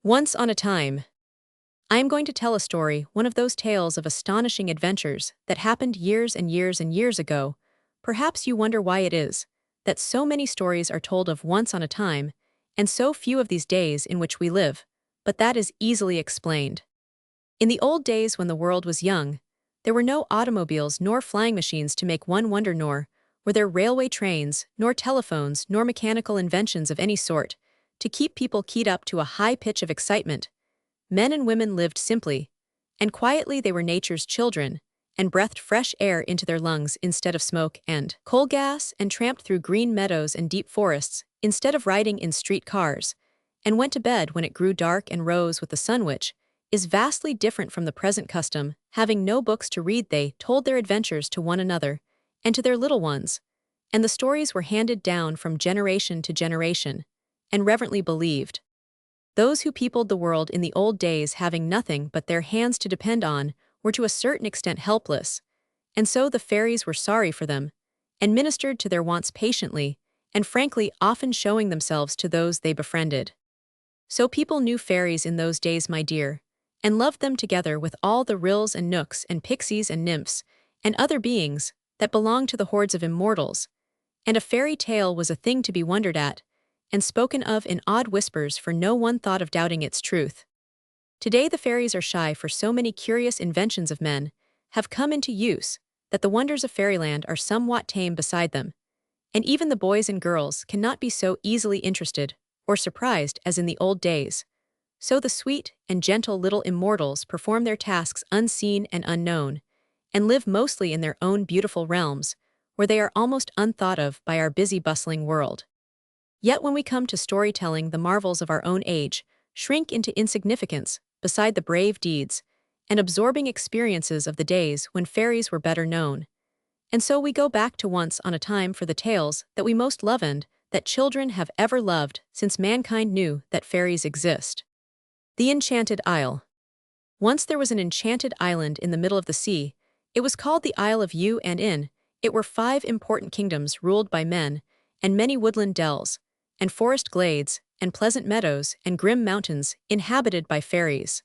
Once on a time. I am going to tell a story, one of those tales of astonishing adventures that happened years and years and years ago. Perhaps you wonder why it is that so many stories are told of once on a time, and so few of these days in which we live, but that is easily explained. In the old days when the world was young, there were no automobiles nor flying machines to make one wonder, nor were there railway trains, nor telephones, nor mechanical inventions of any sort to keep people keyed up to a high pitch of excitement. Men and women lived simply, and quietly they were nature's children, and breathed fresh air into their lungs instead of smoke and coal gas, and tramped through green meadows and deep forests instead of riding in street cars, and went to bed when it grew dark and rose with the sun, which is vastly different from the present custom. Having no books to read, they told their adventures to one another and to their little ones, and the stories were handed down from generation to generation, and reverently believed. Those who peopled the world in the old days, having nothing but their hands to depend on, were to a certain extent helpless, and so the fairies were sorry for them, and ministered to their wants patiently, and frankly, often showing themselves to those they befriended. So people knew fairies in those days, my dear, and loved them together with all the rills and nooks and pixies and nymphs and other beings that belonged to the hordes of immortals, and a fairy tale was a thing to be wondered at, and spoken of in odd whispers, for no one thought of doubting its truth. Today the fairies are shy, for so many curious inventions of men have come into use that the wonders of fairyland are somewhat tame beside them, and even the boys and girls cannot be so easily interested or surprised as in the old days. So the sweet and gentle little immortals perform their tasks unseen and unknown, and live mostly in their own beautiful realms, where they are almost unthought of by our busy bustling world. Yet when we come to storytelling, the marvels of our own age shrink into insignificance beside the brave deeds and absorbing experiences of the days when fairies were better known. And so we go back to once on a time for the tales that we most love and that children have ever loved since mankind knew that fairies exist. The Enchanted Isle. Once there was an enchanted island in the middle of the sea. It was called the Isle of Yew, and in it were 5 important kingdoms ruled by men, and many woodland dells, and forest glades, and pleasant meadows, and grim mountains inhabited by fairies.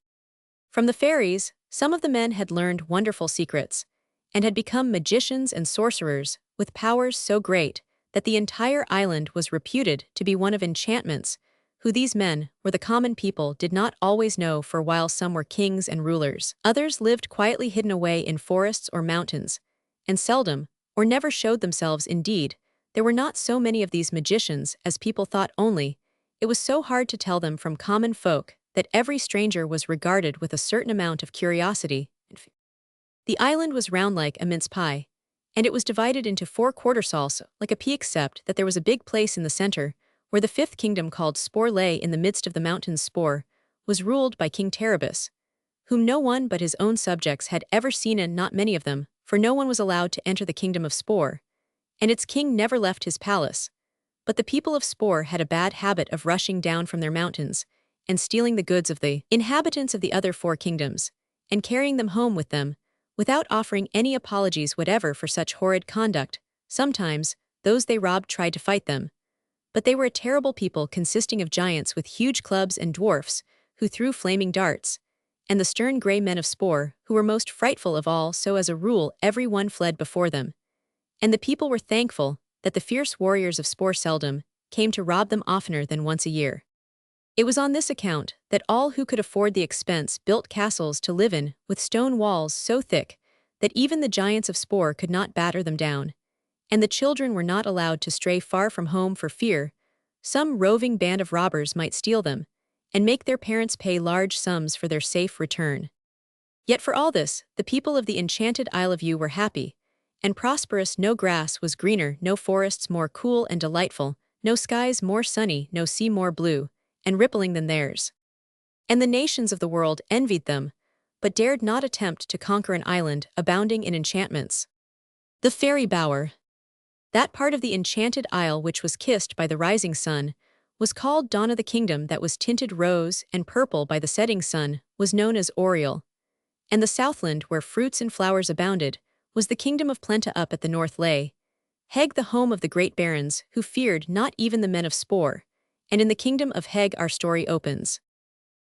From the fairies, some of the men had learned wonderful secrets, and had become magicians and sorcerers with powers so great that the entire island was reputed to be one of enchantments. Who these men were the common people did not always know, for while some were kings and rulers, others lived quietly hidden away in forests or mountains, and seldom, or never showed themselves. Indeed, there were not so many of these magicians as people thought, only it was so hard to tell them from common folk that every stranger was regarded with a certain amount of curiosity and fear. The island was round like a mince pie, and it was divided into 4 quartersols like a pea, except that there was a big place in the center, where the 5th kingdom, called Spore, lay in the midst of the mountains. Spore was ruled by King Terabus, whom no one but his own subjects had ever seen, and not many of them, for no one was allowed to enter the kingdom of Spore, and its king never left his palace. But the people of Spore had a bad habit of rushing down from their mountains and stealing the goods of the inhabitants of the other 4 kingdoms, and carrying them home with them, without offering any apologies whatever for such horrid conduct. Sometimes those they robbed tried to fight them, but they were a terrible people, consisting of giants with huge clubs and dwarfs who threw flaming darts, and the stern grey men of Spore, who were most frightful of all. So as a rule every one fled before them, and the people were thankful that the fierce warriors of Spore seldom came to rob them oftener than once a year. It was on this account that all who could afford the expense built castles to live in, with stone walls so thick that even the giants of Spore could not batter them down, and the children were not allowed to stray far from home for fear some roving band of robbers might steal them, and make their parents pay large sums for their safe return. Yet for all this, the people of the enchanted Isle of Yew were happy and prosperous. No grass was greener, no forests more cool and delightful, no skies more sunny, no sea more blue and rippling than theirs. And the nations of the world envied them, but dared not attempt to conquer an island abounding in enchantments. The Fairy Bower. That part of the enchanted isle which was kissed by the rising sun was called Dawn. Of the kingdom that was tinted rose and purple by the setting sun was known as Authorial, and the southland, where fruits and flowers abounded, was the kingdom of Plenta. Up at the north lay Heg, the home of the great barons who feared not even the men of Spore, and in the kingdom of Heg our story opens.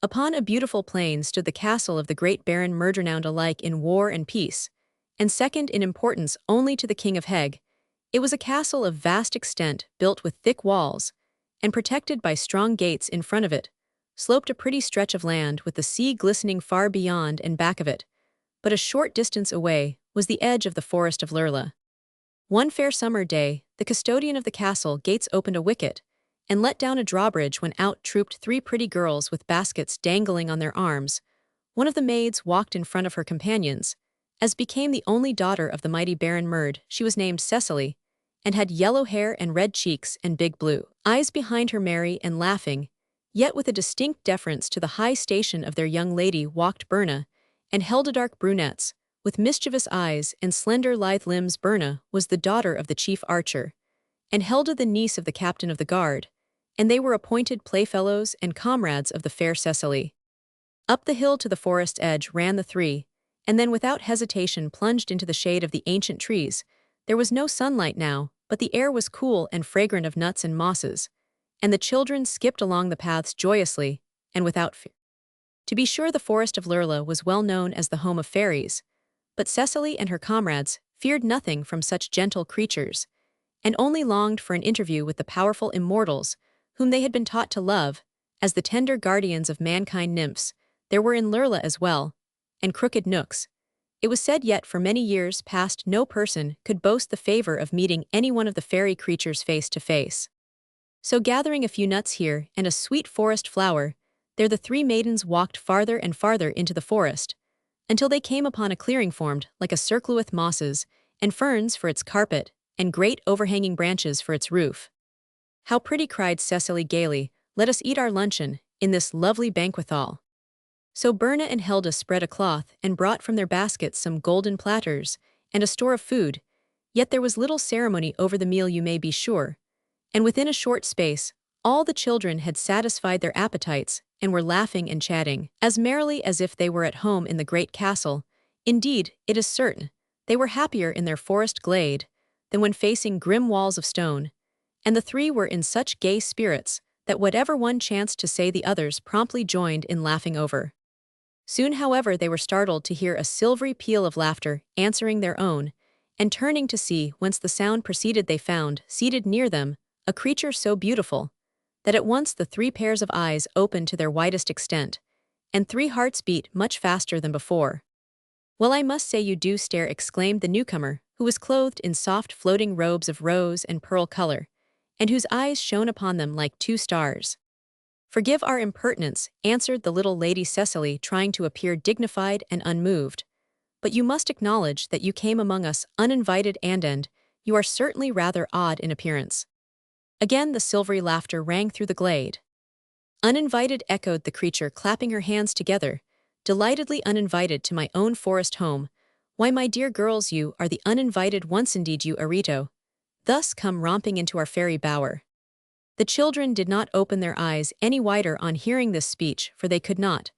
Upon a beautiful plain stood the castle of the great Baron renowned alike in war and peace, and second in importance only to the King of Heg. It was a castle of vast extent, built with thick walls, and protected by strong gates in front of it, sloped a pretty stretch of land with the sea glistening far beyond and back of it. But a short distance away was the edge of the forest of Lurla. One fair summer day, the custodian of the castle gates opened a wicket, and let down a drawbridge when out trooped three pretty girls with baskets dangling on their arms. One of the maids walked in front of her companions. As became the only daughter of the mighty Baron Merd, she was named Cecily, and had yellow hair and red cheeks and big blue eyes behind her, merry and laughing, yet with a distinct deference to the high station of their young lady walked Berna, and Helda dark brunettes, with mischievous eyes and slender lithe limbs. Berna was the daughter of the chief archer, and Helda the niece of the captain of the guard, and they were appointed playfellows and comrades of the fair Cecily. Up the hill to the forest edge ran the three, and then without hesitation plunged into the shade of the ancient trees. There was no sunlight now, but the air was cool and fragrant of nuts and mosses, and the children skipped along the paths joyously and without fear. To be sure, the forest of Lurla was well known as the home of fairies, but Cecily and her comrades feared nothing from such gentle creatures, and only longed for an interview with the powerful immortals whom they had been taught to love as the tender guardians of mankind. Nymphs there were in Lurla as well, and crooked nooks. It was said yet for many years past no person could boast the favor of meeting any one of the fairy creatures face to face. So gathering a few nuts here and a sweet forest flower, there the three maidens walked farther and farther into the forest, until they came upon a clearing formed like a circle with mosses and ferns for its carpet and great overhanging branches for its roof. "How pretty!" cried Cecily gaily. "Let us eat our luncheon in this lovely banquet hall." So Berna and Helda spread a cloth and brought from their baskets some golden platters and a store of food, yet there was little ceremony over the meal, you may be sure, and within a short space all the children had satisfied their appetites and were laughing and chatting as merrily as if they were at home in the great castle. Indeed, it is certain, they were happier in their forest glade than when facing grim walls of stone, and the three were in such gay spirits that whatever one chanced to say the others promptly joined in laughing over. Soon, however, they were startled to hear a silvery peal of laughter answering their own, and turning to see whence the sound proceeded, they found, seated near them, a creature so beautiful that at once the three pairs of eyes opened to their widest extent, and three hearts beat much faster than before. "Well, I must say you do stare," exclaimed the newcomer, who was clothed in soft floating robes of rose and pearl color, and whose eyes shone upon them like two stars. "Forgive our impertinence," answered the little lady Cecily, trying to appear dignified and unmoved, "but you must acknowledge that you came among us uninvited, and you are certainly rather odd in appearance." Again the silvery laughter rang through the glade. "Uninvited," echoed the creature, clapping her hands together, "delightedly uninvited to my own forest home. Why, my dear girls, you are the uninvited ones indeed, you Arito. Thus come romping into our fairy bower." The children did not open their eyes any wider on hearing this speech, for they could not,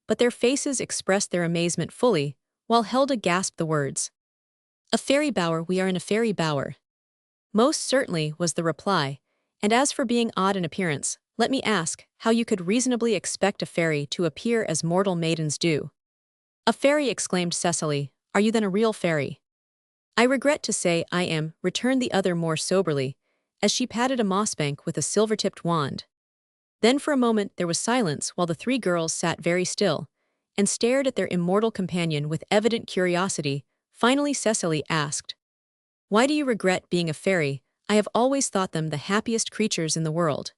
but their faces expressed their amazement fully, while Helda gasped the words. "A fairy bower, we are in a fairy bower." "Most certainly," was the reply, "and as for being odd in appearance, let me ask how you could reasonably expect a fairy to appear as mortal maidens do." "A fairy!" exclaimed Cecily. "Are you then a real fairy?" "I regret to say I am," returned the other more soberly, as she patted a mossbank with a silver-tipped wand. Then for a moment there was silence while the three girls sat very still and stared at their immortal companion with evident curiosity. Finally Cecily asked, "Why do you regret being a fairy? I have always thought them the happiest creatures in the world."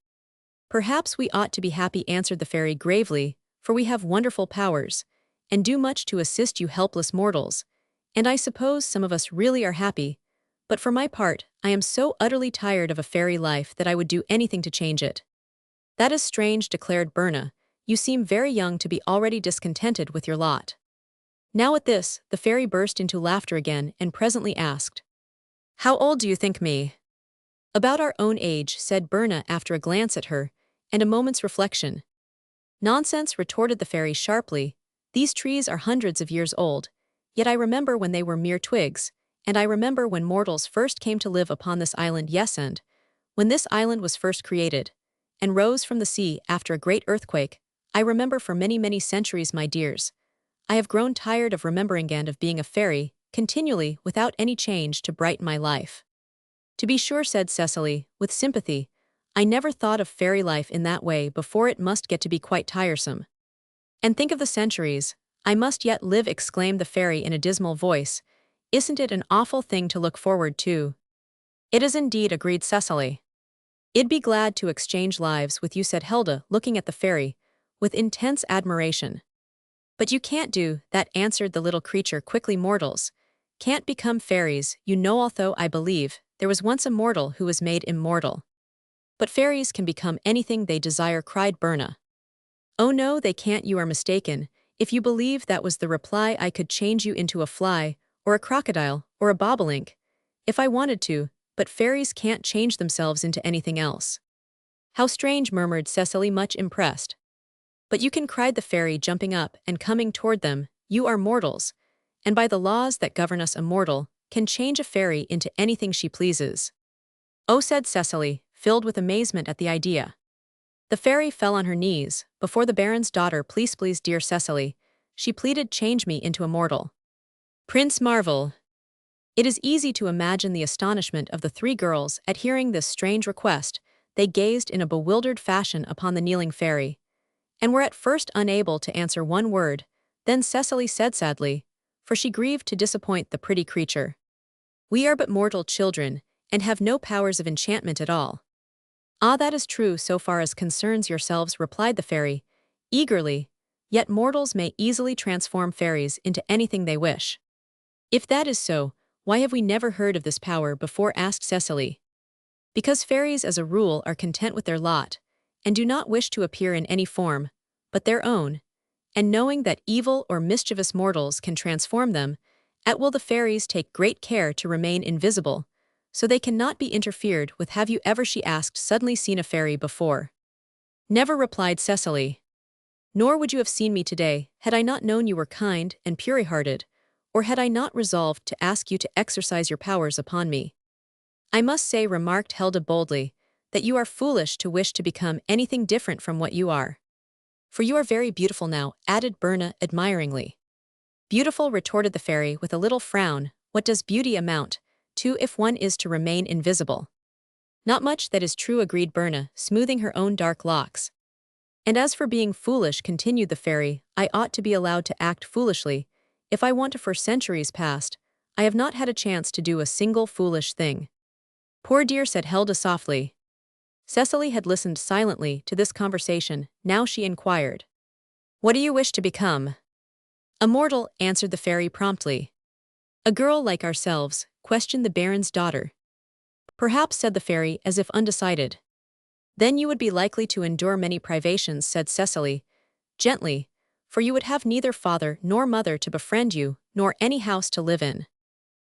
"Perhaps we ought to be happy," answered the fairy gravely, "for we have wonderful powers, and do much to assist you helpless mortals, and I suppose some of us really are happy. But for my part, I am so utterly tired of a fairy life that I would do anything to change it." "That is strange," declared Berna. "You seem very young to be already discontented with your lot." Now at this, the fairy burst into laughter again and presently asked, "How old do you think me?" "About our own age," said Berna after a glance at her and a moment's reflection. "Nonsense," retorted the fairy sharply. "These trees are hundreds of years old, yet I remember when they were mere twigs, and I remember when mortals first came to live upon this island, yes, and when this island was first created, and rose from the sea after a great earthquake, I remember for many, many centuries, my dears. I have grown tired of remembering and of being a fairy, continually, without any change to brighten my life. To be sure, said Cecily, with sympathy, I never thought of fairy life in that way before. It must get to be quite tiresome. And think of the centuries I must yet live, exclaimed the fairy in a dismal voice. Isn't it an awful thing to look forward to? It is indeed, agreed Cecily. I'd be glad to exchange lives with you, said Hilda, looking at the fairy with intense admiration. But you can't do that, answered the little creature quickly. Mortals can't become fairies, you know, although I believe there was once a mortal who was made immortal. But fairies can become anything they desire, cried Berna. Oh no, they can't, you are mistaken. If you believe that was the reply, I could change you into a fly, or a crocodile, or a bobolink, if I wanted to, but fairies can't change themselves into anything else. How strange, murmured Cecily, much impressed. But you can, cried the fairy, jumping up and coming toward them. You are mortals, and by the laws that govern us, a mortal can change a fairy into anything she pleases. Oh, said Cecily, filled with amazement at the idea. The fairy fell on her knees before the Baron's daughter. Please, please, dear Cecily, she pleaded, change me into a mortal. Prince Marvel. It is easy to imagine the astonishment of the three girls at hearing this strange request. They gazed in a bewildered fashion upon the kneeling fairy, and were at first unable to answer one word. Then Cecily said sadly, for she grieved to disappoint the pretty creature, we are but mortal children, and have no powers of enchantment at all. Ah, that is true so far as concerns yourselves, replied the fairy, eagerly, yet mortals may easily transform fairies into anything they wish. If that is so, why have we never heard of this power before, asked Cecily. Because fairies as a rule are content with their lot, and do not wish to appear in any form but their own, and knowing that evil or mischievous mortals can transform them, at will the fairies take great care to remain invisible, so they cannot be interfered with. Have you ever, she asked, suddenly seen a fairy before? Never, replied Cecily. Nor would you have seen me today had I not known you were kind and pure-hearted, or had I not resolved to ask you to exercise your powers upon me. I must say, remarked Hilda boldly, that you are foolish to wish to become anything different from what you are. For you are very beautiful now, added Berna admiringly. Beautiful, retorted the fairy with a little frown. What does beauty amount to if one is to remain invisible? Not much, that is true, agreed Berna, smoothing her own dark locks. And as for being foolish, continued the fairy, I ought to be allowed to act foolishly. If I want to, for centuries past, I have not had a chance to do a single foolish thing. Poor dear, said Hilda softly. Cecily had listened silently to this conversation. Now she inquired, what do you wish to become? A mortal, answered the fairy promptly. A girl like ourselves, questioned the Baron's daughter. Perhaps, said the fairy, as if undecided. Then you would be likely to endure many privations, said Cecily, gently, for you would have neither father nor mother to befriend you, nor any house to live in.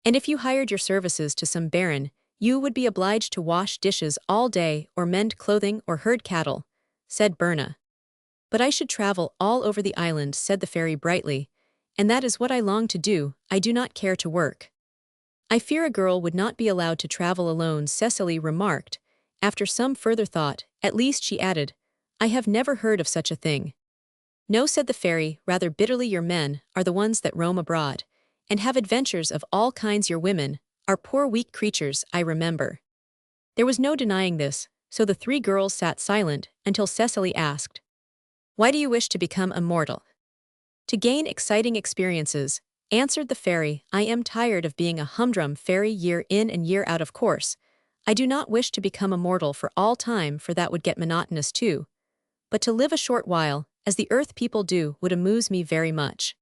And if you hired your services to some baron, you would be obliged to wash dishes all day, or mend clothing, or herd cattle, said Berna. But I should travel all over the island, said the fairy brightly, and that is what I long to do. I do not care to work. I fear a girl would not be allowed to travel alone, Cecily remarked. After some further thought, at least, she added, I have never heard of such a thing. No, said the fairy, rather bitterly, your men are the ones that roam abroad, and have adventures of all kinds. Your women are poor weak creatures, I remember. There was no denying this, so the three girls sat silent until Cecily asked, why do you wish to become immortal? To gain exciting experiences, answered the fairy. I am tired of being a humdrum fairy year in and year out. Of course, I do not wish to become immortal for all time, for that would get monotonous too. But to live a short while, as the earth people do, would amuse me very much.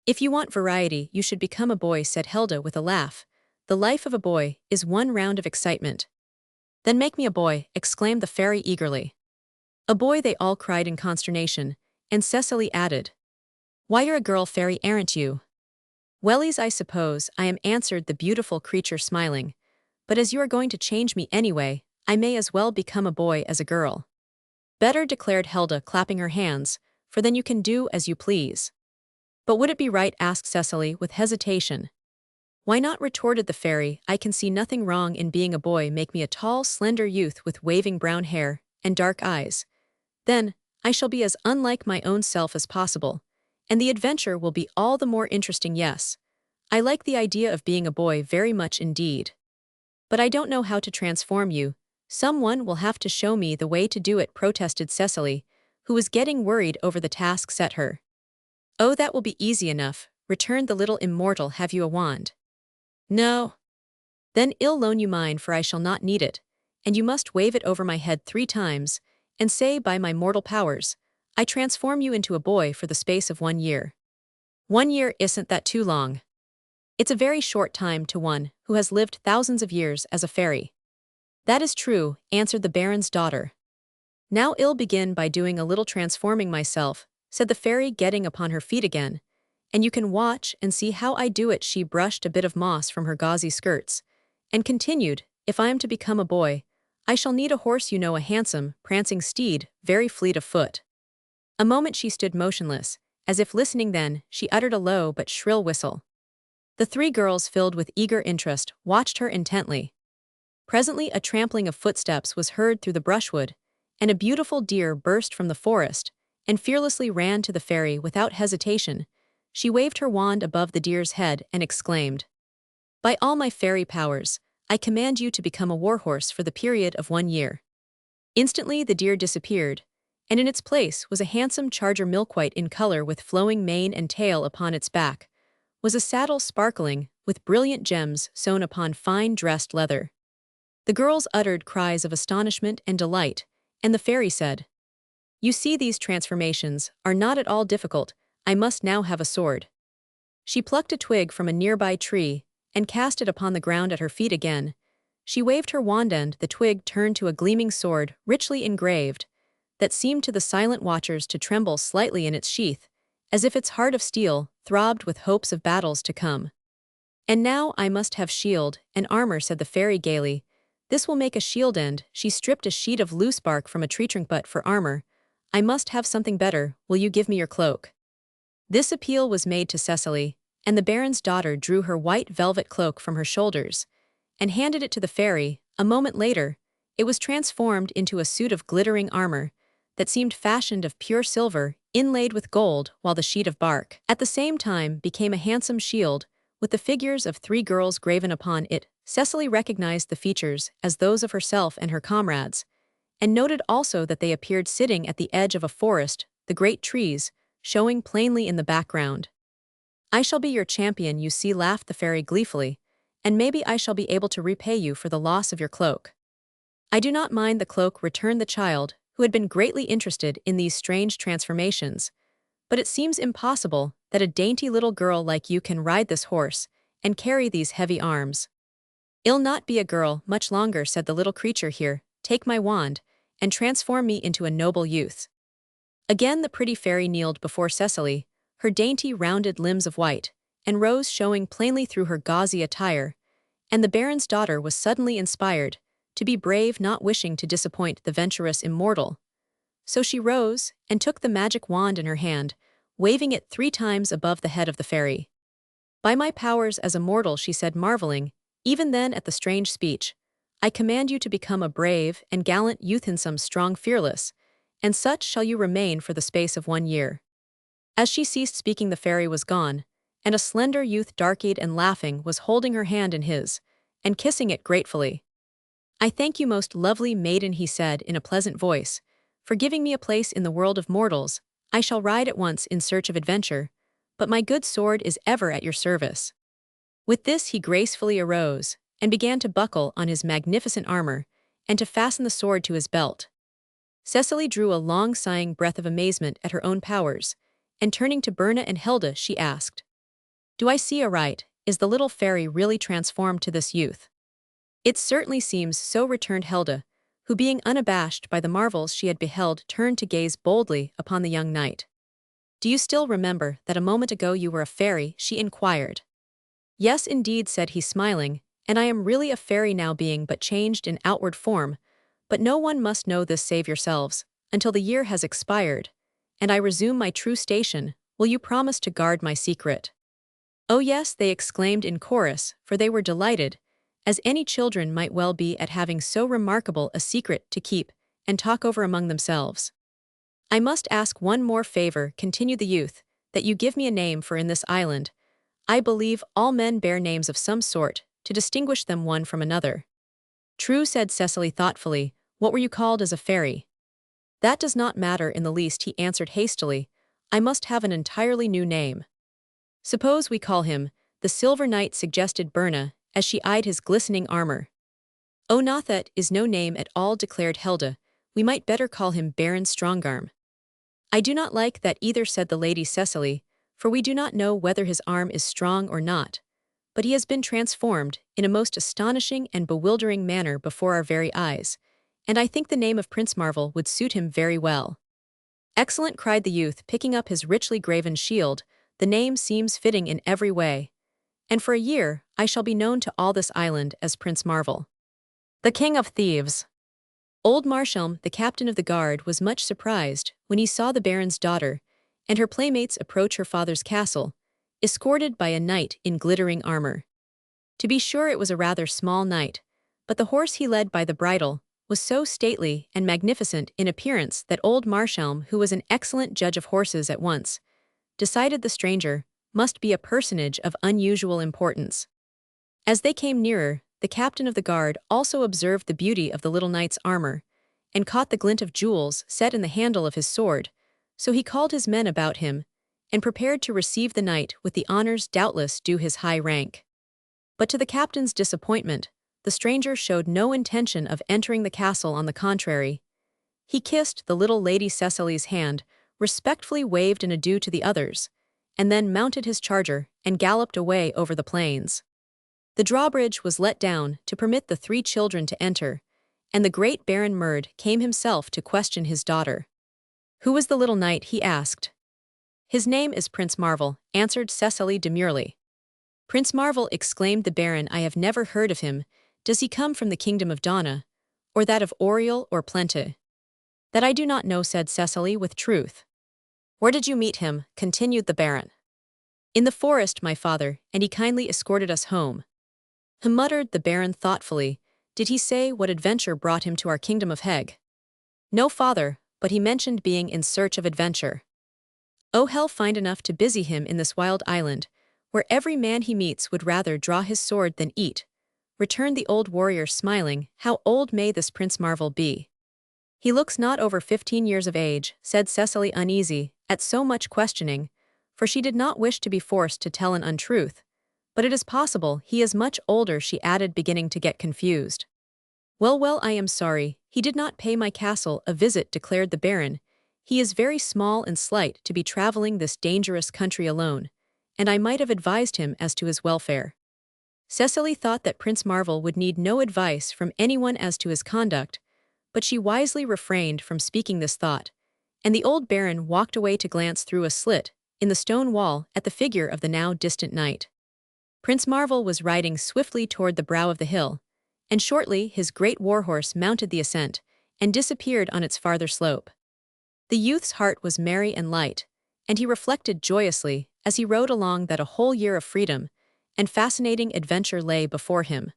If you want variety, you should become a boy, said Hilda with a laugh. The life of a boy is one round of excitement. Then make me a boy, exclaimed the fairy eagerly. A boy, they all cried in consternation, and Cecily added, why, you're a girl fairy, aren't you? Wellies, I suppose I am, answered the beautiful creature smiling, but as you are going to change me anyway, I may as well become a boy as a girl. Better, declared Hilda, clapping her hands, for then you can do as you please. But would it be right, asked Cecily with hesitation. Why not, retorted the fairy, I can see nothing wrong in being a boy. Make me a tall, slender youth with waving brown hair and dark eyes. Then, I shall be as unlike my own self as possible, and the adventure will be all the more interesting, yes. I like the idea of being a boy very much indeed. But I don't know how to transform you. Someone will have to show me the way to do it, protested Cecily, who was getting worried over the task set her. Oh, that will be easy enough, returned the little immortal. Have you a wand? No. Then I'll loan you mine, for I shall not need it, and you must wave it over my head 3 times, and say, by my mortal powers, I transform you into a boy for the space of 1 year. 1 year, isn't that too long? It's a very short time to one who has lived thousands of years as a fairy. That is true, answered the Baron's daughter. Now I'll begin by doing a little transforming myself, said the fairy, getting upon her feet again, and you can watch and see how I do it. She brushed a bit of moss from her gauzy skirts, and continued, if I am to become a boy, I shall need a horse, you know, a handsome, prancing steed, very fleet of foot. A moment she stood motionless, as if listening, then she uttered a low but shrill whistle. The 3 girls, filled with eager interest, watched her intently. Presently a trampling of footsteps was heard through the brushwood, and a beautiful deer burst from the forest, and fearlessly ran to the fairy without hesitation. She waved her wand above the deer's head and exclaimed, by all my fairy powers, I command you to become a warhorse for the period of 1 year. Instantly the deer disappeared, and in its place was a handsome charger, milk-white in color, with flowing mane and tail. Upon its back was a saddle sparkling with brilliant gems sewn upon fine dressed leather. The girls uttered cries of astonishment and delight, and the fairy said, you see, these transformations are not at all difficult. I must now have a sword. She plucked a twig from a nearby tree and cast it upon the ground at her feet again. She waved her wand, and the twig turned to a gleaming sword, richly engraved, that seemed to the silent watchers to tremble slightly in its sheath, as if its heart of steel throbbed with hopes of battles to come. And now I must have shield and armor, said the fairy gaily. This will make a shield, and she stripped a sheet of loose bark from a tree trunk. But for armor, I must have something better. Will you give me your cloak? This appeal was made to Cecily, and the Baron's daughter drew her white velvet cloak from her shoulders and handed it to the fairy. A moment later, it was transformed into a suit of glittering armor that seemed fashioned of pure silver, inlaid with gold, while the sheet of bark at the same time became a handsome shield with the figures of 3 girls graven upon it. Cecily recognized the features as those of herself and her comrades, and noted also that they appeared sitting at the edge of a forest, the great trees showing plainly in the background. I shall be your champion, you see, laughed the fairy gleefully, and maybe I shall be able to repay you for the loss of your cloak. I do not mind the cloak, returned the child, who had been greatly interested in these strange transformations, but it seems impossible that a dainty little girl like you can ride this horse and carry these heavy arms. I'll not be a girl much longer, said the little creature. Here, take my wand, and transform me into a noble youth. Again the pretty fairy kneeled before Cecily, her dainty rounded limbs of white and rose showing plainly through her gauzy attire, and the Baron's daughter was suddenly inspired to be brave, not wishing to disappoint the venturous immortal. So she rose and took the magic wand in her hand, waving it 3 times above the head of the fairy. By my powers as a mortal, she said, marveling even then at the strange speech, I command you to become a brave and gallant youth, handsome, strong, fearless, and such shall you remain for the space of 1 year. As she ceased speaking, the fairy was gone, and a slender youth, dark-eyed and laughing, was holding her hand in his, and kissing it gratefully. I thank you, most lovely maiden, he said in a pleasant voice, for giving me a place in the world of mortals. I shall ride at once in search of adventure, but my good sword is ever at your service. With this he gracefully arose, and began to buckle on his magnificent armor, and to fasten the sword to his belt. Cecily drew a long sighing breath of amazement at her own powers, and turning to Berna and Hilda, she asked, do I see aright? Is the little fairy really transformed to this youth? It certainly seems so, returned Hilda, who, being unabashed by the marvels she had beheld, turned to gaze boldly upon the young knight. Do you still remember that a moment ago you were a fairy? She inquired. Yes, indeed, said he, smiling, and I am really a fairy now, being but changed in outward form, but no one must know this save yourselves, until the year has expired, and I resume my true station. Will you promise to guard my secret? Oh yes, they exclaimed in chorus, for they were delighted, as any children might well be at having so remarkable a secret to keep and talk over among themselves. I must ask one more favor, continued the youth, that you give me a name, for in this island, I believe all men bear names of some sort, to distinguish them one from another. True, said Cecily thoughtfully. What were you called as a fairy? That does not matter in the least, he answered hastily. I must have an entirely new name. Suppose we call him the Silver Knight, suggested Berna, as she eyed his glistening armor. Oh, not that is no name at all, declared Helda. We might better call him Baron Strongarm. I do not like that either, said the Lady Cecily, for we do not know whether his arm is strong or not. But he has been transformed in a most astonishing and bewildering manner before our very eyes, and I think the name of Prince Marvel would suit him very well. Excellent, cried the youth, picking up his richly graven shield. The name seems fitting in every way. And for a year I shall be known to all this island as Prince Marvel, the King of Thieves. Old Marshelm, the captain of the guard, was much surprised when he saw the Baron's daughter and her playmates approach her father's castle, escorted by a knight in glittering armor. To be sure, it was a rather small knight, but the horse he led by the bridle was so stately and magnificent in appearance that old Marshelm, who was an excellent judge of horses, at once decided the stranger must be a personage of unusual importance. As they came nearer, the captain of the guard also observed the beauty of the little knight's armor, and caught the glint of jewels set in the handle of his sword, so he called his men about him, and prepared to receive the knight with the honors doubtless due his high rank. But to the captain's disappointment, the stranger showed no intention of entering the castle. On the contrary, he kissed the little Lady Cecily's hand, respectfully waved an adieu to the others, and then mounted his charger and galloped away over the plains. The drawbridge was let down to permit the 3 children to enter, and the great Baron Merd came himself to question his daughter. Who was the little knight, he asked. His name is Prince Marvel, answered Cecily demurely. Prince Marvel, exclaimed the Baron, I have never heard of him. Does he come from the kingdom of Donna, or that of Authorial or Plente? That I do not know, said Cecily with truth. Where did you meet him? Continued the Baron. In the forest, my father, and he kindly escorted us home. Muttered the Baron thoughtfully. Did he say what adventure brought him to our kingdom of Heg? No, father, but he mentioned being in search of adventure. Oh, hell find enough to busy him in this wild island, where every man he meets would rather draw his sword than eat, returned the old warrior, smiling. How old may this Prince Marvel be? He looks not over 15 years of age, said Cecily, uneasy at so much questioning, for she did not wish to be forced to tell an untruth. But it is possible he is much older, she added, beginning to get confused. Well, well, I am sorry, he did not pay my castle a visit, declared the Baron. He is very small and slight to be traveling this dangerous country alone, and I might have advised him as to his welfare. Cecily thought that Prince Marvel would need no advice from anyone as to his conduct, but she wisely refrained from speaking this thought, and the old Baron walked away to glance through a slit in the stone wall at the figure of the now distant knight. Prince Marvel was riding swiftly toward the brow of the hill, and shortly his great warhorse mounted the ascent and disappeared on its farther slope. The youth's heart was merry and light, and he reflected joyously as he rode along that a whole year of freedom and fascinating adventure lay before him.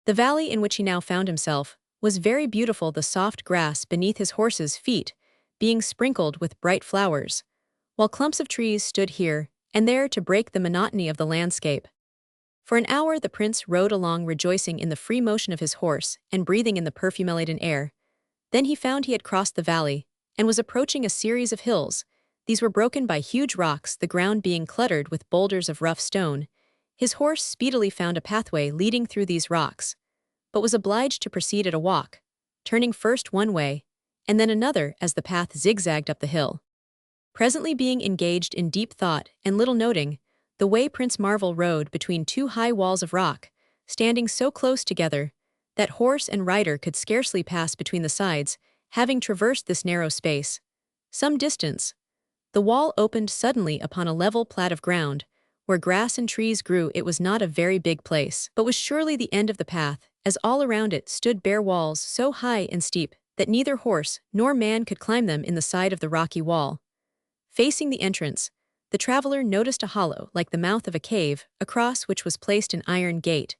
The valley in which he now found himself was very beautiful, the soft grass beneath his horse's feet being sprinkled with bright flowers, while clumps of trees stood here and there to break the monotony of the landscape. For an hour the prince rode along, rejoicing in the free motion of his horse and breathing in the perfume-laden air. Then he found he had crossed the valley and was approaching a series of hills. These were broken by huge rocks, the ground being cluttered with boulders of rough stone. His horse speedily found a pathway leading through these rocks, but was obliged to proceed at a walk, turning first one way and then another as the path zigzagged up the hill. Presently, being engaged in deep thought and little noting the way, Prince Marvel rode between 2 high walls of rock, standing so close together that horse and rider could scarcely pass between the sides. Having traversed this narrow space some distance, the wall opened suddenly upon a level plat of ground, where grass and trees grew. It was not a very big place, but was surely the end of the path, as all around it stood bare walls so high and steep that neither horse nor man could climb them. In the side of the rocky wall, facing the entrance, the traveler noticed a hollow like the mouth of a cave, across which was placed an iron gate,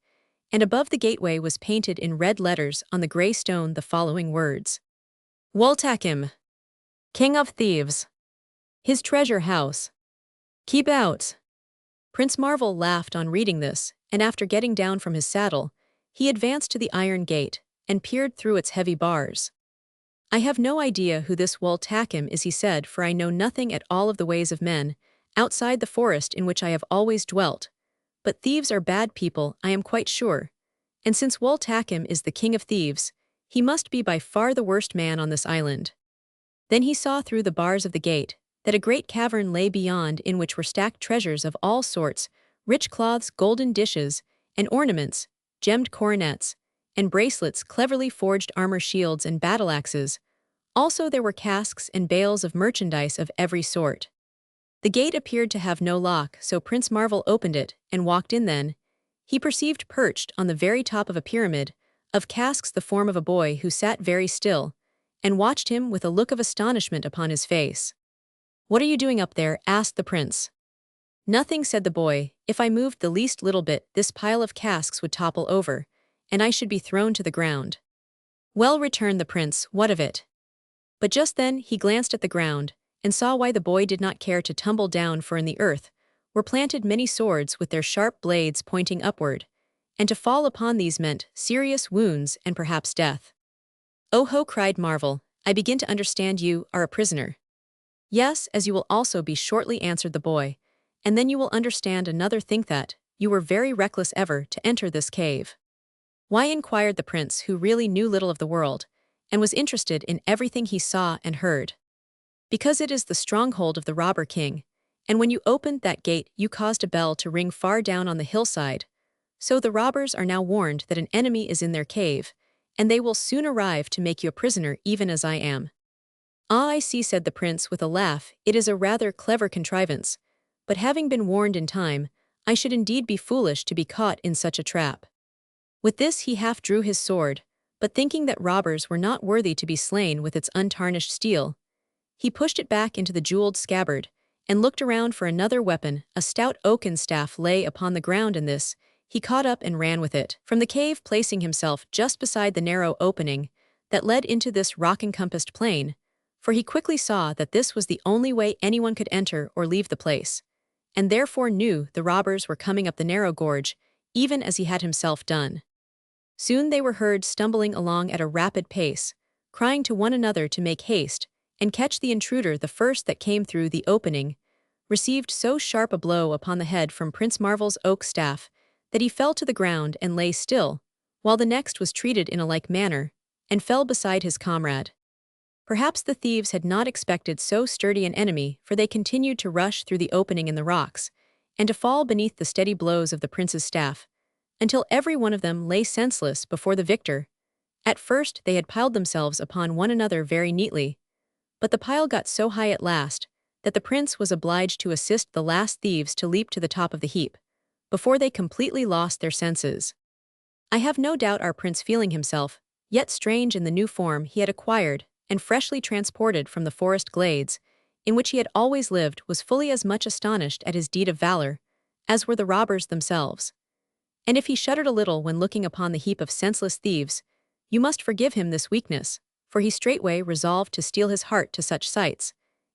and above the gateway was painted in red letters on the grey stone the following words: Wultakim. King of thieves. His treasure house. Keep out. Prince Marvel laughed on reading this, and after getting down from his saddle, he advanced to the iron gate and peered through its heavy bars. I have no idea who this Takim is, he said, for I know nothing at all of the ways of men, outside the forest in which I have always dwelt. But thieves are bad people, I am quite sure. And since Takim is the king of thieves, he must be by far the worst man on this island. Then he saw through the bars of the gate that a great cavern lay beyond, in which were stacked treasures of all sorts, rich cloths, golden dishes, and ornaments, gemmed coronets, and bracelets, cleverly forged armor, shields, and battle-axes. Also there were casks and bales of merchandise of every sort. The gate appeared to have no lock, so Prince Marvel opened it and walked in. Then he perceived perched on the very top of a pyramid of casks the form of a boy who sat very still and watched him with a look of astonishment upon his face. "What are you doing up there?" asked the prince. "Nothing," said the boy. "If I moved the least little bit, this pile of casks would topple over, and I should be thrown to the ground." "Well," returned the prince, "what of it?" But just then he glanced at the ground, and saw why the boy did not care to tumble down, for in the earth were planted many swords with their sharp blades pointing upward, and to fall upon these meant serious wounds and perhaps death. "Oh ho," cried Marvel, "I begin to understand, you are a prisoner." "Yes, as you will also be shortly," answered the boy, "and then you will understand another thing, that you were very reckless ever to enter this cave." "Why?" inquired the prince, who really knew little of the world, and was interested in everything he saw and heard. "Because it is the stronghold of the robber king, and when you opened that gate you caused a bell to ring far down on the hillside. So the robbers are now warned that an enemy is in their cave, and they will soon arrive to make you a prisoner, even as I am." "Ah, I see," said the prince with a laugh, "it is a rather clever contrivance, but having been warned in time, I should indeed be foolish to be caught in such a trap." With this he half drew his sword, but thinking that robbers were not worthy to be slain with its untarnished steel, he pushed it back into the jeweled scabbard, and looked around for another weapon. A stout oaken staff lay upon the ground, and this he caught up and ran with it from the cave, placing himself just beside the narrow opening that led into this rock-encompassed plain, for he quickly saw that this was the only way anyone could enter or leave the place, and therefore knew the robbers were coming up the narrow gorge, even as he had himself done. Soon they were heard stumbling along at a rapid pace, crying to one another to make haste and catch the intruder. The first that came through the opening received so sharp a blow upon the head from Prince Marvel's oak staff that he fell to the ground and lay still, while the next was treated in a like manner, and fell beside his comrade. Perhaps the thieves had not expected so sturdy an enemy, for they continued to rush through the opening in the rocks, and to fall beneath the steady blows of the prince's staff, until every one of them lay senseless before the victor. At first they had piled themselves upon one another very neatly, but the pile got so high at last that the prince was obliged to assist the last thieves to leap to the top of the heap, before they completely lost their senses. I have no doubt our prince, feeling himself yet strange in the new form he had acquired, and freshly transported from the forest glades, in which he had always lived, was fully as much astonished at his deed of valor as were the robbers themselves. And if he shuddered a little when looking upon the heap of senseless thieves, you must forgive him this weakness, for he straightway resolved to steel his heart to such sights,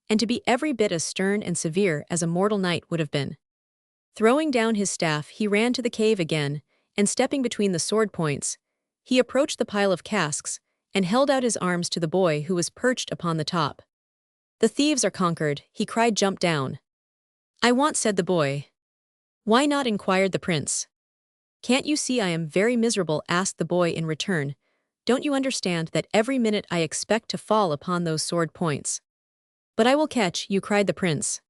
and to be every bit as stern and severe as a mortal knight would have been. Throwing down his staff, he ran to the cave again, and stepping between the sword points, he approached the pile of casks, and held out his arms to the boy who was perched upon the top. "The thieves are conquered," he cried. "Jump down." "I want," said the boy. "Why not?" inquired the prince. "Can't you see I am very miserable?" asked the boy in return. "Don't you understand that every minute I expect to fall upon those sword points?" "But I will catch you," cried the prince.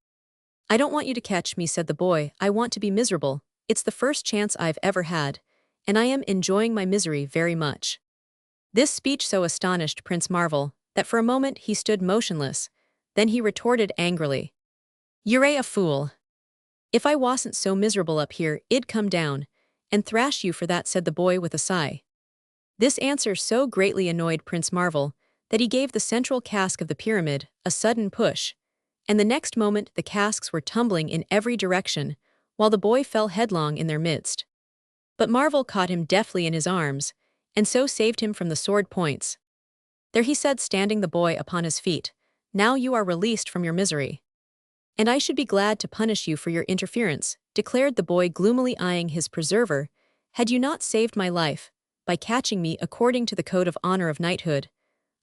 "I don't want you to catch me," said the boy. "I want to be miserable. It's the first chance I've ever had, and I am enjoying my misery very much." This speech so astonished Prince Marvel that for a moment he stood motionless. Then he retorted angrily, "You're a fool. If I wasn't so miserable up here, I'd come down and thrash you for that," said the boy with a sigh. This answer so greatly annoyed Prince Marvel that he gave the central cask of the pyramid a sudden push, and the next moment the casks were tumbling in every direction, while the boy fell headlong in their midst. But Marvel caught him deftly in his arms, and so saved him from the sword points. "There," he said, standing the boy upon his feet. now you are released from your misery. And I should be glad to punish you for your interference, declared the boy gloomily eyeing his preserver, had you not saved my life, by catching me according to the code of honor of knighthood.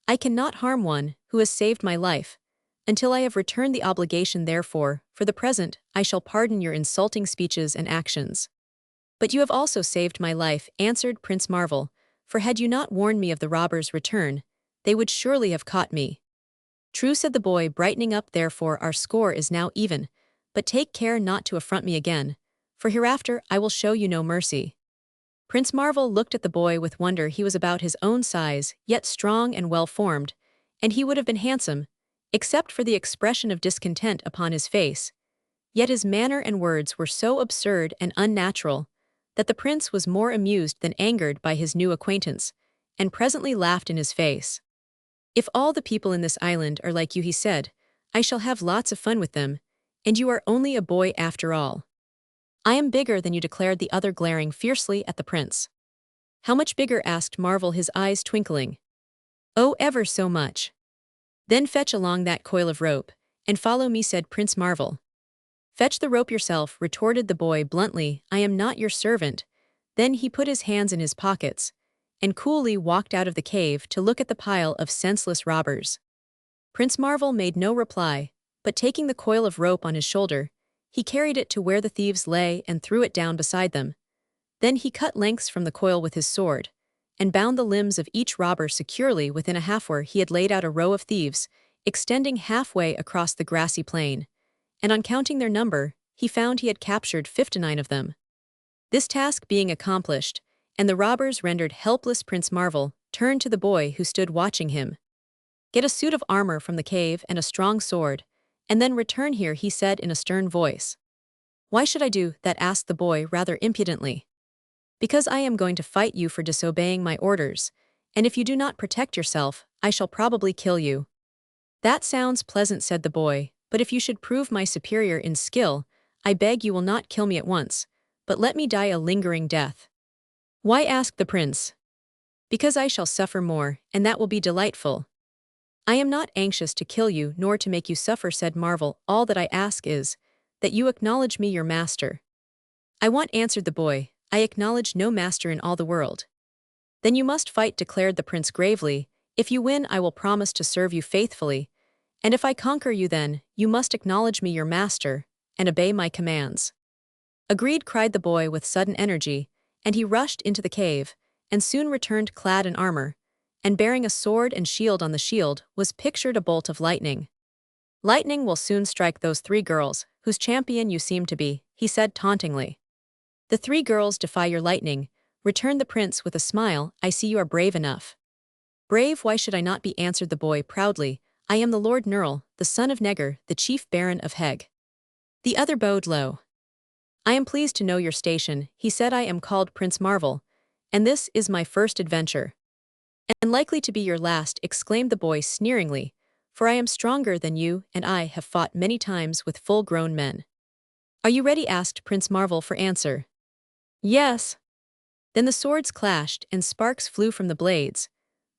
I cannot harm one who has saved my life. Until I have returned the obligation therefore, for the present, I shall pardon your insulting speeches and actions. But you have also saved my life, answered Prince Marvel, for had you not warned me of the robbers' return, they would surely have caught me. True, said the boy, brightening up, therefore our score is now even, but take care not to affront me again, for hereafter I will show you no mercy. Prince Marvel looked at the boy with wonder. He was about his own size, yet strong and well-formed, and he would have been handsome, except for the expression of discontent upon his face. Yet his manner and words were so absurd and unnatural that the prince was more amused than angered by his new acquaintance, and presently laughed in his face. If all the people in this island are like you, he said, I shall have lots of fun with them, and you are only a boy after all. I am bigger than you, declared the other, glaring fiercely at the prince. How much bigger? asked Marvel, his eyes twinkling. Oh, ever so much. Then fetch along that coil of rope, and follow me, said Prince Marvel. Fetch the rope yourself, retorted the boy bluntly, I am not your servant. Then he put his hands in his pockets, and coolly walked out of the cave to look at the pile of senseless robbers. Prince Marvel made no reply, but taking the coil of rope on his shoulder, he carried it to where the thieves lay and threw it down beside them. Then he cut lengths from the coil with his sword, and bound the limbs of each robber securely within a half. Where he had laid out a row of thieves, extending halfway across the grassy plain, and on counting their number, he found he had captured 59 of them. This task being accomplished, and the robbers rendered helpless, Prince Marvel turned to the boy who stood watching him. Get a suit of armor from the cave and a strong sword, and then return here, he said in a stern voice. Why should I do that? asked the boy rather impudently. Because I am going to fight you for disobeying my orders, and if you do not protect yourself, I shall probably kill you. That sounds pleasant, said the boy, but if you should prove my superior in skill, I beg you will not kill me at once, but let me die a lingering death. Why? asked the prince. Because I shall suffer more, and that will be delightful. I am not anxious to kill you nor to make you suffer, said Marvel. All that I ask is that you acknowledge me your master. I want, answered the boy. I acknowledge no master in all the world. Then you must fight, declared the prince gravely. If you win, I will promise to serve you faithfully, and if I conquer you, then you must acknowledge me your master and obey my commands. Agreed, cried the boy with sudden energy, and he rushed into the cave, and soon returned clad in armor, and bearing a sword and shield. On the shield was pictured a bolt of lightning. Lightning will soon strike those 3 girls, whose champion you seem to be, he said tauntingly. The 3 girls defy your lightning, returned the prince with a smile. I see you are brave enough. Brave? Why should I not be, answered the boy proudly. I am the Lord Nerl, the son of Neger, the chief baron of Heg. The other bowed low. I am pleased to know your station, he said. I am called Prince Marvel, and this is my first adventure. And likely to be your last, exclaimed the boy sneeringly, for I am stronger than you, and I have fought many times with full-grown men. Are you ready? asked Prince Marvel for answer. Yes. Then the swords clashed, and sparks flew from the blades.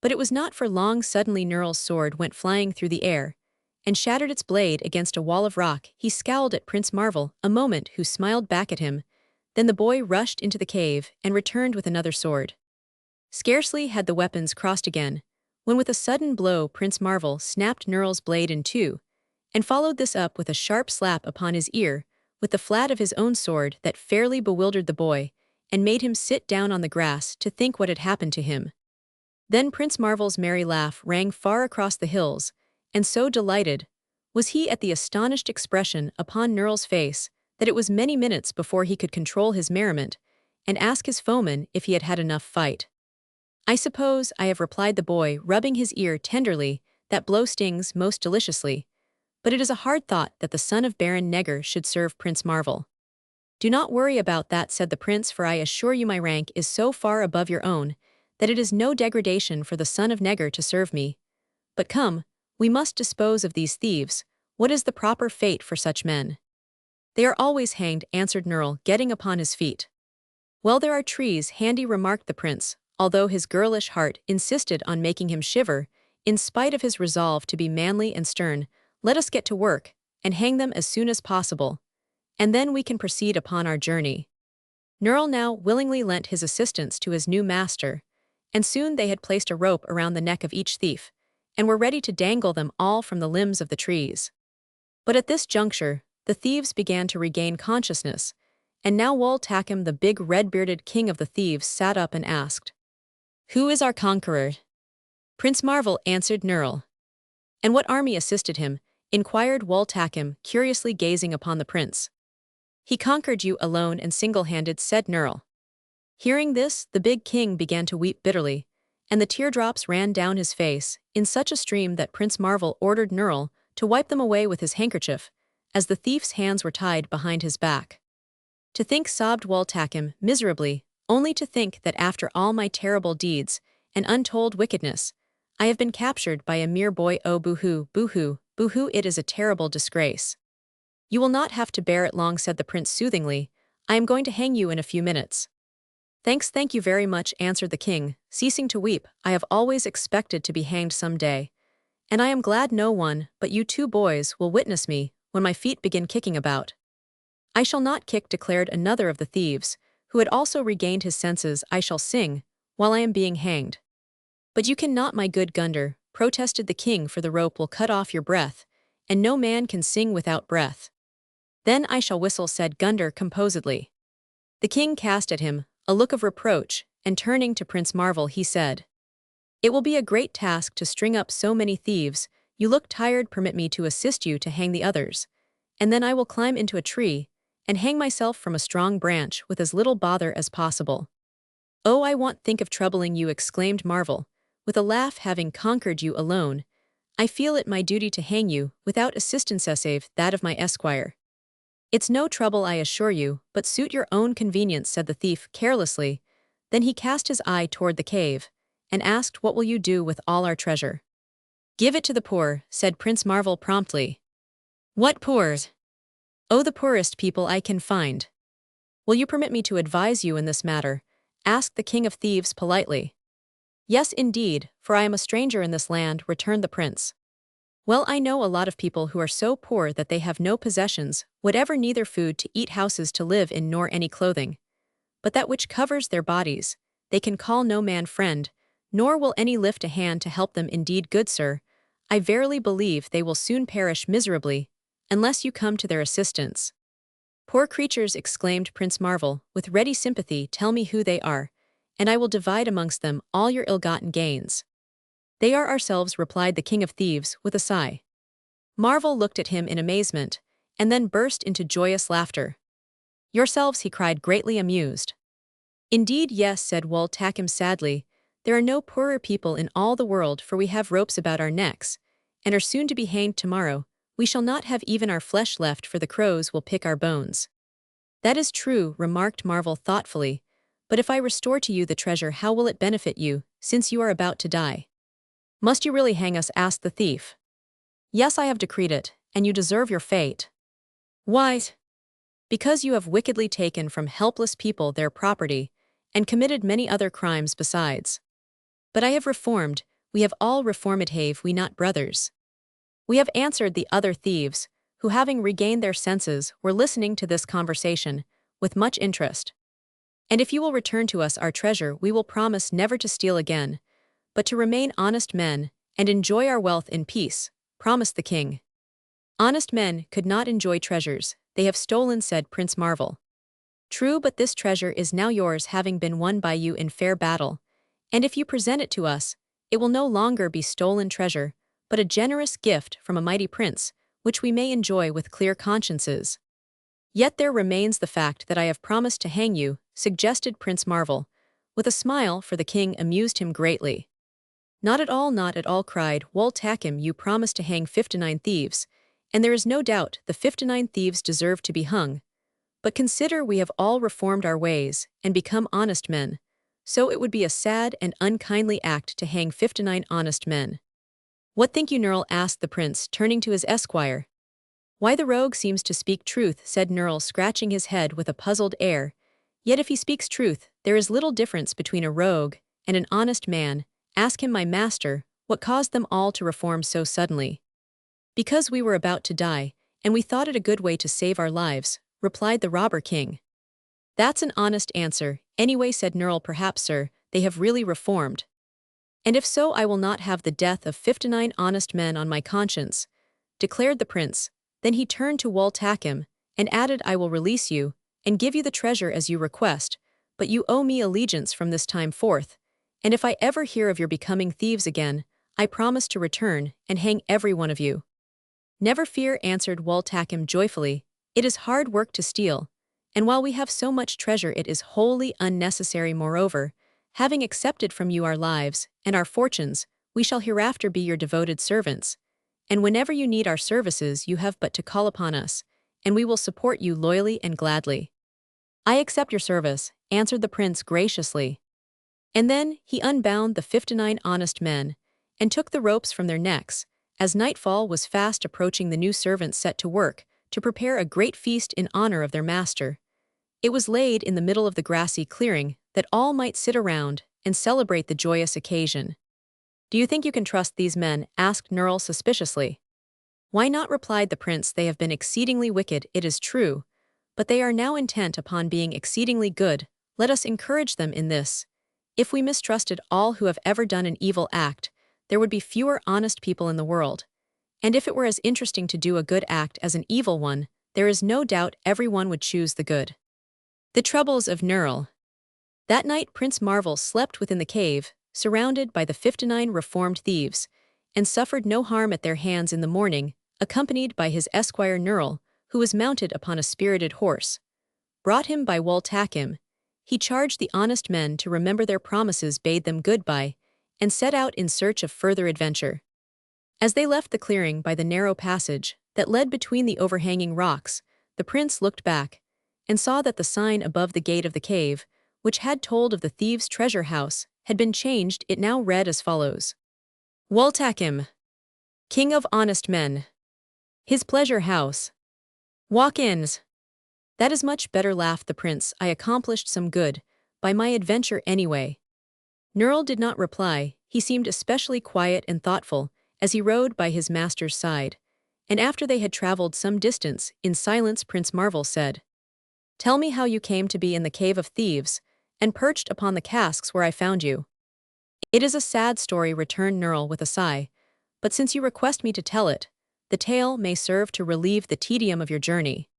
But it was not for long. Suddenly Nerl's sword went flying through the air, and shattered its blade against a wall of rock. He scowled at Prince Marvel a moment, who smiled back at him. Then the boy rushed into the cave and returned with another sword. Scarcely had the weapons crossed again, when with a sudden blow Prince Marvel snapped Nerl's blade in 2, and followed this up with a sharp slap upon his ear with the flat of his own sword that fairly bewildered the boy and made him sit down on the grass to think what had happened to him. Then Prince Marvel's merry laugh rang far across the hills, and so delighted was he at the astonished expression upon Nerl's face that it was many minutes before he could control his merriment and ask his foeman if he had had enough fight. I suppose I have, replied the boy, rubbing his ear tenderly. That blow stings most deliciously, but it is a hard thought that the son of Baron Neger should serve Prince Marvel. Do not worry about that, said the prince, for I assure you my rank is so far above your own that it is no degradation for the son of Neger to serve me. But come, we must dispose of these thieves. What is the proper fate for such men? They are always hanged, answered Nerl, getting upon his feet. Well, there are trees handy, remarked the prince, although his girlish heart insisted on making him shiver in spite of his resolve to be manly and stern, let us get to work, and hang them as soon as possible, and then we can proceed upon our journey. Nerl now willingly lent his assistance to his new master, and soon they had placed a rope around the neck of each thief, and were ready to dangle them all from the limbs of the trees. But at this juncture, the thieves began to regain consciousness, and now Wul Takim, the big red-bearded king of the thieves, sat up and asked, "Who is our conqueror?" "Prince Marvel," answered Nerl. "And what army assisted him?" inquired Wul Takim, curiously gazing upon the prince. "He conquered you alone and single-handed," said Nerl. Hearing this, the big king began to weep bitterly, and the teardrops ran down his face in such a stream that Prince Marvel ordered Nerl to wipe them away with his handkerchief, as the thief's hands were tied behind his back. "To think," sobbed Wul Takim miserably, "only to think that after all my terrible deeds and untold wickedness, I have been captured by a mere boy. Oh, boo-hoo, boo-hoo, boo-hoo, it is a terrible disgrace." "You will not have to bear it long," said the prince soothingly. "I am going to hang you in a few minutes." Thank you very much," answered the king, ceasing to weep. "I have always expected to be hanged some day, and I am glad no one but you two boys will witness me when my feet begin kicking about." "I shall not kick," declared another of the thieves, who had also regained his senses. "I shall sing while I am being hanged." "But you cannot, my good Gunder," protested the king, "for the rope will cut off your breath, and no man can sing without breath." "Then I shall whistle," said Gunder composedly. The king cast at him a look of reproach, and turning to Prince Marvel, he said, "It will be a great task to string up so many thieves. You look tired. Permit me to assist you to hang the others, and then I will climb into a tree and hang myself from a strong branch with as little bother as possible." "Oh, I won't think of troubling you," exclaimed Marvel, with a laugh. "Having conquered you alone, I feel it my duty to hang you without assistance save that of my esquire." "It's no trouble, I assure you, but suit your own convenience," said the thief carelessly. Then he cast his eye toward the cave and asked, "What will you do with all our treasure?" "Give it to the poor," said Prince Marvel promptly. "What poor?" "Oh, the poorest people I can find." "Will you permit me to advise you in this matter?" asked the king of thieves politely. "Yes, indeed, for I am a stranger in this land," returned the prince. "Well, I know a lot of people who are so poor that they have no possessions whatever, neither food to eat, houses to live in, nor any clothing. But that which covers their bodies, they can call no man friend, nor will any lift a hand to help them. Indeed, good sir, I verily believe they will soon perish miserably, unless you come to their assistance." "Poor creatures," exclaimed Prince Marvel, with ready sympathy. "Tell me who they are, and I will divide amongst them all your ill-gotten gains." "They are ourselves," replied the king of thieves with a sigh. Marvel looked at him in amazement, and then burst into joyous laughter. "Yourselves," he cried, greatly amused. "Indeed, yes," said Wul Takim sadly. "There are no poorer people in all the world, for we have ropes about our necks, and are soon to be hanged tomorrow. We shall not have even our flesh left, for the crows will pick our bones." "That is true," remarked Marvel thoughtfully. "But if I restore to you the treasure, how will it benefit you, since you are about to die?" "Must you really hang us?" asked the thief. "Yes, I have decreed it, and you deserve your fate." "Why?" "Because you have wickedly taken from helpless people their property, and committed many other crimes besides." "But I have reformed, we have all reformed, have we not, brothers?" "We have," answered the other thieves, who, having regained their senses, were listening to this conversation with much interest. "And if you will return to us our treasure, we will promise never to steal again, but to remain honest men and enjoy our wealth in peace," promised the king. "Honest men could not enjoy treasures they have stolen," said Prince Marvel. "True, but this treasure is now yours, having been won by you in fair battle, and if you present it to us, it will no longer be stolen treasure, but a generous gift from a mighty prince, which we may enjoy with clear consciences." "Yet there remains the fact that I have promised to hang you," suggested Prince Marvel, with a smile, for the king amused him greatly. Not at all," cried Wul Takim. "You promised to hang 59 thieves, and there is no doubt the 59 thieves deserve to be hung. But consider, we have all reformed our ways and become honest men, so it would be a sad and unkindly act to hang 59 honest men." "What think you, Nerl?" asked the prince, turning to his esquire. "Why, the rogue seems to speak truth," said Nerl, scratching his head with a puzzled air. "Yet if he speaks truth, there is little difference between a rogue and an honest man. Ask him, my master, What caused them all to reform so suddenly? Because we were about to die, and we thought it a good way to save our lives, replied the robber king. That's an honest answer, anyway, said Nerl. Perhaps, sir, they have really reformed. And if so, I will not have the death of 59 honest men on my conscience, declared the prince. Then he turned to Wultakim, and added, I will release you, and give you the treasure as you request, but you owe me allegiance from this time forth, and if I ever hear of your becoming thieves again, I promise to return and hang every one of you. Never fear, answered Wultakim joyfully, it is hard work to steal, and while we have so much treasure it is wholly unnecessary. Moreover, having accepted from you our lives and our fortunes, we shall hereafter be your devoted servants, and whenever you need our services you have but to call upon us, and we will support you loyally and gladly. I accept your service, answered the prince graciously. And then he unbound the 59 honest men, and took the ropes from their necks. As nightfall was fast approaching, the new servants set to work to prepare a great feast in honor of their master. It was laid in the middle of the grassy clearing that all might sit around and celebrate the joyous occasion. Do you think you can trust these men? Asked Nerl suspiciously. Why not, replied the prince. They have been exceedingly wicked, it is true, but they are now intent upon being exceedingly good. Let us encourage them in this. If we mistrusted all who have ever done an evil act, there would be fewer honest people in the world. And if it were as interesting to do a good act as an evil one, there is no doubt everyone would choose the good. The troubles of Nerl. That night Prince Marvel slept within the cave, surrounded by the 59 reformed thieves, and suffered no harm at their hands. In the morning, accompanied by his esquire Nerl, who was mounted upon a spirited horse, brought him by Wultakim, he charged the honest men to remember their promises, bade them goodbye, and set out in search of further adventure. As they left the clearing by the narrow passage that led between the overhanging rocks, the prince looked back, and saw that the sign above the gate of the cave, which had told of the thieves' treasure house, had been changed. It now read as follows: Wultakim, King of honest men. His pleasure house. Walk-ins. That is much better, laughed the prince. I accomplished some good by my adventure anyway. Nerl did not reply. He seemed especially quiet and thoughtful as he rode by his master's side, and after they had traveled some distance, in silence Prince Marvel said, Tell me how you came to be in the cave of thieves, and perched upon the casks where I found you. It is a sad story, returned Nerl with a sigh, but since you request me to tell it, the tale may serve to relieve the tedium of your journey.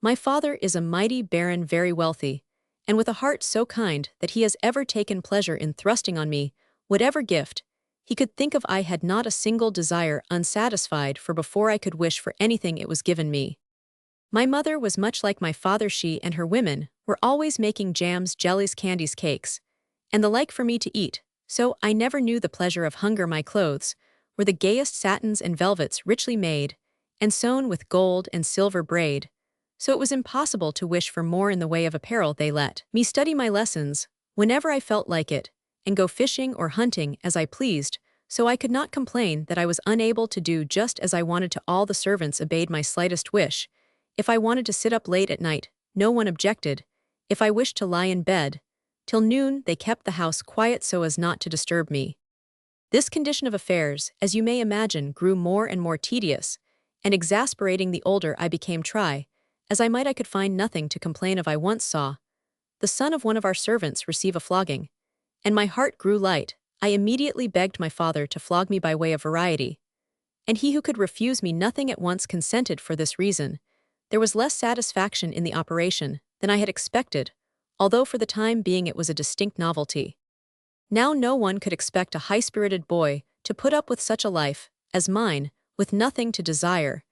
My father is a mighty baron, very wealthy, and with a heart so kind that he has ever taken pleasure in thrusting on me whatever gift he could think of. I had not a single desire unsatisfied, for before I could wish for anything it was given me. My mother was much like my father. She and her women were always making jams, jellies, candies, cakes, and the like for me to eat, so I never knew the pleasure of hunger. My clothes were the gayest satins and velvets, richly made, and sewn with gold and silver braid, so it was impossible to wish for more in the way of apparel. They let me study my lessons whenever I felt like it, and go fishing or hunting as I pleased, so I could not complain that I was unable to do just as I wanted. To all the servants obeyed my slightest wish. If I wanted to sit up late at night, no one objected. If I wished to lie in bed till noon, they kept the house quiet so as not to disturb me. This condition of affairs, as you may imagine, grew more and more tedious and exasperating the older I became. Try as I might, I could find nothing to complain of. I once saw the son of one of our servants receive a flogging, and my heart grew light. I immediately begged my father to flog me by way of variety, and he who could refuse me nothing at once consented. For this reason, there was less satisfaction in the operation than I had expected, although for the time being it was a distinct novelty. Now no one could expect a high-spirited boy to put up with such a life as mine, with nothing to desire,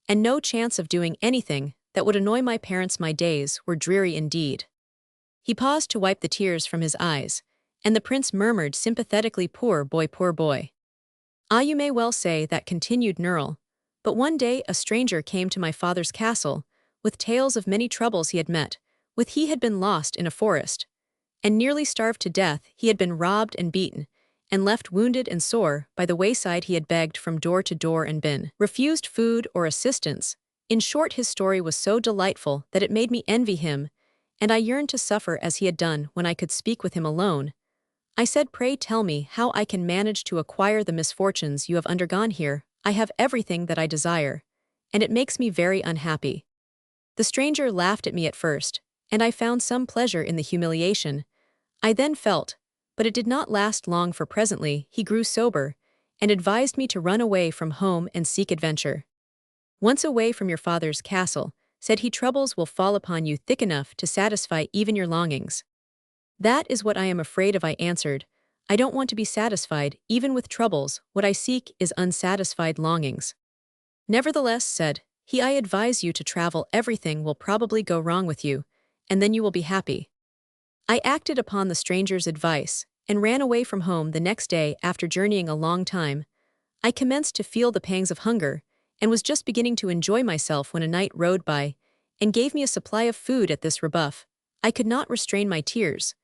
and no chance of doing anything that would annoy my parents. My days were dreary indeed. He paused to wipe the tears from his eyes, and the prince murmured sympathetically, Poor boy, poor boy. Ah, you may well say that, continued Nerl, but one day a stranger came to my father's castle, with tales of many troubles he had met with. He had been lost in a forest, and nearly starved to death. He had been robbed and beaten, and left wounded and sore by the wayside. He had begged from door to door and been refused food or assistance. In short, his story was so delightful that it made me envy him, and I yearned to suffer as he had done when I could speak with him alone. I said, "Pray tell me how I can manage to acquire the misfortunes you have undergone here. I have everything that I desire, and it makes me very unhappy." The stranger laughed at me at first, and I found some pleasure in the humiliation I then felt, but it did not last long, for presently he grew sober and advised me to run away from home and seek adventure. "Once away from your father's castle," said he, "troubles will fall upon you thick enough to satisfy even your longings." "That is what I am afraid of," I answered. "I don't want to be satisfied, even with troubles. What I seek is unsatisfied longings." "Nevertheless," said he, "I advise you to travel. Everything will probably go wrong with you, and then you will be happy." I acted upon the stranger's advice and ran away from home the next day. After journeying a long time, I commenced to feel the pangs of hunger and was just beginning to enjoy myself when a knight rode by and gave me a supply of food. At this rebuff, I could not restrain my tears,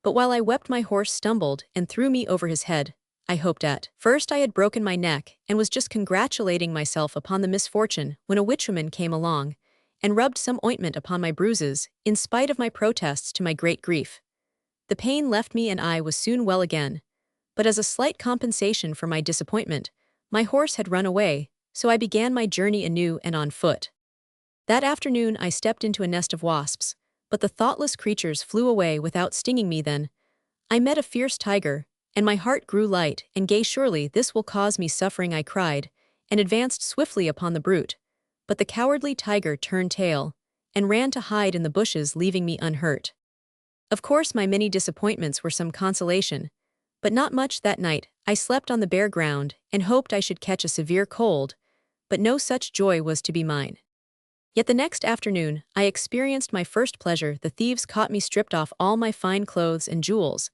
but while I wept my horse stumbled and threw me over his head. I hoped at first I had broken my neck and was just congratulating myself upon the misfortune when a witchwoman came along and rubbed some ointment upon my bruises, in spite of my protests, to my great grief. The pain left me and I was soon well again, but as a slight compensation for my disappointment, my horse had run away, so I began my journey anew and on foot. That afternoon I stepped into a nest of wasps, but the thoughtless creatures flew away without stinging me. Then I met a fierce tiger, and my heart grew light and gay. "Surely this will cause me suffering," I cried, and advanced swiftly upon the brute. But the cowardly tiger turned tail and ran to hide in the bushes, leaving me unhurt. Of course, my many disappointments were some consolation, but not much. That night I slept on the bare ground and hoped I should catch a severe cold, but no such joy was to be mine. Yet the next afternoon I experienced my first pleasure. The thieves caught me, stripped off all my fine clothes and jewels,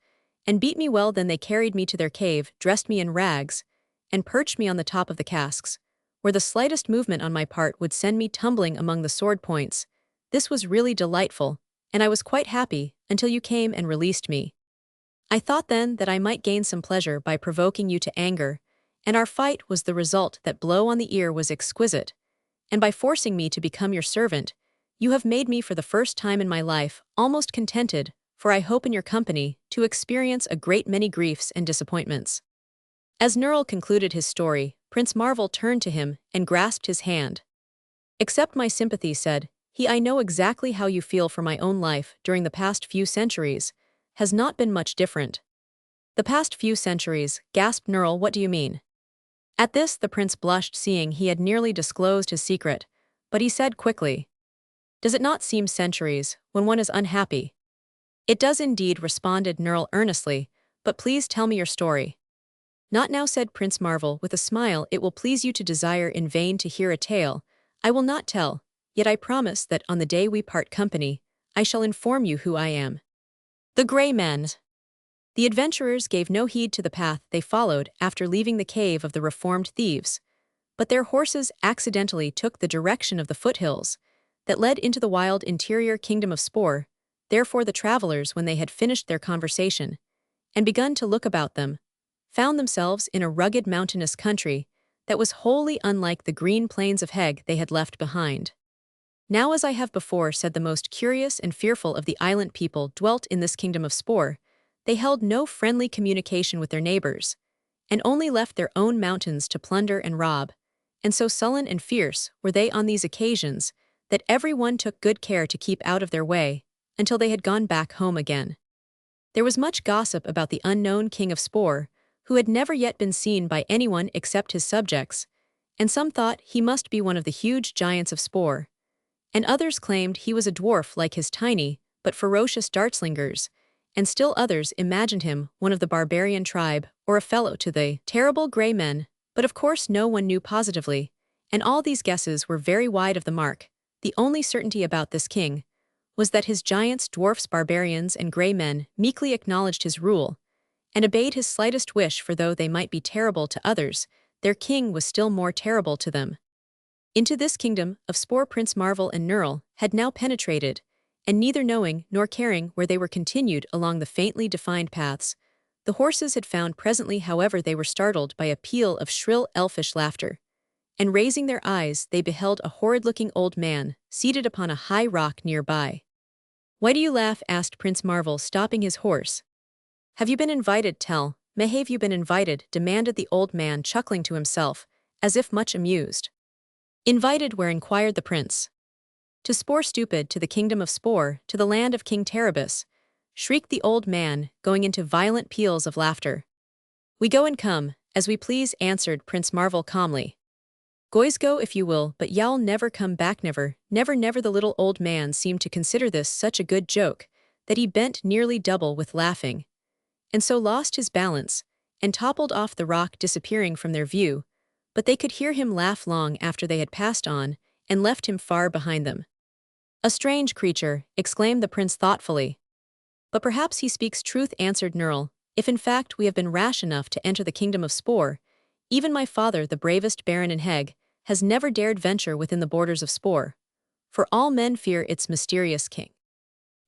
and beat me well. Then they carried me to their cave, dressed me in rags, and perched me on the top of the casks, where the slightest movement on my part would send me tumbling among the sword points. This was really delightful, and I was quite happy until you came and released me. I thought then that I might gain some pleasure by provoking you to anger, and our fight was the result. That blow on the ear was exquisite, and by forcing me to become your servant, you have made me for the first time in my life almost contented, for I hope in your company to experience a great many griefs and disappointments." As Nerl concluded his story, Prince Marvel turned to him and grasped his hand. "Accept my sympathy," said he. "I know exactly how you feel, for my own life during the past few centuries has not been much different." "The past few centuries," gasped Nerl. "What do you mean?" At this the prince blushed, seeing he had nearly disclosed his secret, but he said quickly, "Does it not seem centuries when one is unhappy?" "It does indeed," responded Nerl earnestly, "but please tell me your story." "Not now," said Prince Marvel with a smile. "It will please you to desire in vain to hear a tale I will not tell, yet I promise that on the day we part company, I shall inform you who I am." The Grey Men. The adventurers gave no heed to the path they followed after leaving the cave of the reformed thieves, but their horses accidentally took the direction of the foothills that led into the wild interior kingdom of Spore. Therefore the travelers, when they had finished their conversation and begun to look about them, found themselves in a rugged mountainous country that was wholly unlike the green plains of Heg they had left behind. Now, as I have before said, the most curious and fearful of the island people dwelt in this kingdom of Spore. They held no friendly communication with their neighbors, and only left their own mountains to plunder and rob, and so sullen and fierce were they on these occasions that every one took good care to keep out of their way until they had gone back home again. There was much gossip about the unknown king of Spore, who had never yet been seen by anyone except his subjects, and some thought he must be one of the huge giants of Spore, and others claimed he was a dwarf like his tiny but ferocious dartslingers, and still others imagined him one of the barbarian tribe or a fellow to the terrible Grey Men, but of course no one knew positively, and all these guesses were very wide of the mark. The only certainty about this king was that his giants, dwarfs, barbarians, and Grey Men meekly acknowledged his rule and obeyed his slightest wish, for though they might be terrible to others, their king was still more terrible to them. Into this kingdom of Spore Prince Marvel and Nerl had now penetrated, and neither knowing nor caring where they were continued along the faintly defined paths. The horses had found presently, however, they were startled by a peal of shrill elfish laughter, and raising their eyes they beheld a horrid-looking old man seated upon a high rock nearby. "Why do you laugh?" asked Prince Marvel, stopping his horse. Have you been invited, may have you been invited, demanded the old man, chuckling to himself, as if much amused. Invited where, inquired the prince. To Spore stupid, to the kingdom of Spore, to the land of King Terabus, shrieked the old man, going into violent peals of laughter. We go and come, as we please, answered Prince Marvel calmly. Goys go if you will, but y'all never come back, never, never, never. The little old man seemed to consider this such a good joke, that he bent nearly double with laughing, and so lost his balance, and toppled off the rock, disappearing from their view, but they could hear him laugh long after they had passed on, and left him far behind them. A strange creature, exclaimed the prince thoughtfully. But perhaps he speaks truth, answered Nerl, if in fact we have been rash enough to enter the kingdom of Spore. Even my father, the bravest baron in Heg, has never dared venture within the borders of Spore, for all men fear its mysterious king.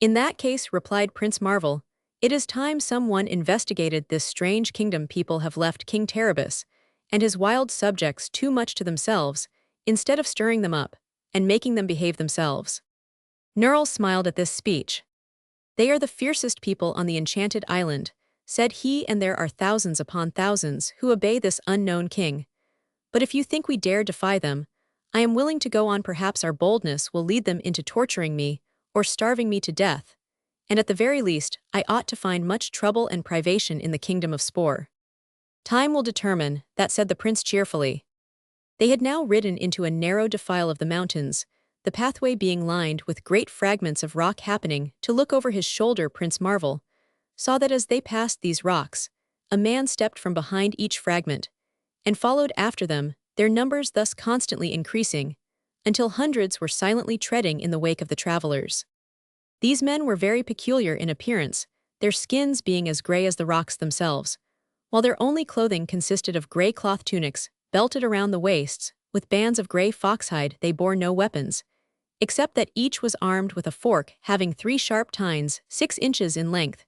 In that case, replied Prince Marvel, it is time someone investigated this strange kingdom. People have left King Terabus and his wild subjects too much to themselves, instead of stirring them up and making them behave themselves. Nerl smiled at this speech. They are the fiercest people on the Enchanted Island, said he, and there are thousands upon thousands who obey this unknown king. But if you think we dare defy them, I am willing to go on. Perhaps our boldness will lead them into torturing me or starving me to death, and at the very least, I ought to find much trouble and privation in the kingdom of Spore. Time will determine, that said the prince cheerfully. They had now ridden into a narrow defile of the mountains, the pathway being lined with great fragments of rock. Happening to look over his shoulder, Prince Marvel saw that as they passed these rocks, a man stepped from behind each fragment, and followed after them, their numbers thus constantly increasing, until hundreds were silently treading in the wake of the travelers. These men were very peculiar in appearance, their skins being as gray as the rocks themselves, while their only clothing consisted of gray cloth tunics, belted around the waists, with bands of gray foxhide. They bore no weapons, except that each was armed with a fork having 3 sharp tines, 6 inches in length,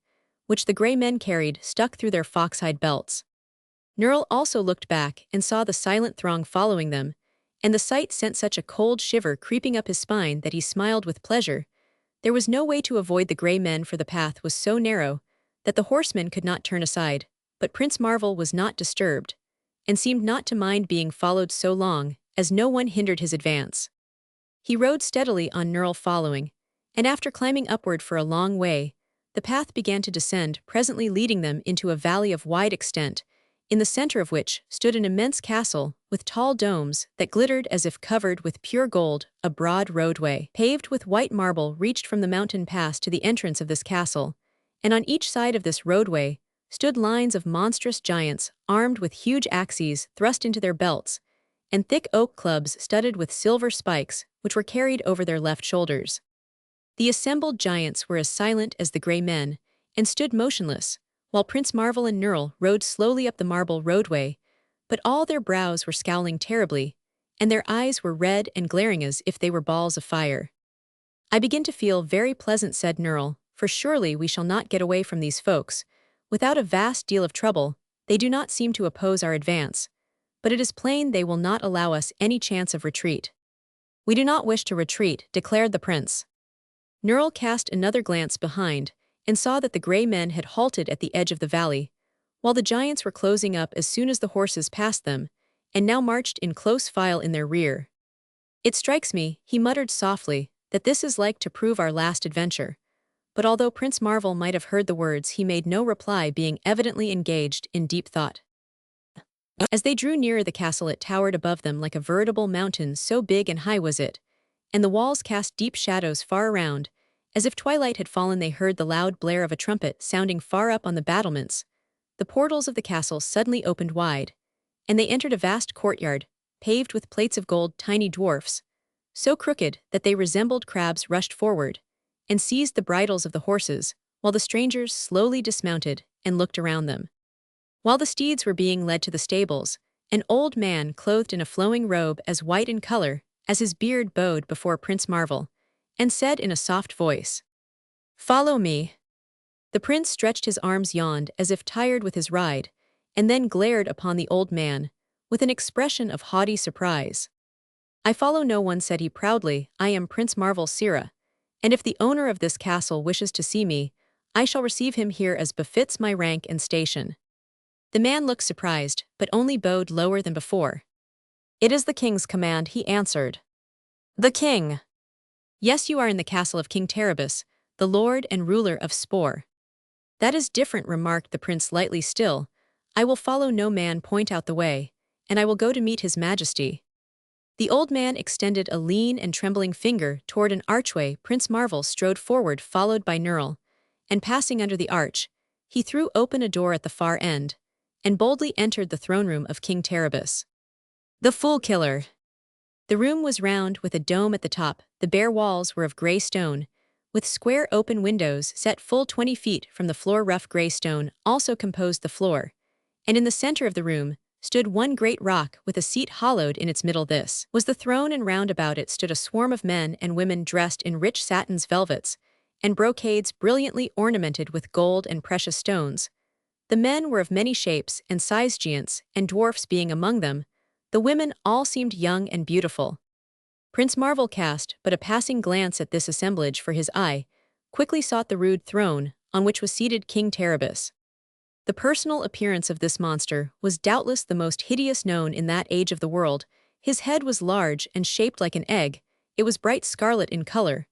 which the gray men carried stuck through their foxhide belts. Nerl also looked back and saw the silent throng following them, and the sight sent such a cold shiver creeping up his spine that he smiled with pleasure. There was no way to avoid the gray men, for the path was so narrow that the horsemen could not turn aside, but Prince Marvel was not disturbed, and seemed not to mind being followed so long, as no one hindered his advance. He rode steadily on, Nerl following, and after climbing upward for a long way, the path began to descend, presently leading them into a valley of wide extent, in the center of which stood an immense castle, with tall domes that glittered as if covered with pure gold. A broad roadway, paved with white marble, reached from the mountain pass to the entrance of this castle, and on each side of this roadway stood lines of monstrous giants, armed with huge axes thrust into their belts, and thick oak clubs studded with silver spikes, which were carried over their left shoulders. The assembled giants were as silent as the gray men, and stood motionless, while Prince Marvel and Nerl rode slowly up the marble roadway, but all their brows were scowling terribly, and their eyes were red and glaring as if they were balls of fire. I begin to feel very pleasant, said Nerl, for surely we shall not get away from these folks. Without a vast deal of trouble, they do not seem to oppose our advance, but it is plain they will not allow us any chance of retreat. We do not wish to retreat, declared the prince. Nerl cast another glance behind, and saw that the gray men had halted at the edge of the valley, while the giants were closing up as soon as the horses passed them, and now marched in close file in their rear. It strikes me, he muttered softly, that this is like to prove our last adventure. But although Prince Marvel might have heard the words, he made no reply, being evidently engaged in deep thought. As they drew nearer the castle, it towered above them like a veritable mountain, so big and high was it, and the walls cast deep shadows far around. As if twilight had fallen, they heard the loud blare of a trumpet sounding far up on the battlements. The portals of the castle suddenly opened wide, and they entered a vast courtyard, paved with plates of gold. Tiny dwarfs, so crooked that they resembled crabs, rushed forward and seized the bridles of the horses, while the strangers slowly dismounted and looked around them. While the steeds were being led to the stables, an old man clothed in a flowing robe as white in color as his beard bowed before Prince Marvel, and said in a soft voice, "Follow me." The prince stretched his arms, yawned as if tired with his ride, and then glared upon the old man with an expression of haughty surprise. "I follow no one," said he proudly. "I am Prince Marvel Sira, and if the owner of this castle wishes to see me, I shall receive him here as befits my rank and station." The man looked surprised, but only bowed lower than before. "It is the king's command," he answered. "The king?" "Yes, you are in the castle of King Terribus, the lord and ruler of Spore." "That is different," remarked the prince lightly. "Still, I will follow no man point out the way, and I will go to meet his majesty." The old man extended a lean and trembling finger toward an archway. Prince Marvel strode forward, followed by Nerl, and passing under the arch, he threw open a door at the far end, and boldly entered the throne room of King Terribus. The Fool Killer. The room was round, with a dome at the top. The bare walls were of gray stone, with square open windows set full 20 feet from the floor. Rough gray stone also composed the floor, and in the center of the room stood one great rock with a seat hollowed in its middle. This was the throne, and round about it stood a swarm of men and women dressed in rich satins, velvets, and brocades brilliantly ornamented with gold and precious stones. The men were of many shapes and size, giants and dwarfs being among them. The women all seemed young and beautiful. Prince Marvel cast but a passing glance at this assemblage, for his eye quickly sought the rude throne on which was seated King Terribus. The personal appearance of this monster was doubtless the most hideous known in that age of the world. His head was large and shaped like an egg. It was bright scarlet in color,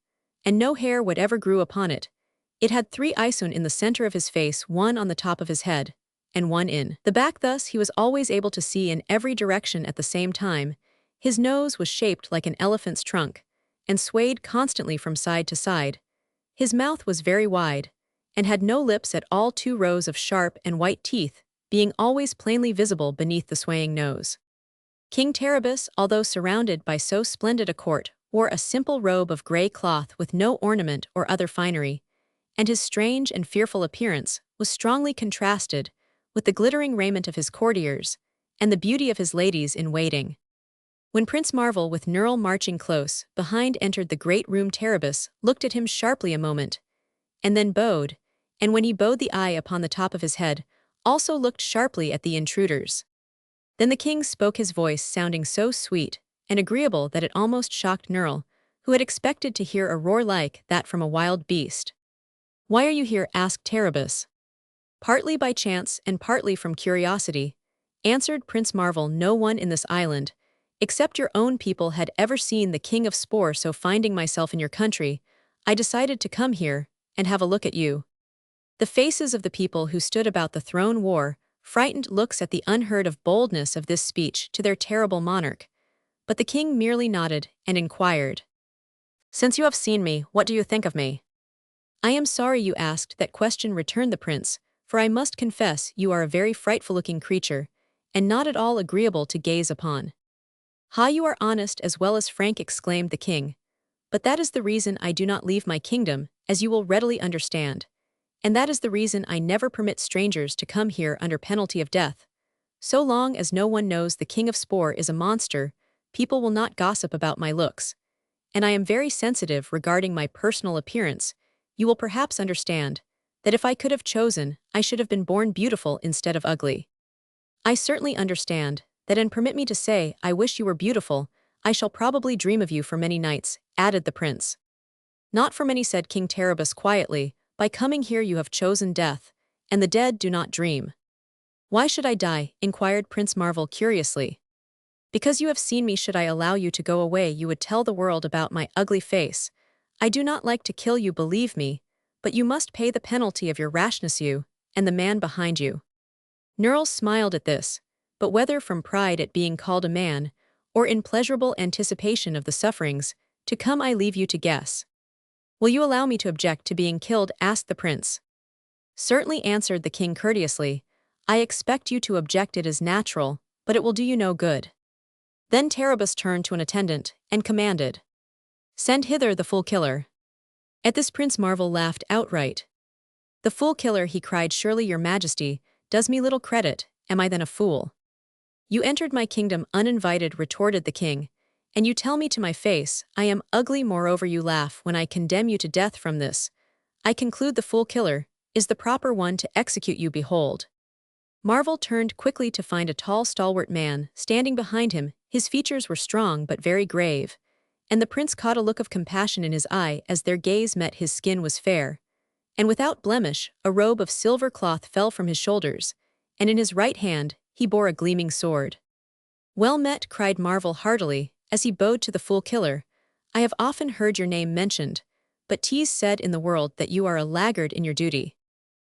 and no hair whatever grew upon it. It had 3 eyes in the center of his face, one on the top of his head, and one in the back. Thus he was always able to see in every direction at the same time. His nose was shaped like an elephant's trunk, and swayed constantly from side to side. His mouth was very wide, and had no lips at all, 2 rows of sharp and white teeth being always plainly visible beneath the swaying nose. King Terribus, although surrounded by so splendid a court, wore a simple robe of gray cloth with no ornament or other finery, and his strange and fearful appearance was strongly contrasted with the glittering raiment of his courtiers and the beauty of his ladies in waiting. When Prince Marvel, with Nerl marching close behind, entered the great room, Terribus looked at him sharply a moment, and then bowed, and when he bowed, the eye upon the top of his head also looked sharply at the intruders. Then the king spoke, his voice sounding so sweet and agreeable that it almost shocked Nerl, who had expected to hear a roar like that from a wild beast. "Why are you here?" asked Terribus. "Partly by chance and partly from curiosity," answered Prince Marvel. "No one in this island, except your own people, had ever seen the King of Spore, so finding myself in your country, I decided to come here and have a look at you." The faces of the people who stood about the throne wore frightened looks at the unheard of boldness of this speech to their terrible monarch, but the king merely nodded and inquired, "Since you have seen me, what do you think of me?" "I am sorry you asked that question," returned the prince, "for I must confess you are a very frightful-looking creature, and not at all agreeable to gaze upon." "Ha, you are honest as well as frank," exclaimed the king. "But that is the reason I do not leave my kingdom, as you will readily understand. And that is the reason I never permit strangers to come here under penalty of death. So long as no one knows the King of Spore is a monster, people will not gossip about my looks. And I am very sensitive regarding my personal appearance. You will perhaps understand that if I could have chosen, I should have been born beautiful instead of ugly." "I certainly understand that, and permit me to say, I wish you were beautiful. I shall probably dream of you for many nights," added the prince. "Not for many," said King Terribus quietly. "By coming here you have chosen death, and the dead do not dream." "Why should I die?" inquired Prince Marvel curiously. "Because you have seen me. Should I allow you to go away, you would tell the world about my ugly face. I do not like to kill you, believe me, but you must pay the penalty of your rashness, you and the man behind you." Nerl smiled at this, but whether from pride at being called a man, or in pleasurable anticipation of the sufferings to come, I leave you to guess. "Will you allow me to object to being killed?" asked the prince. "Certainly," answered the king courteously. "I expect you to object. It is natural, but it will do you no good." Then Terribus turned to an attendant and commanded, "Send hither the Fool Killer." At this Prince Marvel laughed outright. "The Fool Killer," he cried. "Surely your majesty does me little credit. Am I then a fool?" "You entered my kingdom uninvited," retorted the king, "and you tell me to my face I am ugly. Moreover, you laugh when I condemn you to death. From this, I conclude the Fool Killer is the proper one to execute you. Behold." Marvel turned quickly to find a tall, stalwart man standing behind him. His features were strong but very grave, and the prince caught a look of compassion in his eye as their gaze met. His skin was fair, And without blemish, a robe of silver cloth fell from his shoulders, and in his right hand he bore a gleaming sword. "Well met," cried Marvel heartily, as he bowed to the fool killer. "I have often heard your name mentioned, but 'tis said in the world that you are a laggard in your duty."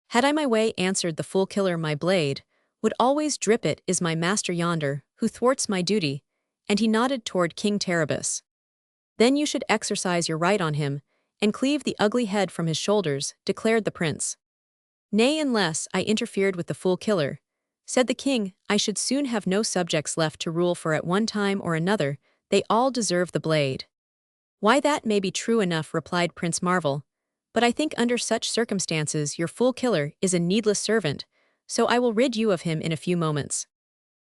"Had I my way," answered the fool killer, "my blade would always drip. It is my master yonder, who thwarts my duty," and he nodded toward King Terribus. "Then you should exercise your right on him, and cleave the ugly head from his shoulders," declared the prince. "Nay, unless I interfered with the fool killer," said the king, "I should soon have no subjects left to rule, for at one time or another they all deserve the blade." "Why, that may be true enough," replied Prince Marvel, "but I think under such circumstances your fool killer is a needless servant, so I will rid you of him in a few moments."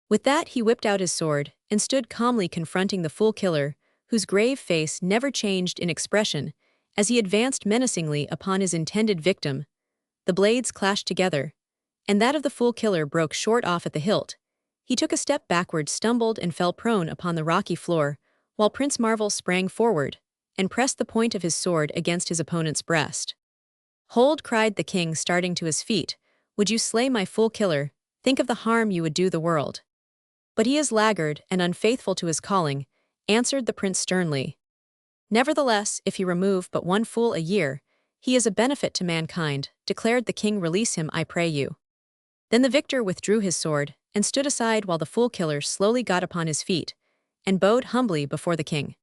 With that he whipped out his sword, and stood calmly confronting the fool killer, whose grave face never changed in expression, as he advanced menacingly upon his intended victim. The blades clashed together, and that of the fool killer broke short off at the hilt. He took a step backward, stumbled, and fell prone upon the rocky floor, while Prince Marvel sprang forward and pressed the point of his sword against his opponent's breast. "Hold!" cried the king, starting to his feet. "Would you slay my fool killer? Think of the harm you would do the world." "But he is laggard and unfaithful to his calling," answered the prince sternly. "Nevertheless, if he remove but one fool a year, he is a benefit to mankind," declared the king. "Release him, I pray you." Then the victor withdrew his sword and stood aside while the fool killer slowly got upon his feet and bowed humbly before the king.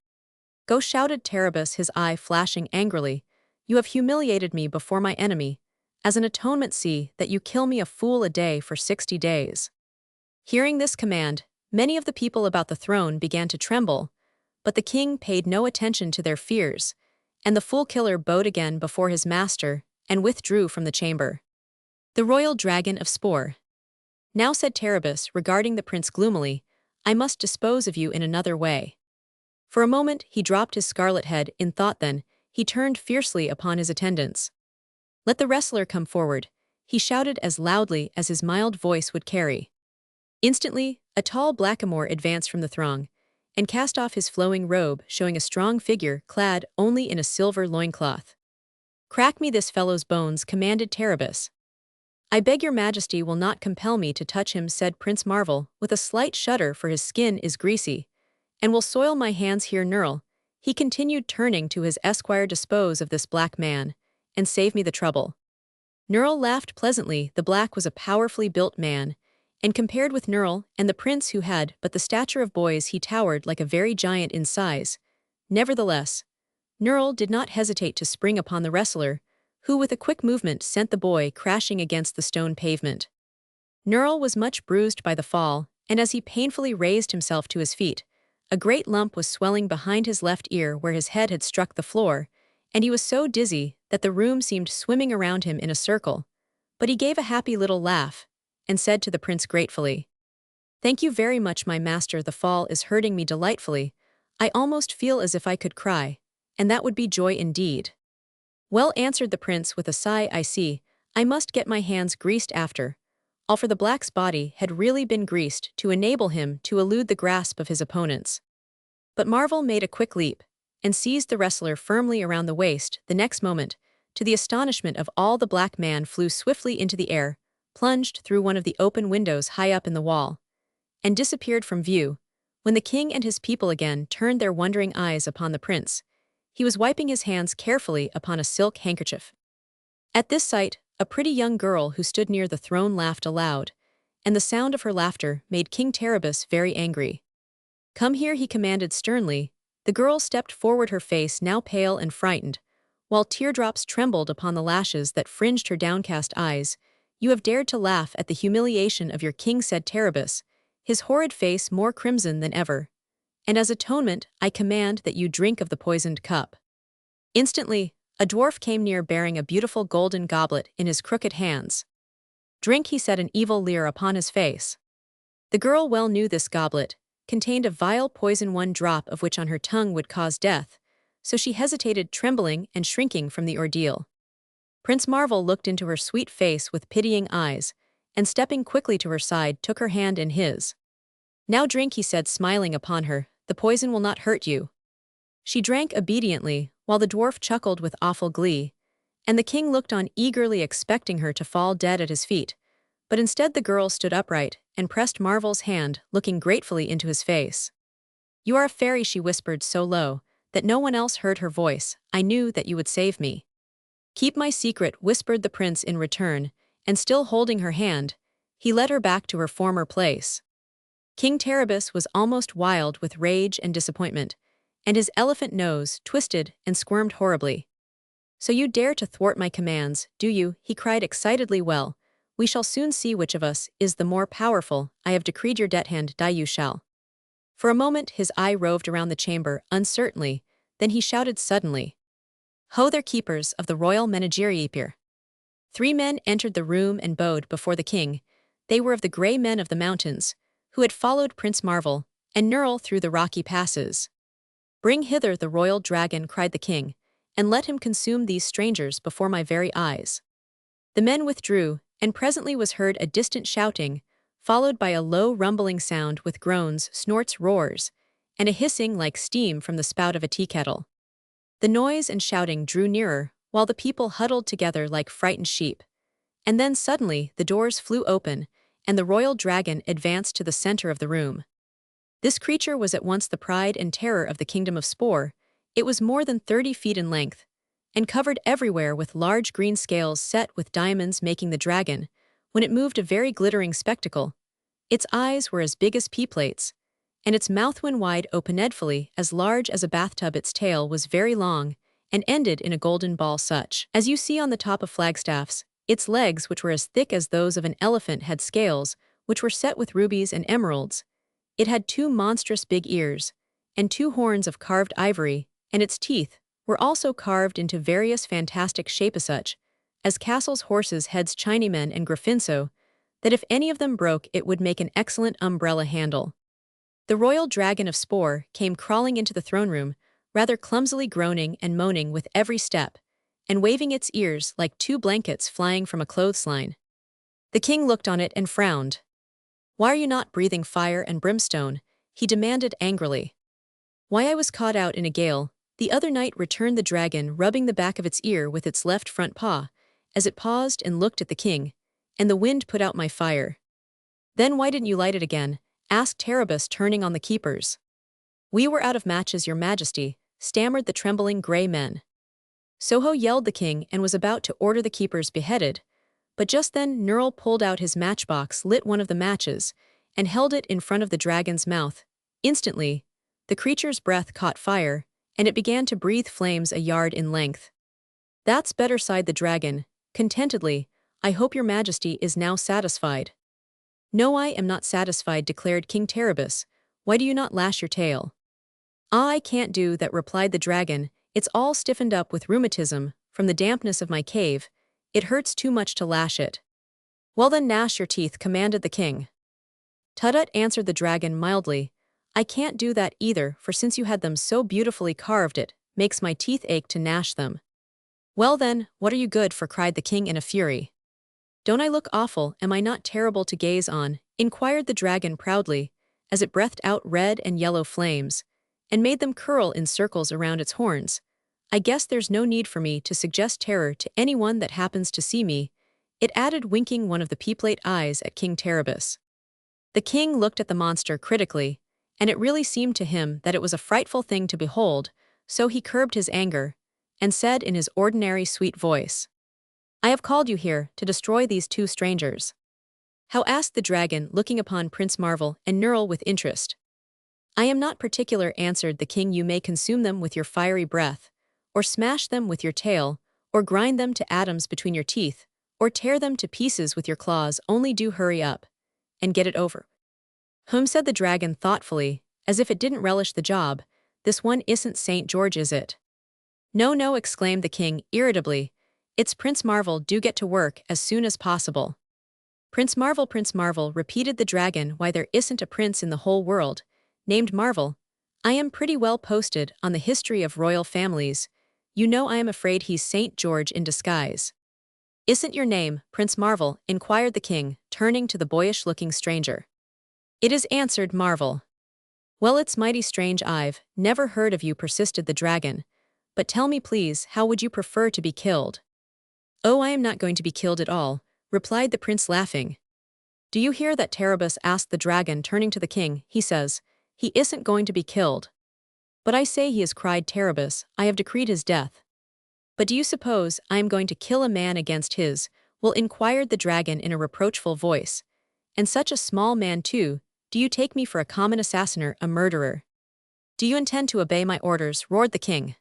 "Go!" shouted Terribus, his eye flashing angrily. "You have humiliated me before my enemy. As an atonement, see that you kill me a fool a day for 60 days." Hearing this command, many of the people about the throne began to tremble, but the king paid no attention to their fears, and the fool killer bowed again before his master and withdrew from the chamber. "The royal dragon of Spore." "Now," said Terribus, regarding the prince gloomily, "I must dispose of you in another way." For a moment he dropped his scarlet head in thought, then he turned fiercely upon his attendants. "Let the wrestler come forward," he shouted as loudly as his mild voice would carry. Instantly, a tall blackamoor advanced from the throng, and cast off his flowing robe, showing a strong figure clad only in a silver loincloth. "Crack me this fellow's bones," commanded Terribus. "I beg your majesty will not compel me to touch him," said Prince Marvel, with a slight shudder, "for his skin is greasy, and will soil my hands here. Knurl," he continued, turning to his esquire, "dispose of this black man, and save me the trouble." Knurl laughed pleasantly. The black was a powerfully built man, and compared with Knurl and the prince, who had but the stature of boys, he towered like a very giant in size. Nevertheless, Knurl did not hesitate to spring upon the wrestler, who with a quick movement sent the boy crashing against the stone pavement. Knurl was much bruised by the fall, and as he painfully raised himself to his feet, a great lump was swelling behind his left ear where his head had struck the floor, and he was so dizzy that the room seemed swimming around him in a circle. But he gave a happy little laugh, and said to the prince gratefully, "Thank you very much, my master. The fall is hurting me delightfully. I almost feel as if I could cry, and that would be joy indeed." "Well," answered the prince with a sigh, "I see. I must get my hands greased after all," for the black's body had really been greased to enable him to elude the grasp of his opponents. But Marvel made a quick leap, and seized the wrestler firmly around the waist. The next moment, to the astonishment of all, the black man flew swiftly into the air, plunged through one of the open windows high up in the wall, and disappeared from view. When the king and his people again turned their wondering eyes upon the prince, he was wiping his hands carefully upon a silk handkerchief. At this sight, a pretty young girl who stood near the throne laughed aloud, and the sound of her laughter made King Terribus very angry. "Come here," he commanded sternly. The girl stepped forward, her face now pale and frightened, while teardrops trembled upon the lashes that fringed her downcast eyes. "You have dared to laugh at the humiliation of your king," said Terribus, his horrid face more crimson than ever. "And as atonement, I command that you drink of the poisoned cup." Instantly, a dwarf came near bearing a beautiful golden goblet in his crooked hands. "Drink," he said, an evil leer upon his face. The girl well knew this goblet contained a vile poison, one drop of which on her tongue would cause death, so she hesitated, trembling and shrinking from the ordeal. Prince Marvel looked into her sweet face with pitying eyes, and stepping quickly to her side, took her hand in his. "Now drink," he said, smiling upon her. "The poison will not hurt you." She drank obediently, while the dwarf chuckled with awful glee, And the king looked on eagerly expecting her to fall dead at his feet, but instead the girl stood upright and pressed Marvel's hand, looking gratefully into his face. "You are a fairy," she whispered so low that no one else heard her voice. "I knew that you would save me." "Keep my secret," whispered the prince in return, and still holding her hand, he led her back to her former place. King Terabus was almost wild with rage and disappointment, and his elephant nose twisted and squirmed horribly. "So you dare to thwart my commands, do you?" he cried excitedly. "Well, we shall soon see which of us is the more powerful. I have decreed your death hand, die you shall." For a moment his eye roved around the chamber uncertainly, then he shouted suddenly, "Ho there, keepers of the royal menagerie!" 3 men entered the room and bowed before the king. They were of the grey men of the mountains, who had followed Prince Marvel and Nurl through the rocky passes. "Bring hither the royal dragon," cried the king, "and let him consume these strangers before my very eyes." The men withdrew, and presently was heard a distant shouting, followed by a low rumbling sound with groans, snorts, roars, and a hissing like steam from the spout of a teakettle. The noise and shouting drew nearer, while the people huddled together like frightened sheep. And then suddenly the doors flew open, and the royal dragon advanced to the center of the room. This creature was at once the pride and terror of the kingdom of Spore. It was more than 30 feet in length, and covered everywhere with large green scales set with diamonds, making the dragon, when it moved, a very glittering spectacle. Its eyes were as big as pea plates, and its mouth, when wide openedfully as large as a bathtub. Its tail was very long, and ended in a golden ball such as you see on the top of flagstaffs. Its legs, which were as thick as those of an elephant, had scales, which were set with rubies and emeralds. It had 2 monstrous big ears, and 2 horns of carved ivory, and its teeth were also carved into various fantastic shapes, such as castles, horses' heads, Chinamen, and griffinso, that if any of them broke it would make an excellent umbrella handle. The royal dragon of Spore came crawling into the throne room, rather clumsily, groaning and moaning with every step, and waving its ears like 2 blankets flying from a clothesline. The king looked on it and frowned. "Why are you not breathing fire and brimstone?" he demanded angrily. "Why, I was caught out in a gale the other night," returned the dragon, rubbing the back of its ear with its left front paw, as it paused and looked at the king, "and the wind put out my fire." "Then why didn't you light it again?" asked Terabus, turning on the keepers. "We were out of matches, your majesty," stammered the trembling grey men. "Soho!" yelled the king, and was about to order the keepers beheaded, but just then Nurl pulled out his matchbox, lit one of the matches, and held it in front of the dragon's mouth. Instantly, the creature's breath caught fire, and it began to breathe flames a yard in length. "That's better," sighed the dragon, contentedly. "I hope your majesty is now satisfied." "No, I am not satisfied," declared King Terabus. "Why do you not lash your tail?" "Ah, I can't do that," replied the dragon. "It's all stiffened up with rheumatism from the dampness of my cave. It hurts too much to lash it." "Well then, gnash your teeth," commanded the king. "Tut-tut," answered the dragon mildly. "I can't do that either, for since you had them so beautifully carved it makes my teeth ache to gnash them." "Well then, what are you good for?" cried the king in a fury. "Don't I look awful? Am I not terrible to gaze on?" inquired the dragon proudly, as it breathed out red and yellow flames, and made them curl in circles around its horns. "I guess there's no need for me to suggest terror to anyone that happens to see me," it added, winking one of the pea-plate eyes at King Terabus. The king looked at the monster critically, and it really seemed to him that it was a frightful thing to behold, so he curbed his anger, and said in his ordinary sweet voice, "I have called you here to destroy these 2 strangers." "How?" asked the dragon, looking upon Prince Marvel and Nurl with interest. "I am not particular," answered the king. "You may consume them with your fiery breath, or smash them with your tail, or grind them to atoms between your teeth, or tear them to pieces with your claws. Only do hurry up and get it over." Said the dragon thoughtfully, as if it didn't relish the job. "This one isn't St. George, is it?" "No, no," exclaimed the king irritably. "It's Prince Marvel. Do get to work as soon as possible." Prince Marvel," repeated the dragon. "Why, there isn't a prince in the whole world named Marvel. I am pretty well posted on the history of royal families. You know, I am afraid he's St. George in disguise." "Isn't your name Prince Marvel?" inquired the king, turning to the boyish-looking stranger. "It is," answered Marvel. "Well, it's mighty strange. I've never heard of you," persisted the dragon. "But tell me, please, how would you prefer to be killed?" "Oh, I am not going to be killed at all," replied the prince laughing. "Do you hear that, Terabus?" asked the dragon, turning to the king. "He says he isn't going to be killed." "But I say he is," cried Terabus. "I have decreed his death." "But do you suppose I am going to kill a man against his will?" inquired the dragon in a reproachful voice. "And such a small man too? Do you take me for a common assassiner, a murderer?" "Do you intend to obey my orders?" roared the king.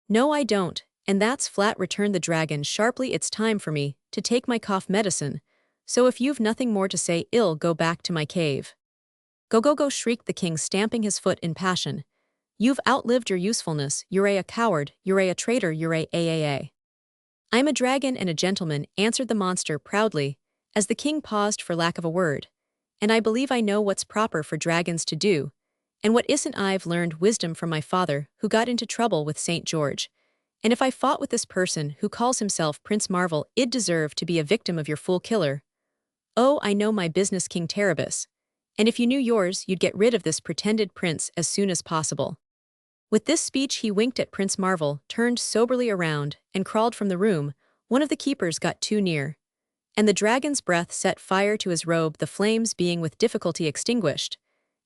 "No, I don't, and that's flat," returned the dragon sharply. "It's time for me to take my cough medicine, so if you've nothing more to say, I'll go back to my cave." "Go, go, go," shrieked the king, stamping his foot in passion. "You've outlived your usefulness. You're a coward, you're a traitor, you're a. "I'm a dragon and a gentleman," answered the monster proudly, as the king paused for lack of a word. "And I believe I know what's proper for dragons to do, and what isn't. I've learned wisdom from my father, who got into trouble with St. George. And if I fought with this person who calls himself Prince Marvel, I'd deserve to be a victim of your fool killer. Oh, I know my business, King Terabus. And if you knew yours, you'd get rid of this pretended prince as soon as possible." With this speech he winked at Prince Marvel, turned soberly around, and crawled from the room. One of the keepers got too near, and the dragon's breath set fire to his robe, the flames being with difficulty extinguished,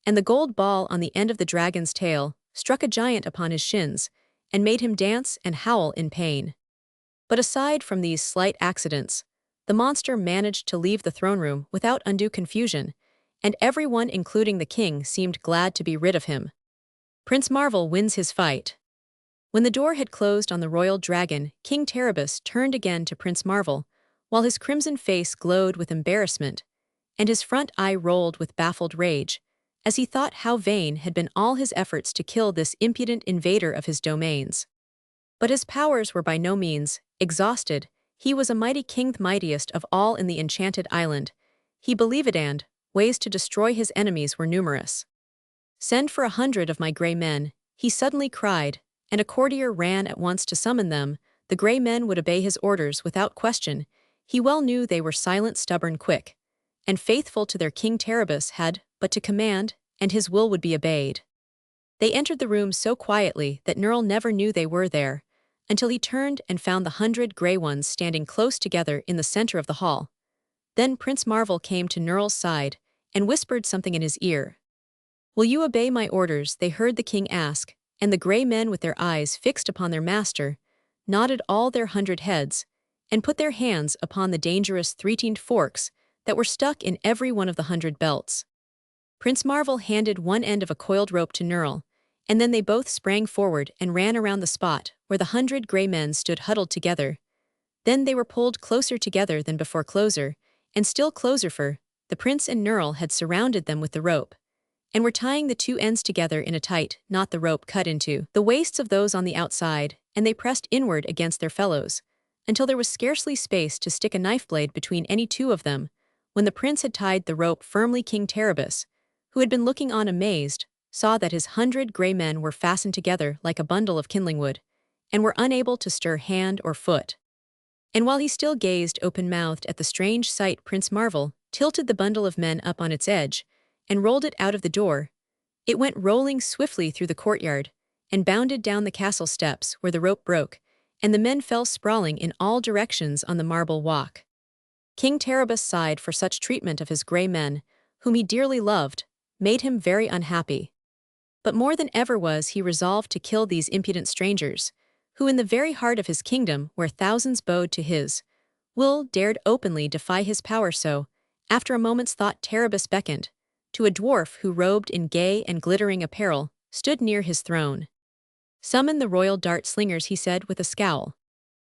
and the gold ball on the end of the dragon's tail struck a giant upon his shins, and made him dance and howl in pain. But aside from these slight accidents, the monster managed to leave the throne room without undue confusion, and everyone, including the king, seemed glad to be rid of him. Prince Marvel wins his fight. When the door had closed on the royal dragon, King Terabus turned again to Prince Marvel, while his crimson face glowed with embarrassment, and his front eye rolled with baffled rage, as he thought how vain had been all his efforts to kill this impudent invader of his domains. But his powers were by no means exhausted. He was a mighty king, the mightiest of all in the Enchanted Island. He believed, and ways to destroy his enemies were numerous. "Send for 100 of my grey men," he suddenly cried, and a courtier ran at once to summon them. The grey men would obey his orders without question. He well knew they were silent, stubborn, quick, and faithful to their king. Terabus had but to command, and his will would be obeyed. They entered the room so quietly that Nerl never knew they were there, until he turned and found the 100 grey ones standing close together in the center of the hall. Then Prince Marvel came to Nerl's side and whispered something in his ear. "Will you obey my orders?" they heard the king ask, and the grey men, with their eyes fixed upon their master, nodded all their 100 heads, and put their hands upon the dangerous three-teeth forks that were stuck in every one of the 100 belts. Prince Marvel handed one end of a coiled rope to Nerl, and then they both sprang forward and ran around the spot where the 100 grey men stood huddled together. Then they were pulled closer together than before, closer, and still closer, for the prince and Nerl had surrounded them with the rope, and were tying the two ends together in a tight knot. The rope cut into the waists of those on the outside, and they pressed inward against their fellows, until there was scarcely space to stick a knife blade between any two of them. When the prince had tied the rope firmly, King Terabus, who had been looking on amazed, saw that his 100 grey men were fastened together like a bundle of kindling wood, and were unable to stir hand or foot. And while he still gazed open-mouthed at the strange sight, Prince Marvel tilted the bundle of men up on its edge and rolled it out of the door. It went rolling swiftly through the courtyard and bounded down the castle steps where the rope broke, and the men fell sprawling in all directions on the marble walk. King Terabus sighed, for such treatment of his grey men, whom he dearly loved, made him very unhappy. But more than ever was he resolved to kill these impudent strangers, who in the very heart of his kingdom, where thousands bowed to his will, dared openly defy his power. So, after a moment's thought, Terabus beckoned to a dwarf who, robed in gay and glittering apparel, stood near his throne. "Summon the royal dart slingers," he said with a scowl.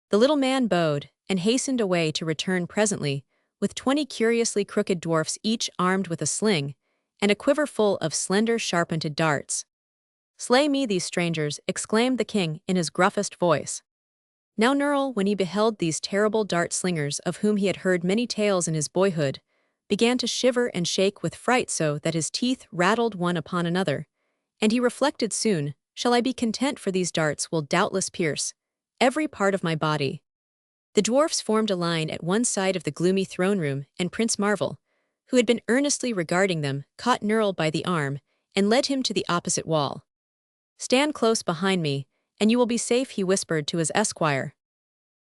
The little man bowed and hastened away, to return presently with 20 curiously crooked dwarfs, each armed with a sling and a quiver full of slender, sharp-pointed darts. "Slay me these strangers," exclaimed the king in his gruffest voice. Now Nerl, when he beheld these terrible dart slingers, of whom he had heard many tales in his boyhood, began to shiver and shake with fright, so that his teeth rattled one upon another, and he reflected, "Soon shall I be content, for these darts will doubtless pierce every part of my body." The dwarfs formed a line at one side of the gloomy throne room, and Prince Marvel, who had been earnestly regarding them, caught Nerl by the arm and led him to the opposite wall. "Stand close behind me, and you will be safe," he whispered to his esquire.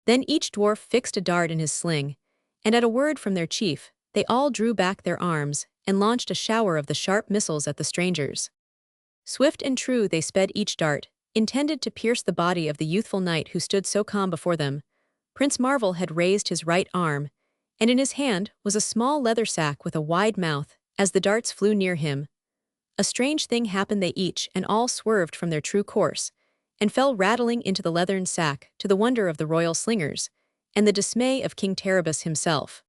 Then each dwarf fixed a dart in his sling, and at a word from their chief, they all drew back their arms and launched a shower of the sharp missiles at the strangers. Swift and true they sped each dart, intended to pierce the body of the youthful knight who stood so calm before them. Prince Marvel had raised his right arm, and in his hand was a small leather sack with a wide mouth. As the darts flew near him, a strange thing happened. They each and all swerved from their true course, and fell rattling into the leathern sack, to the wonder of the royal slingers, and the dismay of King Terribus himself.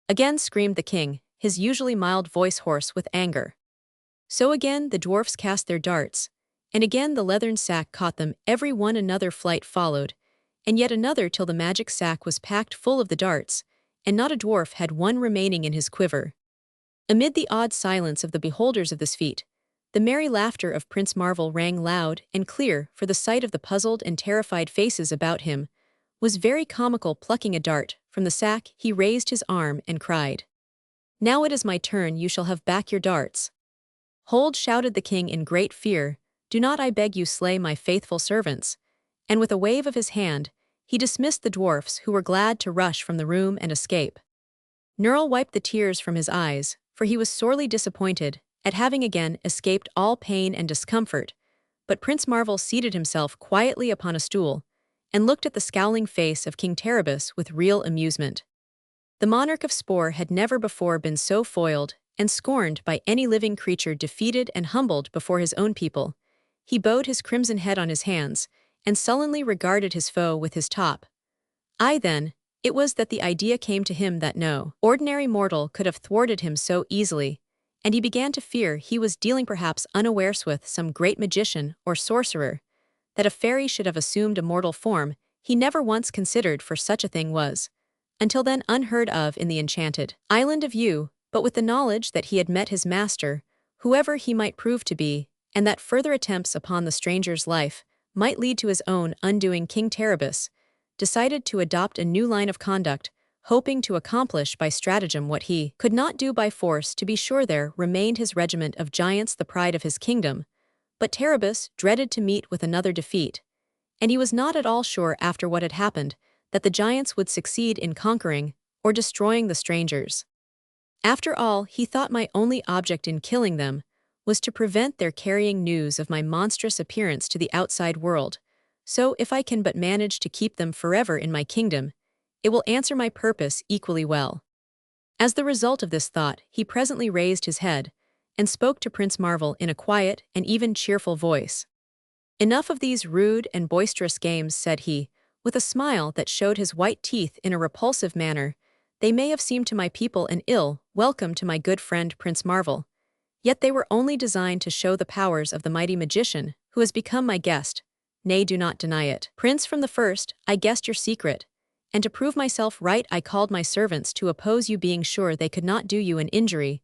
Again screamed the king, his usually mild voice hoarse with anger. So again the dwarfs cast their darts, and again the leathern sack caught them. Every one another flight followed, and yet another, till the magic sack was packed full of the darts, and not a dwarf had one remaining in his quiver. Amid the awed silence of the beholders of this feat, the merry laughter of Prince Marvel rang loud and clear, for the sight of the puzzled and terrified faces about him was very comical. Plucking a dart from the sack, he raised his arm and cried, "Now it is my turn, you shall have back your darts." "Hold," shouted the king in great fear, "do not, I beg you, slay my faithful servants." And with a wave of his hand, he dismissed the dwarfs, who were glad to rush from the room and escape. Nerle wiped the tears from his eyes, for he was sorely disappointed at having again escaped all pain and discomfort, but Prince Marvel seated himself quietly upon a stool, and looked at the scowling face of King Terribus with real amusement. The monarch of Spore had never before been so foiled and scorned by any living creature, defeated and humbled before his own people. He bowed his crimson head on his hands, and sullenly regarded his foe with his top eye. Then it was that the idea came to him that no ordinary mortal could have thwarted him so easily, and he began to fear he was dealing perhaps unawares with some great magician or sorcerer. That a fairy should have assumed a mortal form he never once considered, for such a thing was, until then, unheard of in the enchanted island of Yew. But with the knowledge that he had met his master, whoever he might prove to be, and that further attempts upon the stranger's life might lead to his own undoing, King Terribus decided to adopt a new line of conduct, hoping to accomplish by stratagem what he could not do by force. To be sure, there remained his regiment of giants, the pride of his kingdom, but Terribus dreaded to meet with another defeat, and he was not at all sure, after what had happened, that the giants would succeed in conquering or destroying the strangers. After all, he thought, my only object in killing them was to prevent their carrying news of my monstrous appearance to the outside world, so if I can but manage to keep them forever in my kingdom, it will answer my purpose equally well. As the result of this thought, he presently raised his head and spoke to Prince Marvel in a quiet and even cheerful voice. "Enough of these rude and boisterous games," said he, with a smile that showed his white teeth in a repulsive manner. "They may have seemed to my people an ill welcome to my good friend Prince Marvel, yet they were only designed to show the powers of the mighty magician who has become my guest. Nay, do not deny it. Prince, from the first I guessed your secret, and to prove myself right I called my servants to oppose you, being sure they could not do you an injury.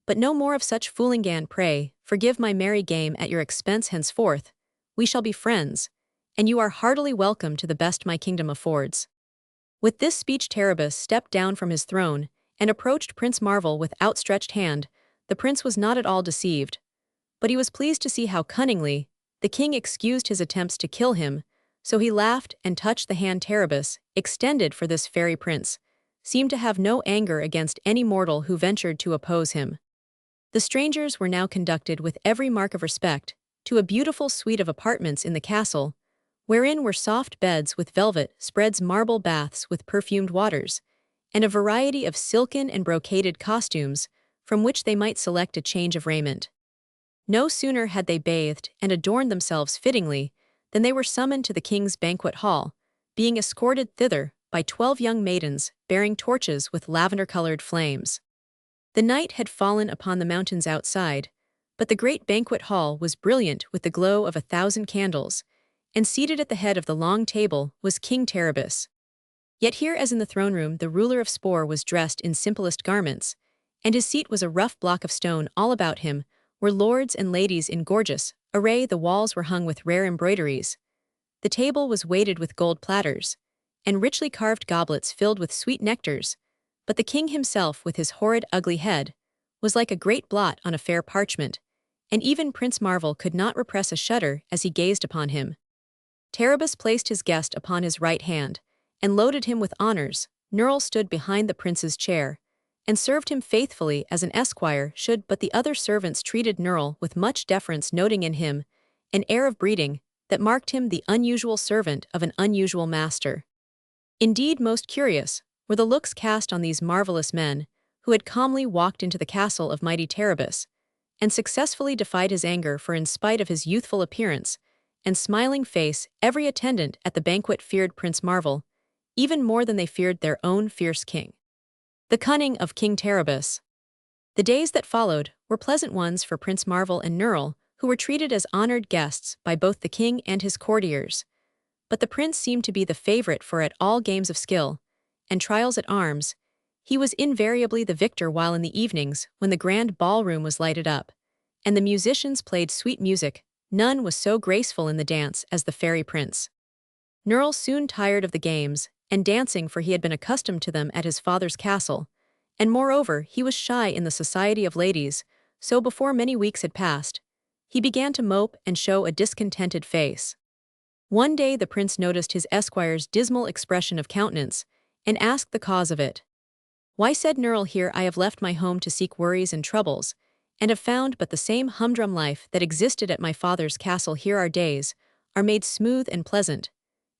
But no more of such fooling. Pray, forgive my merry game at your expense henceforth. We shall be friends, and you are heartily welcome to the best my kingdom affords." With this speech Terribus stepped down from his throne and approached Prince Marvel with outstretched hand. The prince was not at all deceived, but he was pleased to see how cunningly the king excused his attempts to kill him, so he laughed and touched the hand Terribus extended, for this fairy prince seemed to have no anger against any mortal who ventured to oppose him. The strangers were now conducted with every mark of respect to a beautiful suite of apartments in the castle, wherein were soft beds with velvet spreads, marble baths with perfumed waters, and a variety of silken and brocaded costumes from which they might select a change of raiment. No sooner had they bathed and adorned themselves fittingly than they were summoned to the king's banquet hall, being escorted thither by 12 young maidens bearing torches with lavender-colored flames. The night had fallen upon the mountains outside, but the great banquet hall was brilliant with the glow of 1,000 candles, and seated at the head of the long table was King Terribus. Yet here, as in the throne room, the ruler of Spore was dressed in simplest garments, and his seat was a rough block of stone. All about him were lords and ladies in gorgeous array. The walls were hung with rare embroideries. The table was weighted with gold platters, and richly carved goblets filled with sweet nectars, but the king himself, with his horrid, ugly head, was like a great blot on a fair parchment, and even Prince Marvel could not repress a shudder as he gazed upon him. Terribus placed his guest upon his right hand, and loaded him with honors, Nerl stood behind the prince's chair and served him faithfully as an esquire should, but the other servants treated Nerl with much deference, noting in him an air of breeding that marked him the unusual servant of an unusual master. Indeed, most curious were the looks cast on these marvelous men, who had calmly walked into the castle of mighty Terabus, and successfully defied his anger, for in spite of his youthful appearance and smiling face, every attendant at the banquet feared Prince Marvel, even more than they feared their own fierce king. The cunning of King Terabus. The days that followed were pleasant ones for Prince Marvel and Nerl, who were treated as honored guests by both the king and his courtiers. But the prince seemed to be the favorite, for at all games of skill and trials at arms, he was invariably the victor, while in the evenings, when the grand ballroom was lighted up, and the musicians played sweet music, none was so graceful in the dance as the fairy prince. Nerl soon tired of the games and dancing, for he had been accustomed to them at his father's castle, and moreover he was shy in the society of ladies, so before many weeks had passed, he began to mope and show a discontented face. One day the prince noticed his esquire's dismal expression of countenance, and asked the cause of it. "Why," said Nerl, "here I have left my home to seek worries and troubles, and have found but the same humdrum life that existed at my father's castle. Here our days are made smooth and pleasant,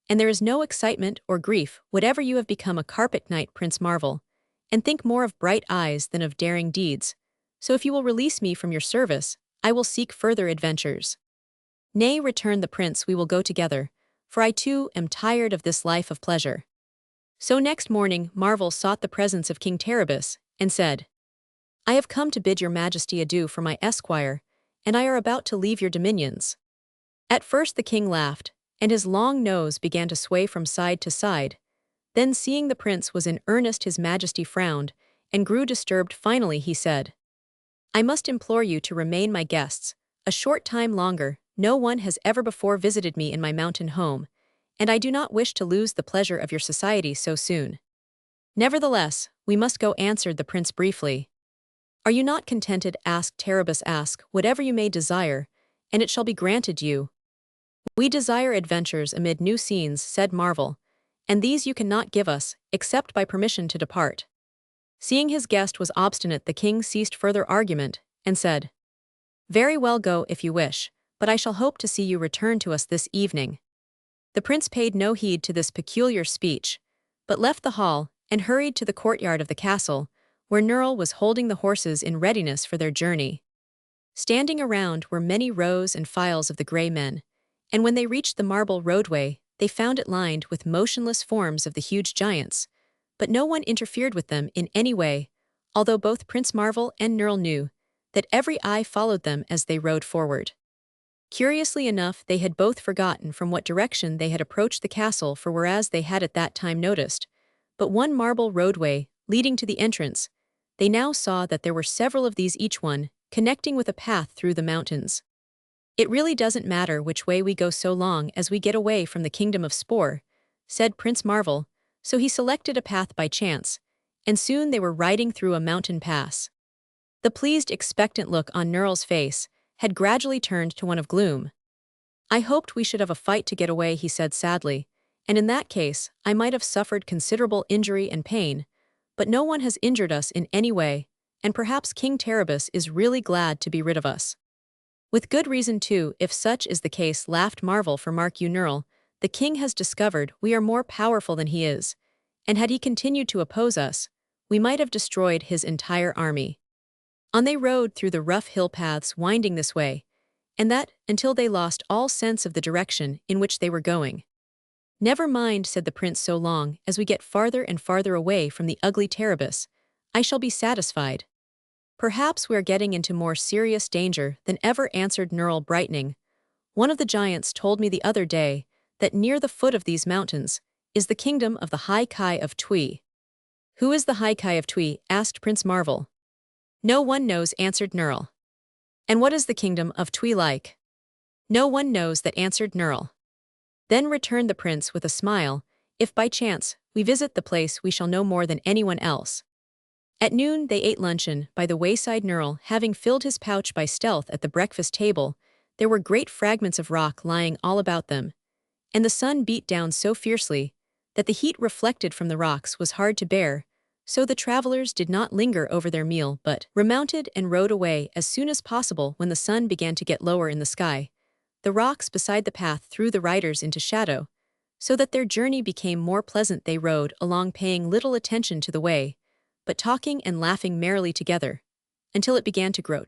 and there is no excitement or grief. Whatever you have become a carpet knight, Prince Marvel, and think more of bright eyes than of daring deeds. So if you will release me from your service, I will seek further adventures." "Nay," returned the prince, "we will go together, for I too am tired of this life of pleasure." So next morning Marvel sought the presence of King Terabus, and said, "I have come to bid your majesty adieu, for my esquire and I are about to leave your dominions." At first the king laughed, and his long nose began to sway from side to side. Then, seeing the prince was in earnest, his majesty frowned and grew disturbed. Finally he said, "I must implore you to remain my guests a short time longer. No one has ever before visited me in my mountain home, and I do not wish to lose the pleasure of your society so soon." "Nevertheless, we must go," answered the prince briefly. "Are you not contented?" asked Terabus. "Ask whatever you may desire, and it shall be granted you." "We desire adventures amid new scenes," said Marvel, "and these you cannot give us, except by permission to depart." Seeing his guest was obstinate, the king ceased further argument, and said, "Very well, go if you wish, but I shall hope to see you return to us this evening." The prince paid no heed to this peculiar speech, but left the hall and hurried to the courtyard of the castle, where Nerl was holding the horses in readiness for their journey. Standing around were many rows and files of the gray men, and when they reached the marble roadway, they found it lined with motionless forms of the huge giants, but no one interfered with them in any way, although both Prince Marvel and Nerl knew that every eye followed them as they rode forward. Curiously enough, they had both forgotten from what direction they had approached the castle, for whereas they had at that time noticed but one marble roadway leading to the entrance, they now saw that there were several of these, each one connecting with a path through the mountains. "It really doesn't matter which way we go so long as we get away from the kingdom of Spore," said Prince Marvel, so he selected a path by chance, and soon they were riding through a mountain pass. The pleased, expectant look on Nerl's face had gradually turned to one of gloom. "I hoped we should have a fight to get away," he said sadly, "and in that case I might have suffered considerable injury and pain, but no one has injured us in any way, and perhaps King Terabus is really glad to be rid of us." "With good reason too, if such is the case," laughed Marvel, "for mark you, Nerl, the king has discovered we are more powerful than he is, and had he continued to oppose us, we might have destroyed his entire army." On they rode through the rough hill paths winding this way and that until they lost all sense of the direction in which they were going. "Never mind," said the prince, "so long as we get farther and farther away from the ugly Terabus, I shall be satisfied." "Perhaps we are getting into more serious danger than ever," answered Nerl, brightening. "One of the giants told me the other day that near the foot of these mountains is the kingdom of the High Kai of Tui." "Who is the High Kai of Tui?" asked Prince Marvel. "No one knows," answered Nerl. "And what is the kingdom of Tui like?" "No one knows that," answered Nerl. "Then," returned the prince with a smile, "if by chance we visit the place, we shall know more than anyone else." At noon they ate luncheon by the wayside. Nerl, having filled his pouch by stealth at the breakfast table, there were great fragments of rock lying all about them, and the sun beat down so fiercely that the heat reflected from the rocks was hard to bear, so the travelers did not linger over their meal but remounted and rode away as soon as possible when the sun began to get lower in the sky. The rocks beside the path threw the riders into shadow, so that their journey became more pleasant. They rode along paying little attention to the way, but talking and laughing merrily together, until it began to grow.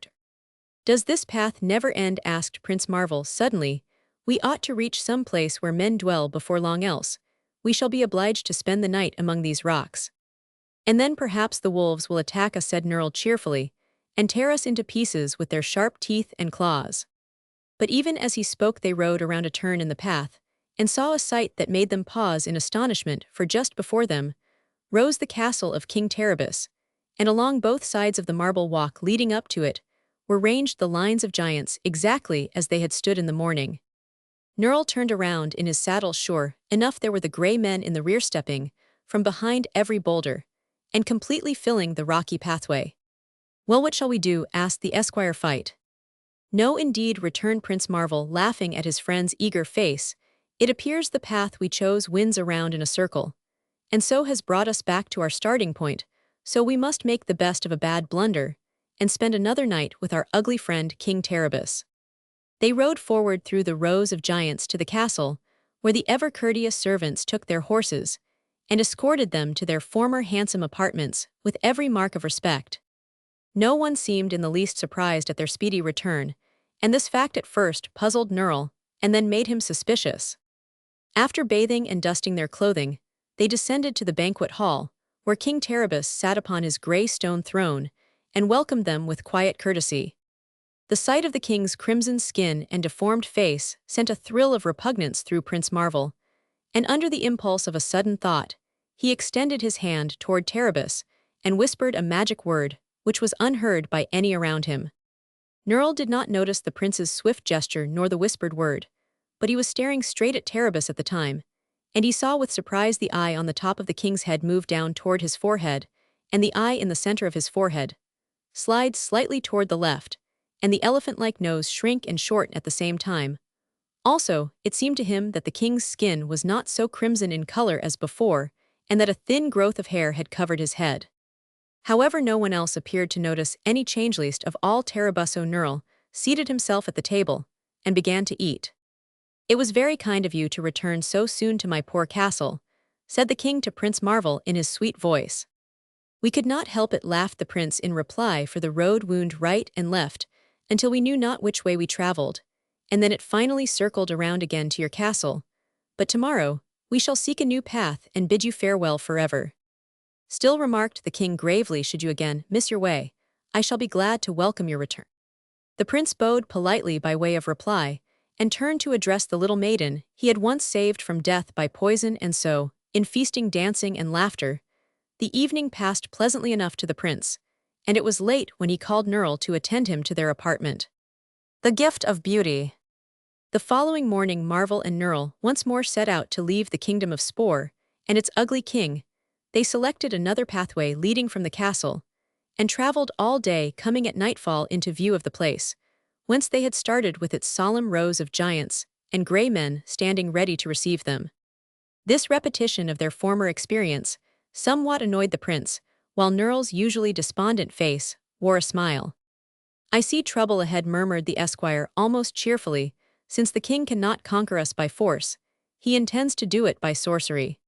"Does this path never end?" asked Prince Marvel suddenly. "We ought to reach some place where men dwell before long, else we shall be obliged to spend the night among these rocks. And then perhaps the wolves will attack us," said Nerl cheerfully, "and tear us into pieces with their sharp teeth and claws." But even as he spoke they rode around a turn in the path, and saw a sight that made them pause in astonishment, for just before them rose the castle of King Terribus, and along both sides of the marble walk leading up to it were ranged the lines of giants exactly as they had stood in the morning. Nerl turned around in his saddle. Sure enough, there were the gray men in the rear, stepping from behind every boulder and completely filling the rocky pathway. "Well, what shall we do?" asked the esquire. "Fight?" "No, indeed," returned Prince Marvel, laughing at his friend's eager face. "It appears the path we chose winds around in a circle, and so has brought us back to our starting point, so we must make the best of a bad blunder and spend another night with our ugly friend King Terribus." They rode forward through the rows of giants to the castle, where the ever-courteous servants took their horses and escorted them to their former handsome apartments with every mark of respect. No one seemed in the least surprised at their speedy return, and this fact at first puzzled Nerl and then made him suspicious. After bathing and dusting their clothing, they descended to the banquet hall, where King Terribus sat upon his gray stone throne and welcomed them with quiet courtesy. The sight of the king's crimson skin and deformed face sent a thrill of repugnance through Prince Marvel, and under the impulse of a sudden thought, he extended his hand toward Terribus and whispered a magic word which was unheard by any around him. Nerl did not notice the prince's swift gesture nor the whispered word, but he was staring straight at Terribus at the time, and he saw with surprise the eye on the top of the king's head move down toward his forehead, and the eye in the center of his forehead slide slightly toward the left, and the elephant-like nose shrink and shorten at the same time. Also, it seemed to him that the king's skin was not so crimson in color as before, and that a thin growth of hair had covered his head. However, no one else appeared to notice any change. Least of all Terribus. Nerl seated himself at the table and began to eat. "It was very kind of you to return so soon to my poor castle," said the king to Prince Marvel in his sweet voice. "We could not help it," laughed the prince in reply, "for the road wound right and left until we knew not which way we traveled, and then it finally circled around again to your castle. But tomorrow we shall seek a new path and bid you farewell forever." "Still," remarked the king gravely, "should you again miss your way, I shall be glad to welcome your return." The prince bowed politely by way of reply, and turned to address the little maiden he had once saved from death by poison, and so, in feasting, dancing, and laughter, the evening passed pleasantly enough to the prince, and it was late when he called Nerl to attend him to their apartment. The gift of beauty. The following morning Marvel and Nerl once more set out to leave the kingdom of Spore and its ugly king. They selected another pathway leading from the castle, and traveled all day, coming at nightfall into view of the place whence they had started, with its solemn rows of giants and gray men standing ready to receive them. This repetition of their former experience somewhat annoyed the prince, while Nerl's usually despondent face wore a smile. "I see trouble ahead," murmured the esquire almost cheerfully. "Since the king cannot conquer us by force, he intends to do it by sorcery."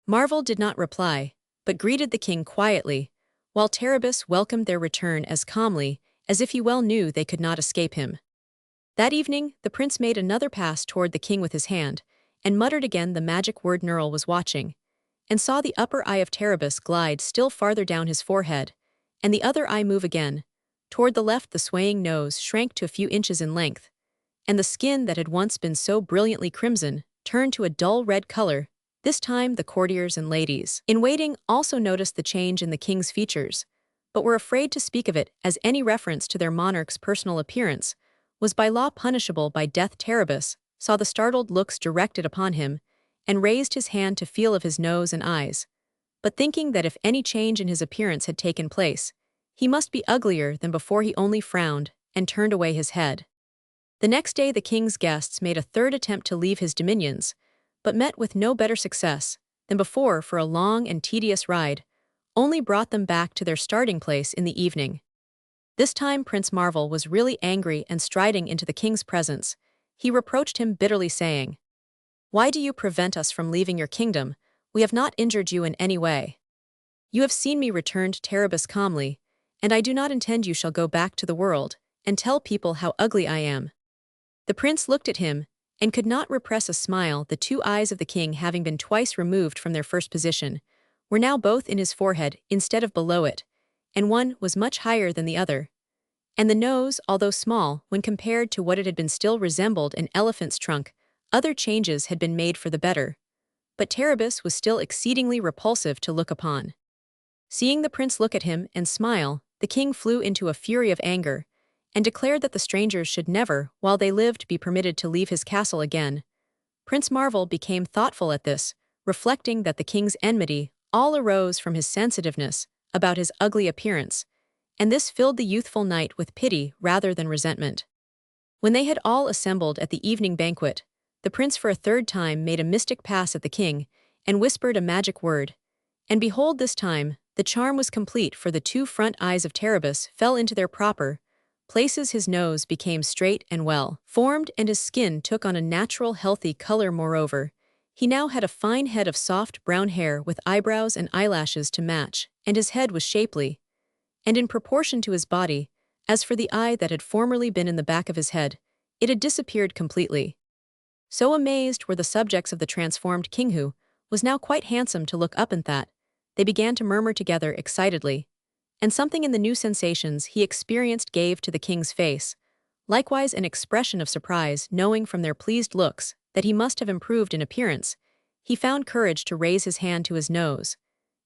Marvel did not reply, but greeted the king quietly, while Terribus welcomed their return as calmly as if he well knew they could not escape him. That evening, the prince made another pass toward the king with his hand, and muttered again the magic word. Nerl was watching, and saw the upper eye of Terribus glide still farther down his forehead, and the other eye move again. Toward the left the swaying nose shrank to a few inches in length, and the skin that had once been so brilliantly crimson turned to a dull red color. This time the courtiers and ladies in waiting also noticed the change in the king's features, but were afraid to speak of it, as any reference to their monarch's personal appearance was by law punishable by death. Terribus saw the startled looks directed upon him, and raised his hand to feel of his nose and eyes, but thinking that if any change in his appearance had taken place, he must be uglier than before, he only frowned and turned away his head. The next day the king's guests made a third attempt to leave his dominions, but met with no better success, than before for a long and tedious ride, only brought them back to their starting place in the evening. This time Prince Marvel was really angry, and striding into the king's presence, he reproached him bitterly, saying, "Why do you prevent us from leaving your kingdom? We have not injured you in any way. You have seen me," returned Terabas calmly, "and I do not intend you shall go back to the world and tell people how ugly I am." The prince looked at him, and could not repress a smile. The two eyes of the king, having been twice removed from their first position, were now both in his forehead instead of below it, and one was much higher than the other. And the nose, although small, when compared to what it had been, still resembled an elephant's trunk. Other changes had been made for the better, but Terabas was still exceedingly repulsive to look upon. Seeing the prince look at him and smile, the king flew into a fury of anger, and declared that the strangers should never, while they lived, be permitted to leave his castle again. Prince Marvel became thoughtful at this, reflecting that the king's enmity all arose from his sensitiveness about his ugly appearance, and this filled the youthful knight with pity rather than resentment. When they had all assembled at the evening banquet, the prince for a third time made a mystic pass at the king, and whispered a magic word. And behold, this time the charm was complete, for the two front eyes of Terabas fell into their proper places, his nose became straight and well formed, and his skin took on a natural healthy color. Moreover, he now had a fine head of soft brown hair with eyebrows and eyelashes to match, and his head was shapely and in proportion to his body. As for the eye that had formerly been in the back of his head, it had disappeared completely. So amazed were the subjects of the transformed king, who was now quite handsome to look up, and that they began to murmur together excitedly, and something in the new sensations he experienced gave to the king's face likewise an expression of surprise. Knowing from their pleased looks that he must have improved in appearance, he found courage to raise his hand to his nose,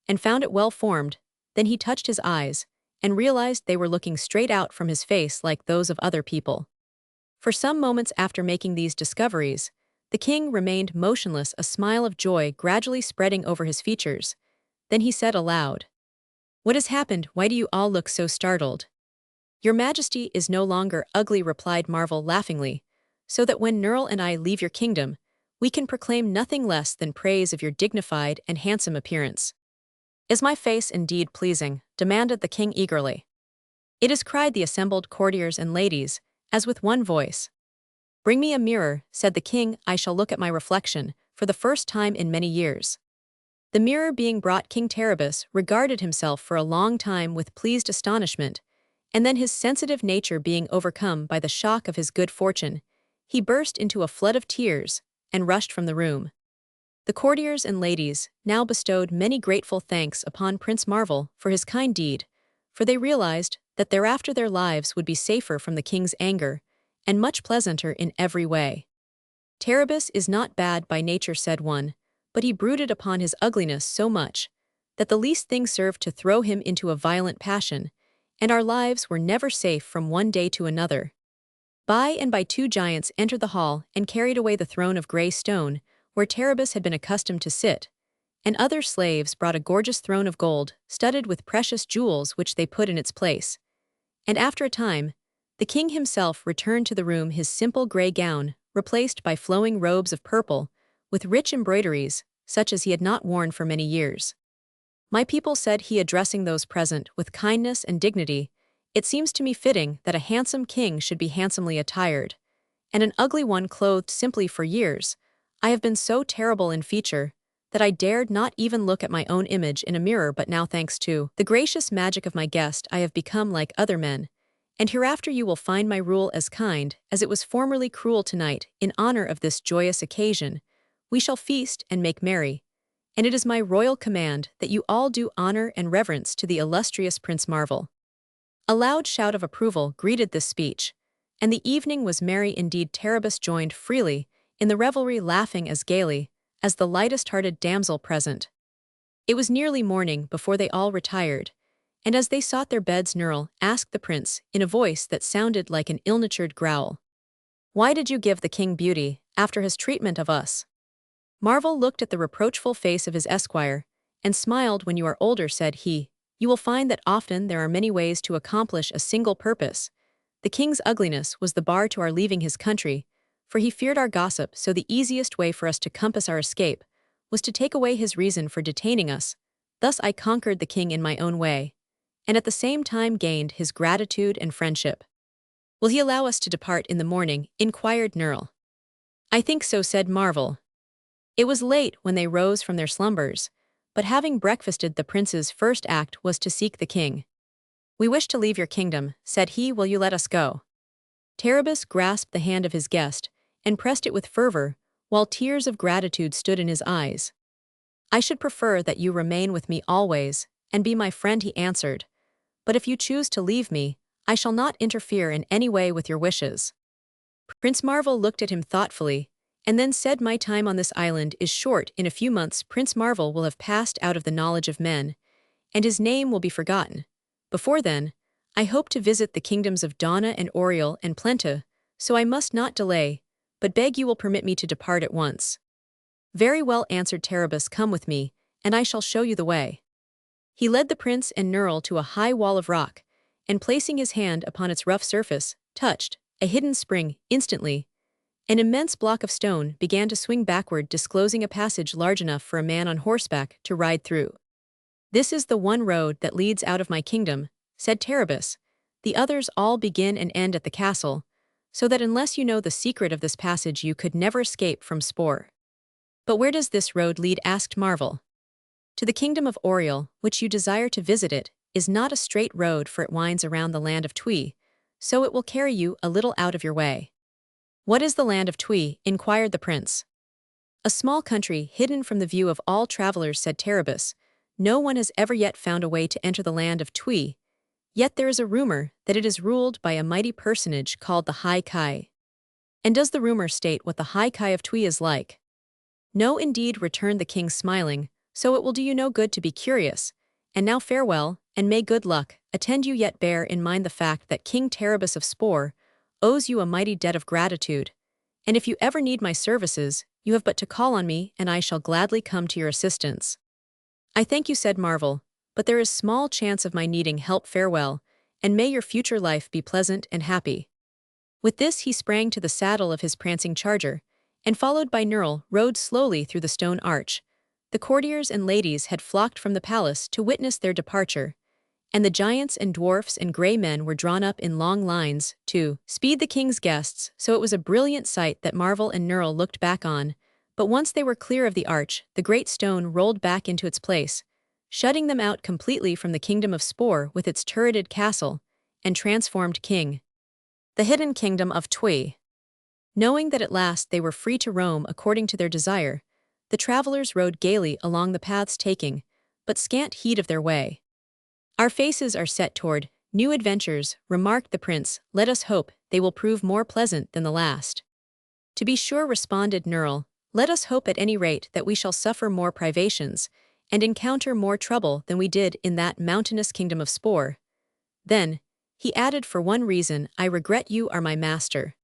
and found it well formed. Then he touched his eyes, and realized they were looking straight out from his face like those of other people. For some moments after making these discoveries, the king remained motionless, a smile of joy gradually spreading over his features. Then he said aloud, "What has happened? Why do you all look so startled?" "Your Majesty is no longer ugly," replied Marvel laughingly, "so that when Nerl and I leave your kingdom, we can proclaim nothing less than praise of your dignified and handsome appearance." "Is my face indeed pleasing?" demanded the king eagerly. "It is," cried the assembled courtiers and ladies, as with one voice. "Bring me a mirror," said the king. "I shall look at my reflection for the first time in many years." The mirror being brought, King Terabas regarded himself for a long time with pleased astonishment, and then, his sensitive nature being overcome by the shock of his good fortune, he burst into a flood of tears and rushed from the room. The courtiers and ladies now bestowed many grateful thanks upon Prince Marvel for his kind deed, for they realized that thereafter their lives would be safer from the king's anger, and much pleasanter in every way. "Terabas is not bad by nature," said one, "but he brooded upon his ugliness so much that the least thing served to throw him into a violent passion, and our lives were never safe from one day to another." By and by two giants entered the hall and carried away the throne of grey stone, where Terabas had been accustomed to sit, and other slaves brought a gorgeous throne of gold, studded with precious jewels, which they put in its place. And after a time, the king himself returned to the room, his simple grey gown replaced by flowing robes of purple, with rich embroideries, such as he had not worn for many years. "My people," said he, addressing those present with kindness and dignity, "it seems to me fitting that a handsome king should be handsomely attired, and an ugly one clothed simply. For years I have been so terrible in feature that I dared not even look at my own image in a mirror, but now, thanks to the gracious magic of my guest, I have become like other men, and hereafter you will find my rule as kind as it was formerly cruel. Tonight, in honor of this joyous occasion, we shall feast and make merry, and it is my royal command that you all do honor and reverence to the illustrious Prince Marvel." A loud shout of approval greeted this speech, and the evening was merry indeed. Terabas joined freely in the revelry, laughing as gaily as the lightest-hearted damsel present. It was nearly morning before they all retired, and as they sought their beds, Nerl asked the prince in a voice that sounded like an ill-natured growl, "Why did you give the king beauty after his treatment of us?" Marvel looked at the reproachful face of his esquire and smiled. "When you are older," said he, "you will find that often there are many ways to accomplish a single purpose. The king's ugliness was the bar to our leaving his country, for he feared our gossip, so the easiest way for us to compass our escape was to take away his reason for detaining us. Thus I conquered the king in my own way, and at the same time gained his gratitude and friendship. Will he allow us to depart in the morning? Inquired Nerl. I think so, said Marvel. It was late when they rose from their slumbers, but having breakfasted, the prince's first act was to seek the king. We wish to leave your kingdom, said he. Will you let us go? Terabus grasped the hand of his guest and pressed it with fervor, while tears of gratitude stood in his eyes. I should prefer that you remain with me always and be my friend, he answered. But if you choose to leave me, I shall not interfere in any way with your wishes. Prince Marvel looked at him thoughtfully, and then said, my time on this island is short. In a few months Prince Marvel will have passed out of the knowledge of men, and his name will be forgotten. Before then, I hope to visit the kingdoms of Donna and Authorial and Plenta, so I must not delay, but beg you will permit me to depart at once. Very well, answered Terabus, come with me, and I shall show you the way. He led the prince and Nerl to a high wall of rock, and placing his hand upon its rough surface, touched a hidden spring. Instantly, an immense block of stone began to swing backward, disclosing a passage large enough for a man on horseback to ride through. This is the one road that leads out of my kingdom, said Terabus. The others all begin and end at the castle, so that unless you know the secret of this passage you could never escape from Spore. But where does this road lead? Asked Marvel. To the kingdom of Authorial, which you desire to visit. It is not a straight road, for it winds around the land of Twee, so it will carry you a little out of your way. What is the land of Twee? Inquired the prince. A small country hidden from the view of all travelers, said Terabus. No one has ever yet found a way to enter the land of Twee, yet there is a rumor that it is ruled by a mighty personage called the High Kai. And does the rumor state what the High Kai of Twee is like? No, indeed, returned the king, smiling, so it will do you no good to be curious. And now farewell, and may good luck attend you, yet bear in mind the fact that King Terabus of Spore owes you a mighty debt of gratitude, and if you ever need my services, you have but to call on me and I shall gladly come to your assistance. I thank you, said Marvel, but there is small chance of my needing help. Farewell, and may your future life be pleasant and happy. With this he sprang to the saddle of his prancing charger, and followed by Nerl, rode slowly through the stone arch. The courtiers and ladies had flocked from the palace to witness their departure, and the giants and dwarfs and grey men were drawn up in long lines to speed the king's guests, so it was a brilliant sight that Marvel and Nerl looked back on. But once they were clear of the arch, the great stone rolled back into its place, shutting them out completely from the kingdom of Spore with its turreted castle and transformed king. The hidden kingdom of Twee. Knowing that at last they were free to roam according to their desire, the travelers rode gaily along the paths, taking but scant heed of their way. Our faces are set toward new adventures, remarked the prince. Let us hope they will prove more pleasant than the last. To be sure, responded Nerl. Let us hope at any rate that we shall suffer more privations and encounter more trouble than we did in that mountainous kingdom of Spore. Then, he added, for one reason, I regret you are my master.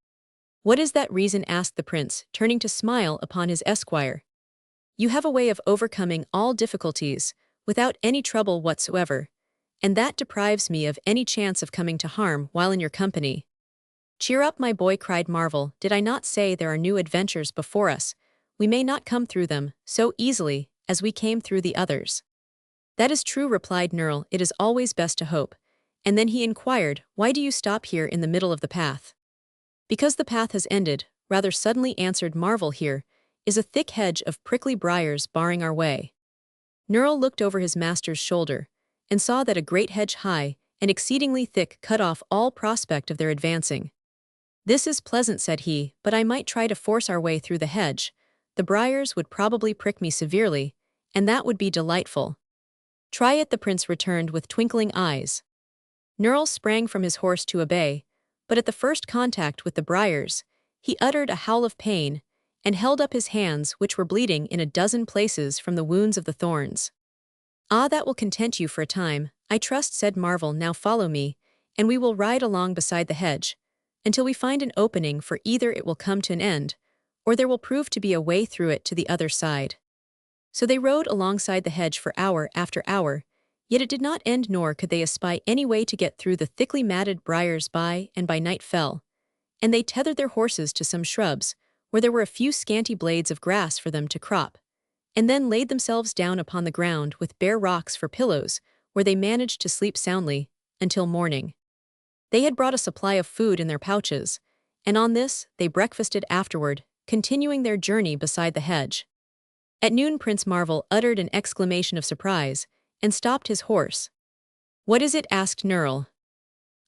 What is that reason? Asked the prince, turning to smile upon his esquire. You have a way of overcoming all difficulties without any trouble whatsoever, and that deprives me of any chance of coming to harm while in your company. Cheer up, my boy, cried Marvel. Did I not say there are new adventures before us? We may not come through them so easily as we came through the others. That is true, replied Nerl. It is always best to hope. And then he inquired, why do you stop here in the middle of the path? Because the path has ended, rather suddenly, answered Marvel. Here is a thick hedge of prickly briars barring our way. Nerl looked over his master's shoulder and saw that a great hedge, high and exceedingly thick, cut off all prospect of their advancing. This is pleasant, said he, but I might try to force our way through the hedge. The briars would probably prick me severely, and that would be delightful. Try it, the prince returned with twinkling eyes. Nerl sprang from his horse to obey, but at the first contact with the briars, he uttered a howl of pain and held up his hands, which were bleeding in a dozen places from the wounds of the thorns. Ah, that will content you for a time, I trust, said Marvel. Now follow me, and we will ride along beside the hedge, until we find an opening, for either it will come to an end, or there will prove to be a way through it to the other side. So they rode alongside the hedge for hour after hour, yet it did not end, nor could they espy any way to get through the thickly matted briars. By and by night fell, and they tethered their horses to some shrubs, where there were a few scanty blades of grass for them to crop, and then laid themselves down upon the ground with bare rocks for pillows, where they managed to sleep soundly until morning. They had brought a supply of food in their pouches, and on this they breakfasted afterward, continuing their journey beside the hedge. At noon Prince Marvel uttered an exclamation of surprise and stopped his horse. "What is it?" asked Nerl.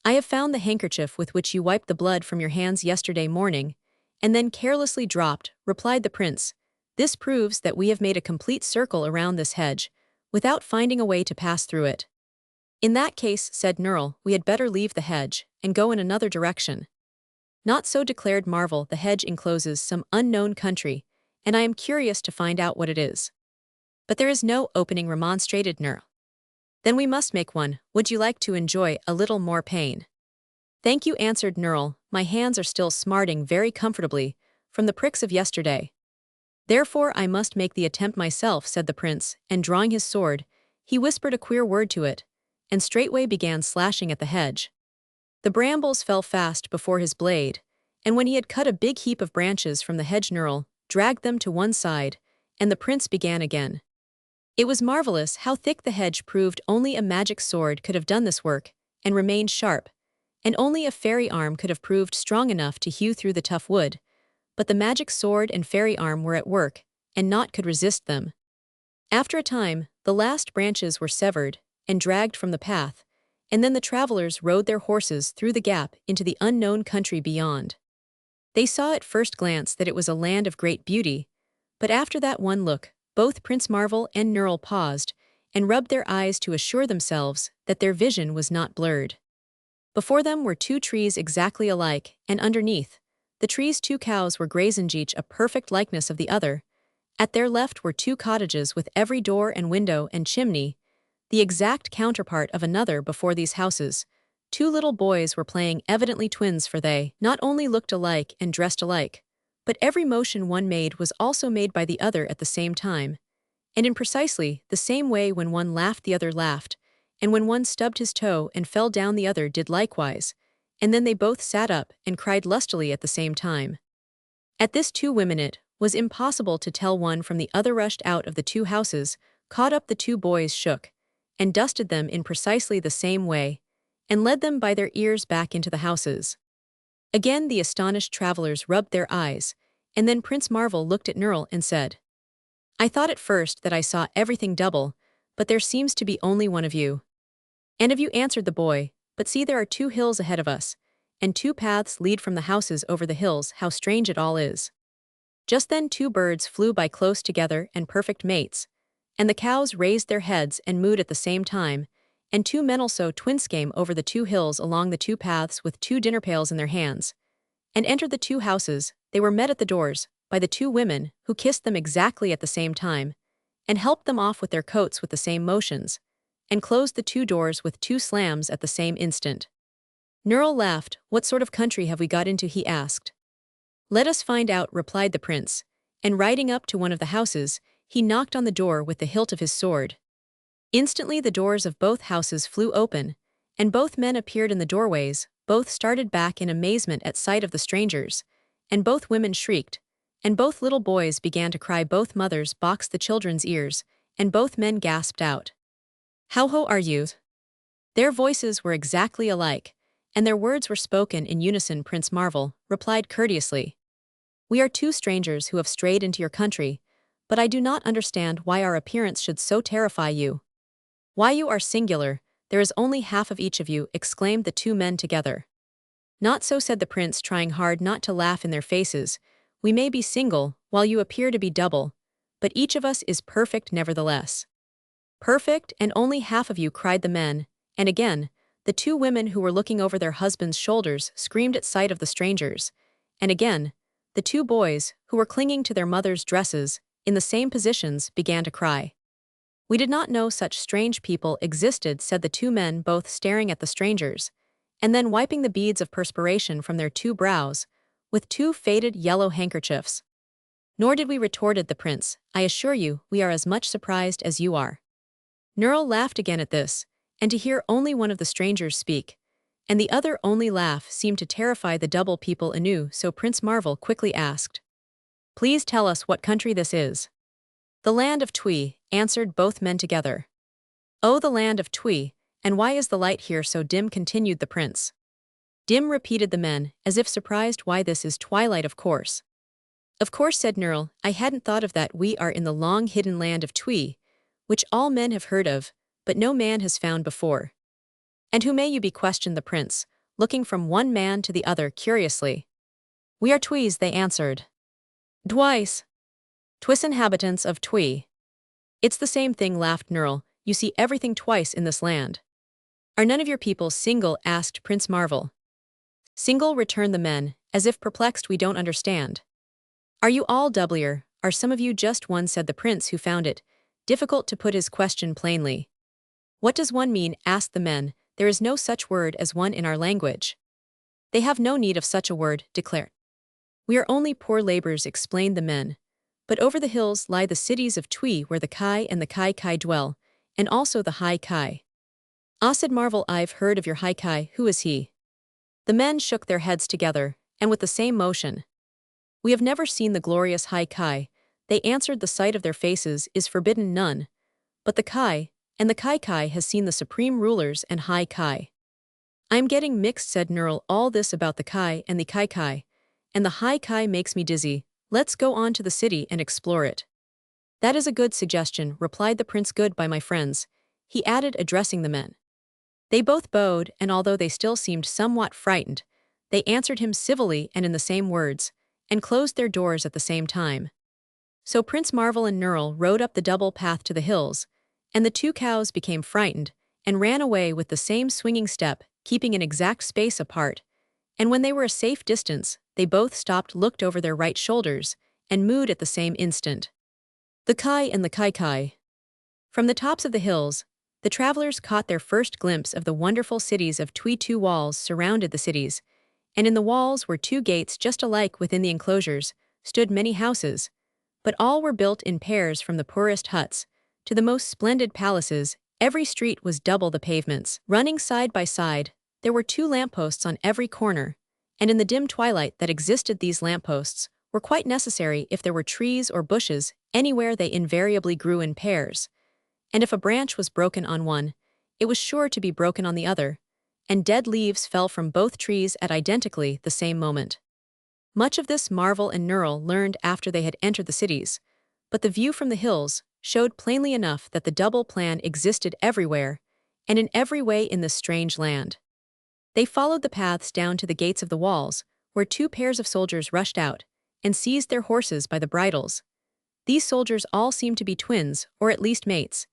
"I have found the handkerchief with which you wiped the blood from your hands yesterday morning, and then carelessly dropped," replied the prince. "This proves that we have made a complete circle around this hedge, without finding a way to pass through it." "In that case," said Nerl, "we had better leave the hedge and go in another direction." "Not so," declared Marvel. "The hedge encloses some unknown country, and I am curious to find out what it is." "But there is no opening," remonstrated Nerl. "Then we must make one. Would you like to enjoy a little more pain?" "Thank you," answered Nerl. "My hands are still smarting very comfortably from the pricks of yesterday." "Therefore I must make the attempt myself," said the prince, and drawing his sword, he whispered a queer word to it, and straightway began slashing at the hedge. The brambles fell fast before his blade, and when he had cut a big heap of branches from the hedge, Nerl dragged them to one side, and the prince began again. It was marvelous how thick the hedge proved. Only a magic sword could have done this work and remained sharp, and only a fairy arm could have proved strong enough to hew through the tough wood. But the magic sword and fairy arm were at work, and naught could resist them. After a time, the last branches were severed and dragged from the path, and then the travelers rode their horses through the gap into the unknown country beyond. They saw at first glance that it was a land of great beauty, but after that one look, both Prince Marvel and Nerl paused and rubbed their eyes to assure themselves that their vision was not blurred. Before them were two trees exactly alike, and underneath the trees 2 cows were grazing, each a perfect likeness of the other. At their left were 2 cottages with every door and window and chimney, the exact counterpart of another. Before these houses, 2 little boys were playing, evidently twins, for they not only looked alike and dressed alike, but every motion one made was also made by the other at the same time, and in precisely the same way. When one laughed, the other laughed, and when one stubbed his toe and fell down, the other did likewise, and then they both sat up and cried lustily at the same time. At this 2 women it was impossible to tell one from the other. Rushed out of the 2 houses, caught up the 2 boys, shook and dusted them in precisely the same way, and led them by their ears back into the houses. Again the astonished travelers rubbed their eyes, and then Prince Marvel looked at Nerl and said, "I thought at first that I saw everything double, but there seems to be only one of you." "And of you," answered the boy, "but see, there are 2 hills ahead of us, and 2 paths lead from the houses over the hills. How strange it all is." Just then 2 birds flew by, close together and perfect mates, and the cows raised their heads and mooed at the same time, and 2 men, also twins, came over the 2 hills along the 2 paths with 2 dinner pails in their hands, and entered the 2 houses. They were met at the doors by the 2 women, who kissed them exactly at the same time, and helped them off with their coats with the same motions, and closed the 2 doors with 2 slams at the same instant. Nerl laughed. "What sort of country have we got into?" he asked. "Let us find out," replied the prince, and riding up to one of the houses, he knocked on the door with the hilt of his sword. Instantly the doors of both houses flew open, and both men appeared in the doorways. Both started back in amazement at sight of the strangers, and both women shrieked, and both little boys began to cry. Both mothers boxed the children's ears, and both men gasped out, "How ho are you?" Their voices were exactly alike, and their words were spoken in unison. Prince Marvel replied courteously, "We are 2 strangers who have strayed into your country, but I do not understand why our appearance should so terrify you." "Why, you are singular, there is only half of each of you," exclaimed the 2 men together. "Not so," said the prince, trying hard not to laugh in their faces. "We may be single, while you appear to be double, but each of us is perfect nevertheless." "Perfect, and only half of you," cried the men, and again the 2 women who were looking over their husbands' shoulders screamed at sight of the strangers, and again the 2 boys, who were clinging to their mothers' dresses in the same positions, began to cry. "We did not know such strange people existed," said the 2 men, both staring at the strangers, and then wiping the beads of perspiration from their 2 brows with 2 faded yellow handkerchiefs. "Nor did we," retorted the prince. "I assure you, we are as much surprised as you are." Nerl laughed again at this, and to hear only one of the strangers speak, and the other only laugh, seemed to terrify the double people anew. So Prince Marvel quickly asked, "Please tell us what country this is." The land of Twi, answered both men together. Oh, the land of Twi, and why is the light here so dim? Continued the prince. Dim, repeated the men, as if surprised. Why, this is twilight, of course. Of course, said Nerl, I hadn't thought of that. We are in the long hidden land of Twi, which all men have heard of, but no man has found before. And who may you be? Questioned the prince, looking from one man to the other curiously. We are Twi's, they answered. Twice. Twice inhabitants of Twi. It's the same thing, laughed Nerl, you see everything twice in this land. Are none of your people single? Asked Prince Marvel. Single, returned the men, as if perplexed. We don't understand. Are you all doublier? Are some of you just one? Said the prince, who found it difficult to put his question plainly. What does one mean? Asked the men. There is no such word as one in our language. They have no need of such a word, declared. We are only poor laborers, explained the men. But over the hills lie the cities of Twi, where the Kai and the Kai Kai dwell, and also the High Kai. Ah, said Marvel, I've heard of your High Kai. Who is he? The men shook their heads together, and with the same motion. We have never seen the glorious High Kai, they answered. The sight of their faces is forbidden none, but the Kai, and the Kai Kai has seen the supreme rulers and High Kai. I am getting mixed, said Nerl, all this about the Kai and the Kai Kai, and the High Kai makes me dizzy. Let's go on to the city and explore it. That is a good suggestion, replied the prince. Goodbye, my friends, he added, addressing the men. They both bowed, and although they still seemed somewhat frightened, they answered him civilly and in the same words, and closed their doors at the same time. So Prince Marvel and Nerl rode up the double path to the hills, and the two cows became frightened, and ran away with the same swinging step, keeping an exact space apart, and when they were a safe distance, they both stopped, looked over their right shoulders, and mooed at the same instant. The Kai and the Kai Kai. From the tops of the hills, the travelers caught their first glimpse of the wonderful cities of Twi. Two walls surrounded the cities, and in the walls were two gates just alike. Within the enclosures stood many houses, but all were built in pairs, from the poorest huts to the most splendid palaces. Every street was double the pavements. Running side by side, there were two lampposts on every corner, and in the dim twilight that existed, these lampposts were quite necessary. If there were trees or bushes anywhere, they invariably grew in pairs, and if a branch was broken on one, it was sure to be broken on the other, and dead leaves fell from both trees at identically the same moment. Much of this Marvel and Nerl learned after they had entered the cities, but the view from the hills showed plainly enough that the double plan existed everywhere, and in every way in this strange land. They followed the paths down to the gates of the walls, where two pairs of soldiers rushed out, and seized their horses by the bridles. These soldiers all seemed to be twins, or at least mates,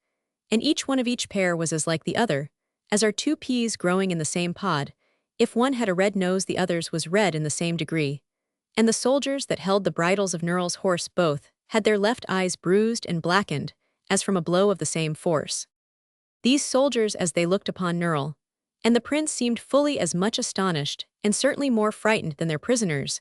and each one of each pair was as like the other as are two peas growing in the same pod. If one had a red nose, the other's was red in the same degree. And the soldiers that held the bridles of Nerl's horse both had their left eyes bruised and blackened, as from a blow of the same force. These soldiers, as they looked upon Nerl and the prince, seemed fully as much astonished, and certainly more frightened, than their prisoners.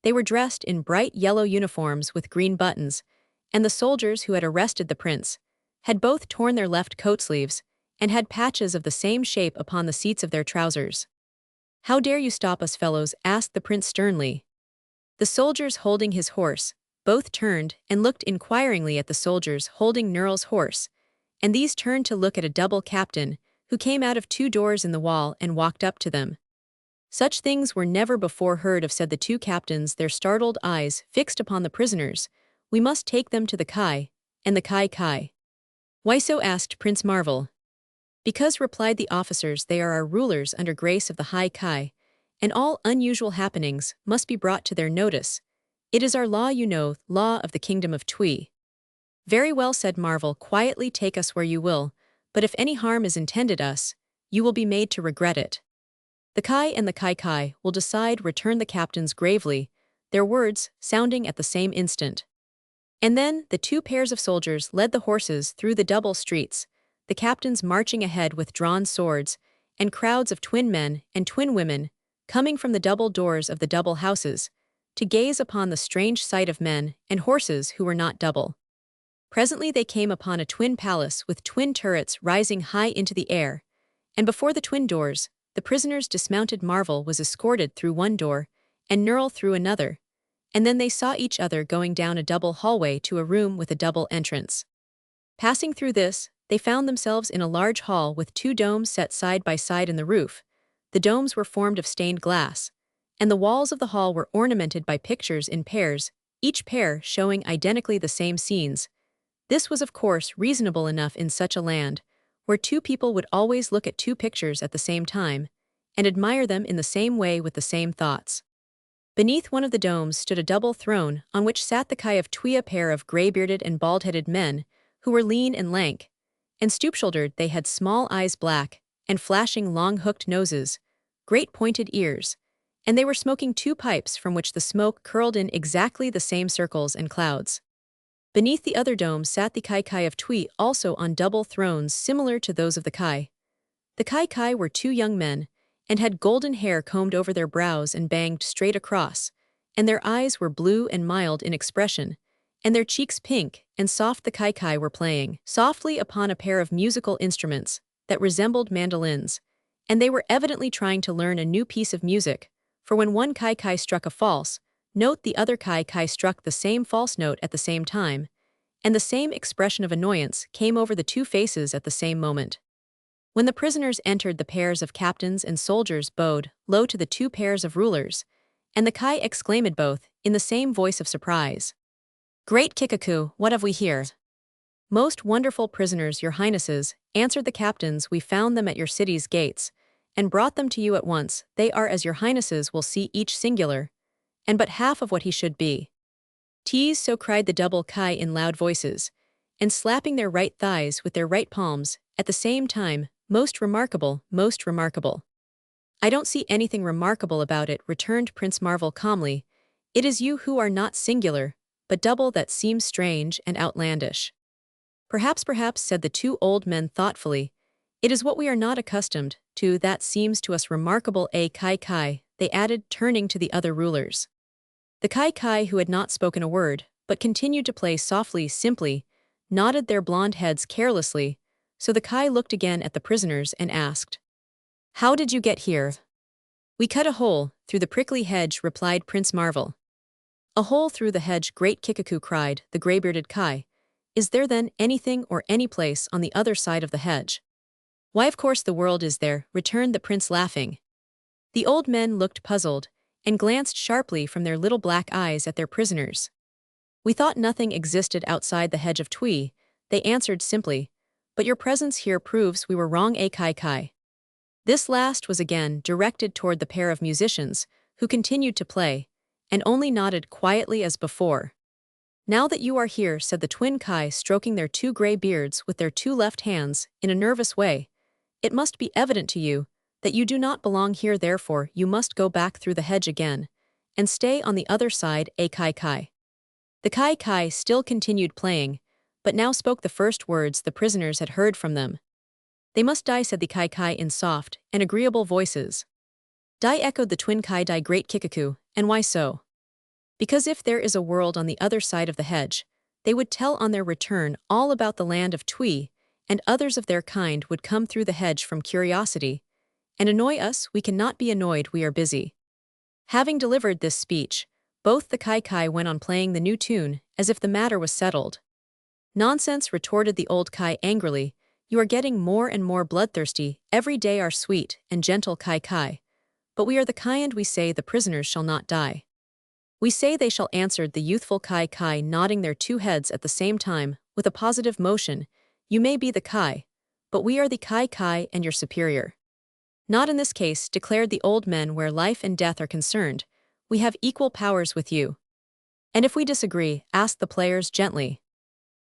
They were dressed in bright yellow uniforms with green buttons, and the soldiers who had arrested the prince had both torn their left coat sleeves, and had patches of the same shape upon the seats of their trousers. How dare you stop us, fellows? Asked the prince sternly. The soldiers holding his horse both turned and looked inquiringly at the soldiers holding Nerl's horse, and these turned to look at a double captain who came out of two doors in the wall and walked up to them. Such things were never before heard of, said the two captains, their startled eyes fixed upon the prisoners. We must take them to the Kai and the Kai Kai. Why so? Asked Prince Marvel. Because, replied the officers, they are our rulers under grace of the High Kai, and all unusual happenings must be brought to their notice. It is our law, you know, law of the kingdom of Twi. Very well, said Marvel, quietly take us where you will, but if any harm is intended us, you will be made to regret it. The Kai and the Kai Kai will decide, returned the captains gravely, their words sounding at the same instant. And then the two pairs of soldiers led the horses through the double streets, the captains marching ahead with drawn swords, and crowds of twin men and twin women coming from the double doors of the double houses to gaze upon the strange sight of men and horses who were not double. Presently they came upon a twin palace with twin turrets rising high into the air, and before the twin doors, the prisoners dismounted. Marvel was escorted through one door, and Nerl through another, and then they saw each other going down a double hallway to a room with a double entrance. Passing through this, they found themselves in a large hall with two domes set side by side in the roof. The domes were formed of stained glass, and the walls of the hall were ornamented by pictures in pairs, each pair showing identically the same scenes. This was of course reasonable enough in such a land, where two people would always look at two pictures at the same time, and admire them in the same way with the same thoughts. Beneath one of the domes stood a double throne on which sat the Kai of Twi, a pair of grey-bearded and bald-headed men, who were lean and lank, and stoop-shouldered. They had small eyes black, and flashing long-hooked noses, great pointed ears, and they were smoking two pipes from which the smoke curled in exactly the same circles and clouds. Beneath the other dome sat the Kai of Twi, also on double thrones similar to those of the Kai. The Kai were two young men, and had golden hair combed over their brows and banged straight across, and their eyes were blue and mild in expression, and their cheeks pink and soft. The Kai were playing softly upon a pair of musical instruments that resembled mandolins, and they were evidently trying to learn a new piece of music, for when one Kai struck a false note, the other Kai struck the same false note at the same time, and the same expression of annoyance came over the two faces at the same moment. When the prisoners entered, the pairs of captains and soldiers bowed low to the two pairs of rulers, and the Kai exclaimed both, in the same voice of surprise, "Great Kikaku, what have we here?" "Most wonderful prisoners, your highnesses," answered the captains. "We found them at your city's gates, and brought them to you at once. They are, as your highnesses will see, each singular, and but half of what he should be." "Tease!" so cried the double Kai in loud voices, and slapping their right thighs with their right palms, at the same time, "Most remarkable, most remarkable." "I don't see anything remarkable about it," returned Prince Marvel calmly. "It is you who are not singular, but double, that seems strange and outlandish." Perhaps, said the two old men thoughtfully. "It is what we are not accustomed to that seems to us remarkable. A Kai," they added, turning to the other rulers. The Kai, who had not spoken a word, but continued to play softly, simply, nodded their blonde heads carelessly, so the Kai looked again at the prisoners and asked, "How did you get here?" "We cut a hole through the prickly hedge," replied Prince Marvel. "A hole through the hedge!" Great Kikaku cried the grey-bearded Kai. "Is there then anything or any place on the other side of the hedge?" "Why, of course the world is there," returned the prince, laughing. The old men looked puzzled, and glanced sharply from their little black eyes at their prisoners. "We thought nothing existed outside the hedge of Twi," they answered simply, "but your presence here proves we were wrong. A Kai." This last was again directed toward the pair of musicians, who continued to play, and only nodded quietly as before. "Now that you are here," said the twin Kai, stroking their two grey beards with their two left hands, in a nervous way, "it must be evident to you that you do not belong here. Therefore you must go back through the hedge again, and stay on the other side. A Kai." The Kai still continued playing, but now spoke the first words the prisoners had heard from them. "They must die," said the Kai in soft and agreeable voices. "Die!" echoed the twin Kai. "Die, Great Kikaku, and why so?" "Because if there is a world on the other side of the hedge, they would tell on their return all about the land of Twi, and others of their kind would come through the hedge from curiosity, and annoy us. We cannot be annoyed, we are busy." Having delivered this speech, both the Kai went on playing the new tune, as if the matter was settled. "Nonsense," retorted the old Kai angrily. "You are getting more and more bloodthirsty every day. Our sweet and gentle Kai. But we are the kind. We say the prisoners shall not die." "We say they shall," answered the youthful Kai, nodding their two heads at the same time, with a positive motion. "You may be the Kai, but we are the Kai and your superior." "Not in this case," declared the old men. "Where life and death are concerned, we have equal powers with you." "And if we disagree?" asked the players gently.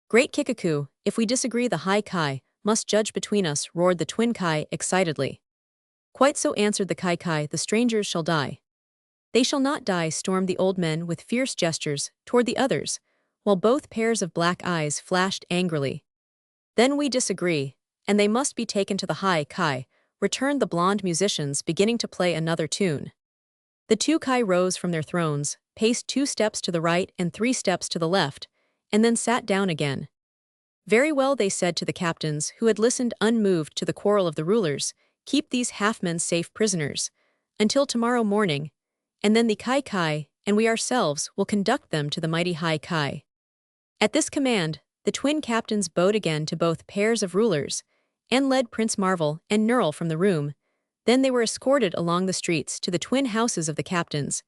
"Great Kikaku, if we disagree the high Kai must judge between us," roared the twin Kai excitedly. "Quite so," answered the Kai, "the strangers shall die." "They shall not die," stormed the old men with fierce gestures toward the others, while both pairs of black eyes flashed angrily. "Then we disagree, and they must be taken to the high Kai," returned the blonde musicians, beginning to play another tune. The two Kai rose from their thrones, paced 2 steps to the right and 3 steps to the left, and then sat down again. "Very well," they said to the captains, who had listened unmoved to the quarrel of the rulers, "keep these half-men safe prisoners until tomorrow morning, and then the Kai and we ourselves will conduct them to the mighty high Kai. At this command, the twin captains bowed again to both pairs of rulers, and led Prince Marvel and Nerl from the room. Then they were escorted along the streets to the twin houses of the captains,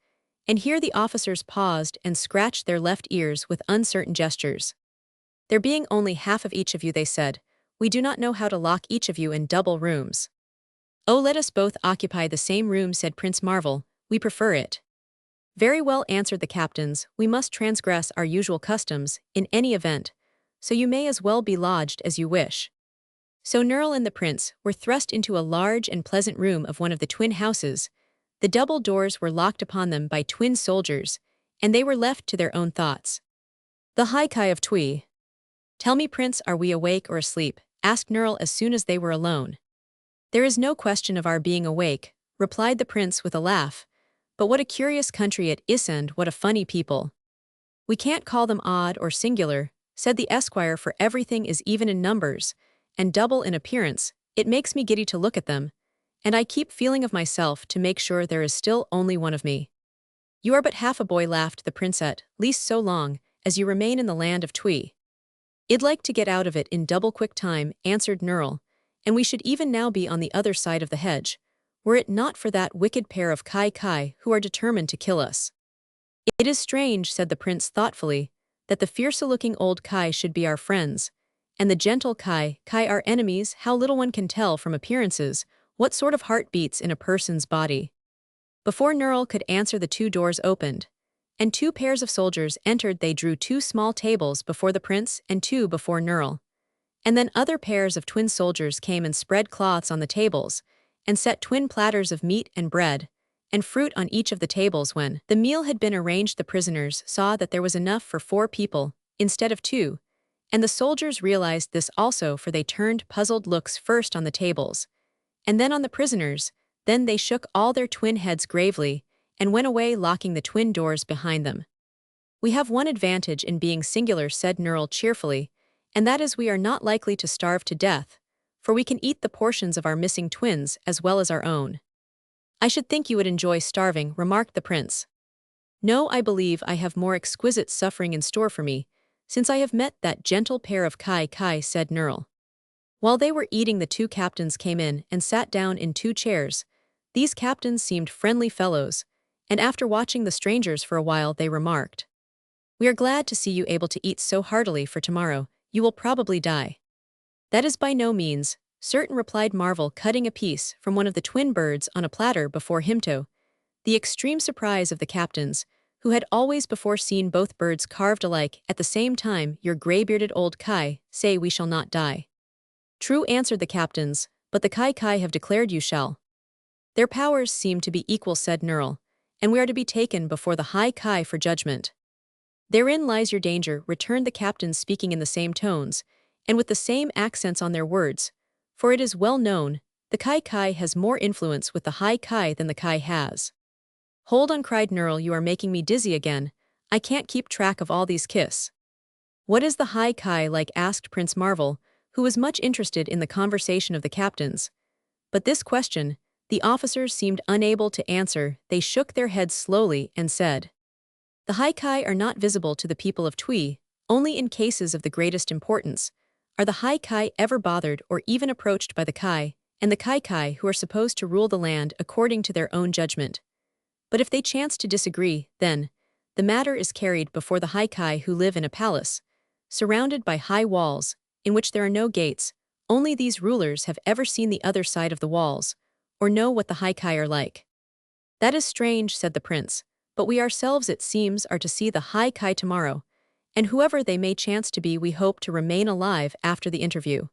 and here the officers paused and scratched their left ears with uncertain gestures. There being only half of each of you, they said, we do not know how to lock each of you in double rooms. Oh, let us both occupy the same room, said Prince Marvel, we prefer it. Very well, answered the captains, we must transgress our usual customs, in any event, so you may as well be lodged as you wish. So Nerl and the prince were thrust into a large and pleasant room of one of the twin houses. The double doors were locked upon them by twin soldiers, and they were left to their own thoughts. The High Kai of Twi. Tell me, prince, are we awake or asleep? Asked Nerl as soon as they were alone. There is no question of our being awake, replied the prince with a laugh. But what a curious country it is, and what a funny people. We can't call them odd or singular, said the esquire, for everything is even in numbers, and double in appearance. It makes me giddy to look at them, and I keep feeling of myself to make sure there is still only one of me. You are but half a boy, laughed the prince, at least so long as you remain in the land of Twi. I'd like to get out of it in double quick time, answered Nerl, and we should even now be on the other side of the hedge, were it not for that wicked pair of Kai who are determined to kill us. It is strange, said the prince thoughtfully, that the fierce-looking old Kai should be our friends, and the gentle Kai our enemies. How little one can tell from appearances what sort of heart beats in a person's body. Before Nerl could answer, the two doors opened, and two pairs of soldiers entered. They drew two small tables before the prince and two before Nerl. And then other pairs of twin soldiers came and spread cloths on the tables, and set twin platters of meat and bread, and fruit on each of the tables. When the meal had been arranged, the prisoners saw that there was enough for 4 people, instead of 2, and the soldiers realized this also, for they turned puzzled looks first on the tables, and then on the prisoners. Then they shook all their twin heads gravely, and went away, locking the twin doors behind them. We have one advantage in being singular, said Nerl cheerfully, and that is we are not likely to starve to death, for we can eat the portions of our missing twins as well as our own. I should think you would enjoy starving, remarked the prince. No, I believe I have more exquisite suffering in store for me, since I have met that gentle pair of Kai, said Nerl. While they were eating, the two captains came in and sat down in 2 chairs. These captains seemed friendly fellows, and after watching the strangers for a while, they remarked, we are glad to see you able to eat so heartily, for tomorrow you will probably die. That is by no means certain, replied Marvel, cutting a piece from one of the twin birds on a platter before him, to the extreme surprise of the captains, who had always before seen both birds carved alike at the same time. Your gray-bearded old Kai say we shall not die. True, answered the captains, but the Kai have declared you shall. Their powers seem to be equal, said Nerl, and we are to be taken before the High Kai for judgment. Therein lies your danger, returned the captains, speaking in the same tones, and with the same accents on their words, for it is well known, the Kai has more influence with the High Kai than the Kai has. Hold on, cried Nerl, you are making me dizzy again. I can't keep track of all these kiss. What is the High Kai like? Asked Prince Marvel, who was much interested in the conversation of the captains. But this question the officers seemed unable to answer. They shook their heads slowly and said, the High Kai are not visible to the people of Twi. Only in cases of the greatest importance are the High Kai ever bothered or even approached by the Kai, and the Kai who are supposed to rule the land according to their own judgment. But if they chance to disagree, then the matter is carried before the High Kai, who live in a palace, surrounded by high walls, in which there are no gates. Only these rulers have ever seen the other side of the walls, or know what the High Kai are like. That is strange, said the prince, but we ourselves, it seems, are to see the High Kai tomorrow, and whoever they may chance to be, we hope to remain alive after the interview.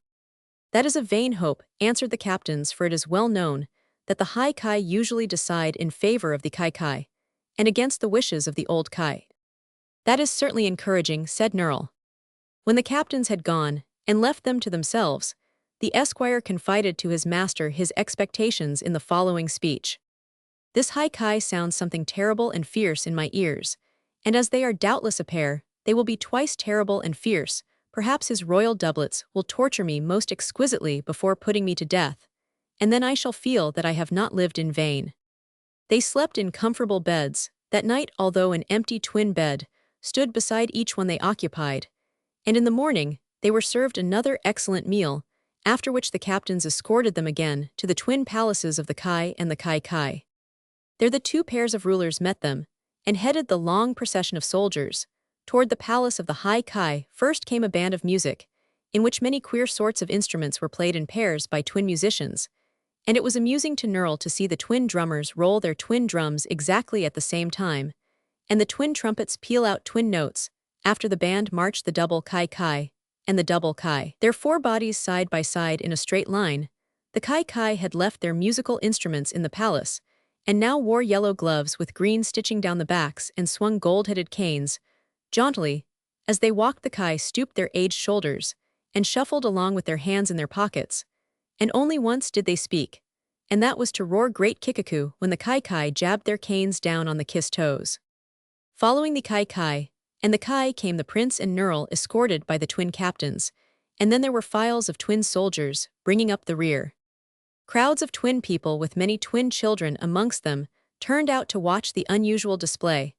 That is a vain hope, answered the captains, for it is well known that the High Kai usually decide in favor of the Kai, and against the wishes of the old Kai. That is certainly encouraging, said Nerl. When the captains had gone, and left them to themselves, the esquire confided to his master his expectations in the following speech. This High Kai sounds something terrible and fierce in my ears, and as they are doubtless a pair, they will be twice terrible and fierce. Perhaps his royal doublets will torture me most exquisitely before putting me to death, and then I shall feel that I have not lived in vain. They slept in comfortable beds, That night, although an empty twin bed stood beside each one they occupied, and in the morning they were served another excellent meal, after which the captains escorted them again to the twin palaces of the Kai and the Kai Kai. There the two pairs of rulers met them, and headed the long procession of soldiers. Toward the palace of the High Kai first came a band of music, in which many queer sorts of instruments were played in pairs by twin musicians, and it was amusing to Nerl to see the twin drummers roll their twin drums exactly at the same time, and the twin trumpets peal out twin notes, after the band marched the double Kai Kai and the double Kai. Their four bodies side by side in a straight line, the Kai Kai had left their musical instruments in the palace, and now wore yellow gloves with green stitching down the backs and swung gold-headed canes. Jauntily, as they walked, the Kai stooped their aged shoulders and shuffled along with their hands in their pockets, and only once did they speak, and that was to roar great kikaku when the Kai Kai jabbed their canes down on the kissed toes. Following the Kai Kai and the Kai came the prince and Nerl, escorted by the twin captains, and then there were files of twin soldiers bringing up the rear. Crowds of twin people with many twin children amongst them turned out to watch the unusual display,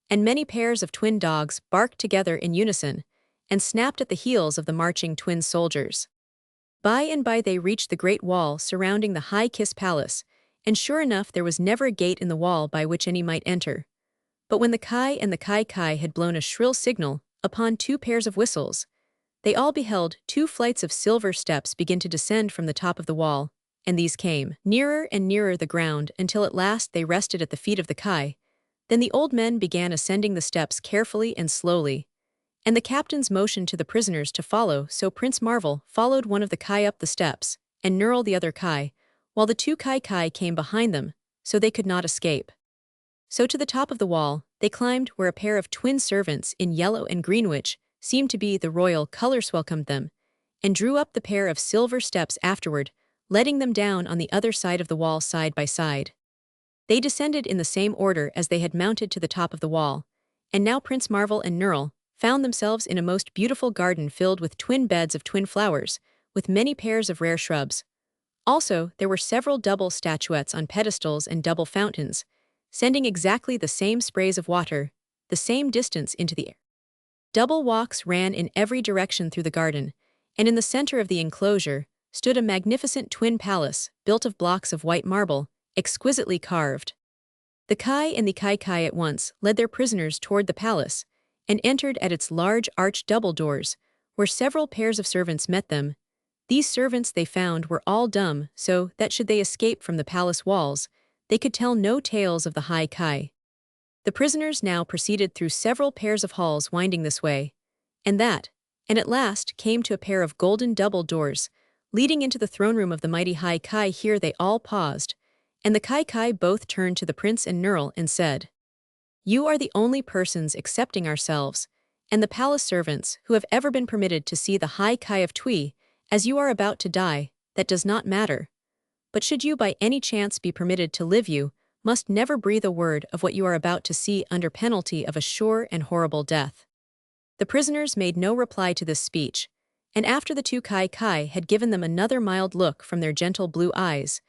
and many pairs of twin dogs barked together in unison and snapped at the heels of the marching twin soldiers. By and by they reached the great wall surrounding the High Kiss Palace, and sure enough there was never a gate in the wall by which any might enter. But when the Kai and the Kai Kai had blown a shrill signal upon two pairs of whistles, they all beheld two flights of silver steps begin to descend from the top of the wall, and these came nearer and nearer the ground until at last they rested at the feet of the Kai. Then the old men began ascending the steps carefully and slowly, and the captains motioned to the prisoners to follow, so Prince Marvel followed one of the Kai up the steps, and Nerl the other Kai, while the two Kai Kai came behind them, so they could not escape. So to the top of the wall they climbed, where a pair of twin servants in yellow and green, which seemed to be the royal colors, welcomed them, and drew up the pair of silver steps afterward, letting them down on the other side of the wall side by side. They descended in the same order as they had mounted to the top of the wall, and now Prince Marvel and Nerl found themselves in a most beautiful garden filled with twin beds of twin flowers, with many pairs of rare shrubs. Also, there were several double statuettes on pedestals and double fountains, sending exactly the same sprays of water, the same distance into the air. Double walks ran in every direction through the garden, and in the center of the enclosure stood a magnificent twin palace built of blocks of white marble, exquisitely carved. The Kai and the Kai Kai at once led their prisoners toward the palace, and entered at its large arched double doors, where several pairs of servants met them. These servants they found were all dumb, so that should they escape from the palace walls, they could tell no tales of the High Kai. The prisoners now proceeded through several pairs of halls winding this way and that, and at last came to a pair of golden double doors, leading into the throne room of the mighty High Kai. Here they all paused, and the Kai Kai both turned to the prince and Nerl and said, "You are the only persons excepting ourselves and the palace servants who have ever been permitted to see the High Kai of Tui. As you are about to die, that does not matter. But should you by any chance be permitted to live, you must never breathe a word of what you are about to see, under penalty of a sure and horrible death." The prisoners made no reply to this speech, and after the two Kai Kai had given them another mild look from their gentle blue eyes,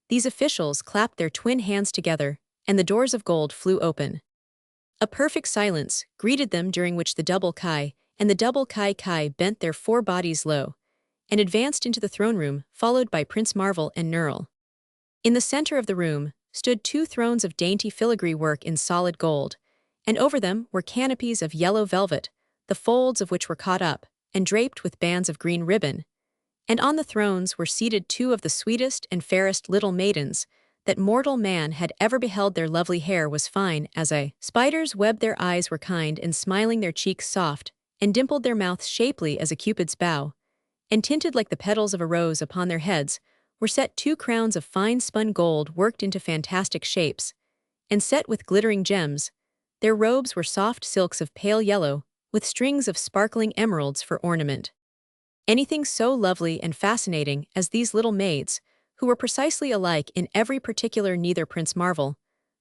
these officials clapped their twin hands together, and the doors of gold flew open. A perfect silence greeted them, during which the double Kai and the double Kai Kai bent their four bodies low and advanced into the throne room, followed by Prince Marvel and Nerl. In the center of the room stood two thrones of dainty filigree work in solid gold, and over them were canopies of yellow velvet, the folds of which were caught up and draped with bands of green ribbon. And on the thrones were seated two of the sweetest and fairest little maidens that mortal man had ever beheld. Their lovely hair was fine as a spider's web, their eyes were kind and smiling, their cheeks soft, and dimpled, their mouths shapely as a cupid's bow, and tinted like the petals of a rose. Upon their heads were set two crowns of fine spun gold worked into fantastic shapes, and set with glittering gems. Their robes were soft silks of pale yellow, with strings of sparkling emeralds for ornament. Anything so lovely and fascinating as these little maids, who were precisely alike in every particular, neither Prince Marvel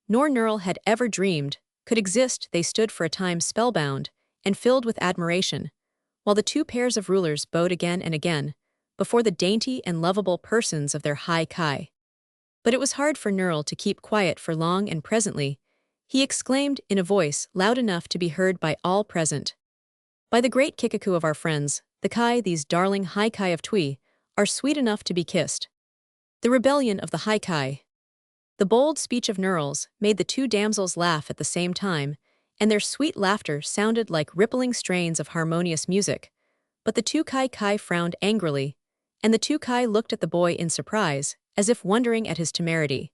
nor Nerl had ever dreamed could exist. They stood for a time spellbound and filled with admiration, while the two pairs of rulers bowed again and again before the dainty and lovable persons of their High Kai. But it was hard for Nerl to keep quiet for long, and presently he exclaimed in a voice loud enough to be heard by all present. By the great kikaku of our friends, the kai, these darling high kai of Twi, are sweet enough to be kissed. The rebellion of the high kai. The bold speech of Nurls made the two damsels laugh at the same time, and their sweet laughter sounded like rippling strains of harmonious music. But the two kai frowned angrily, and the two kai looked at the boy in surprise, as if wondering at his temerity.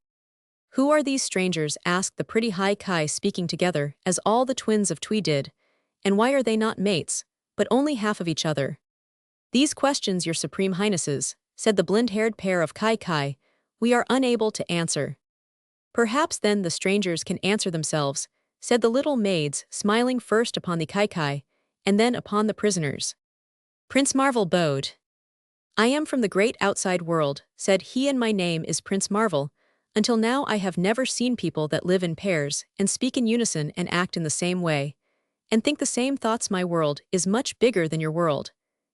"Who are these strangers?" asked the pretty high kai, speaking together, as all the twins of Twi did, "and why are they not mates, but only half of each other?" "These questions, your supreme highnesses," said the blind-haired pair of kai, "we are unable to answer." "Perhaps then the strangers can answer themselves," said the little maids, smiling first upon the kai, and then upon the prisoners. Prince Marvel bowed. "I am from the great outside world," said he, "and my name is Prince Marvel. Until now I have never seen people that live in pairs, and speak in unison and act in the same way, and think the same thoughts. My world is much bigger than your world,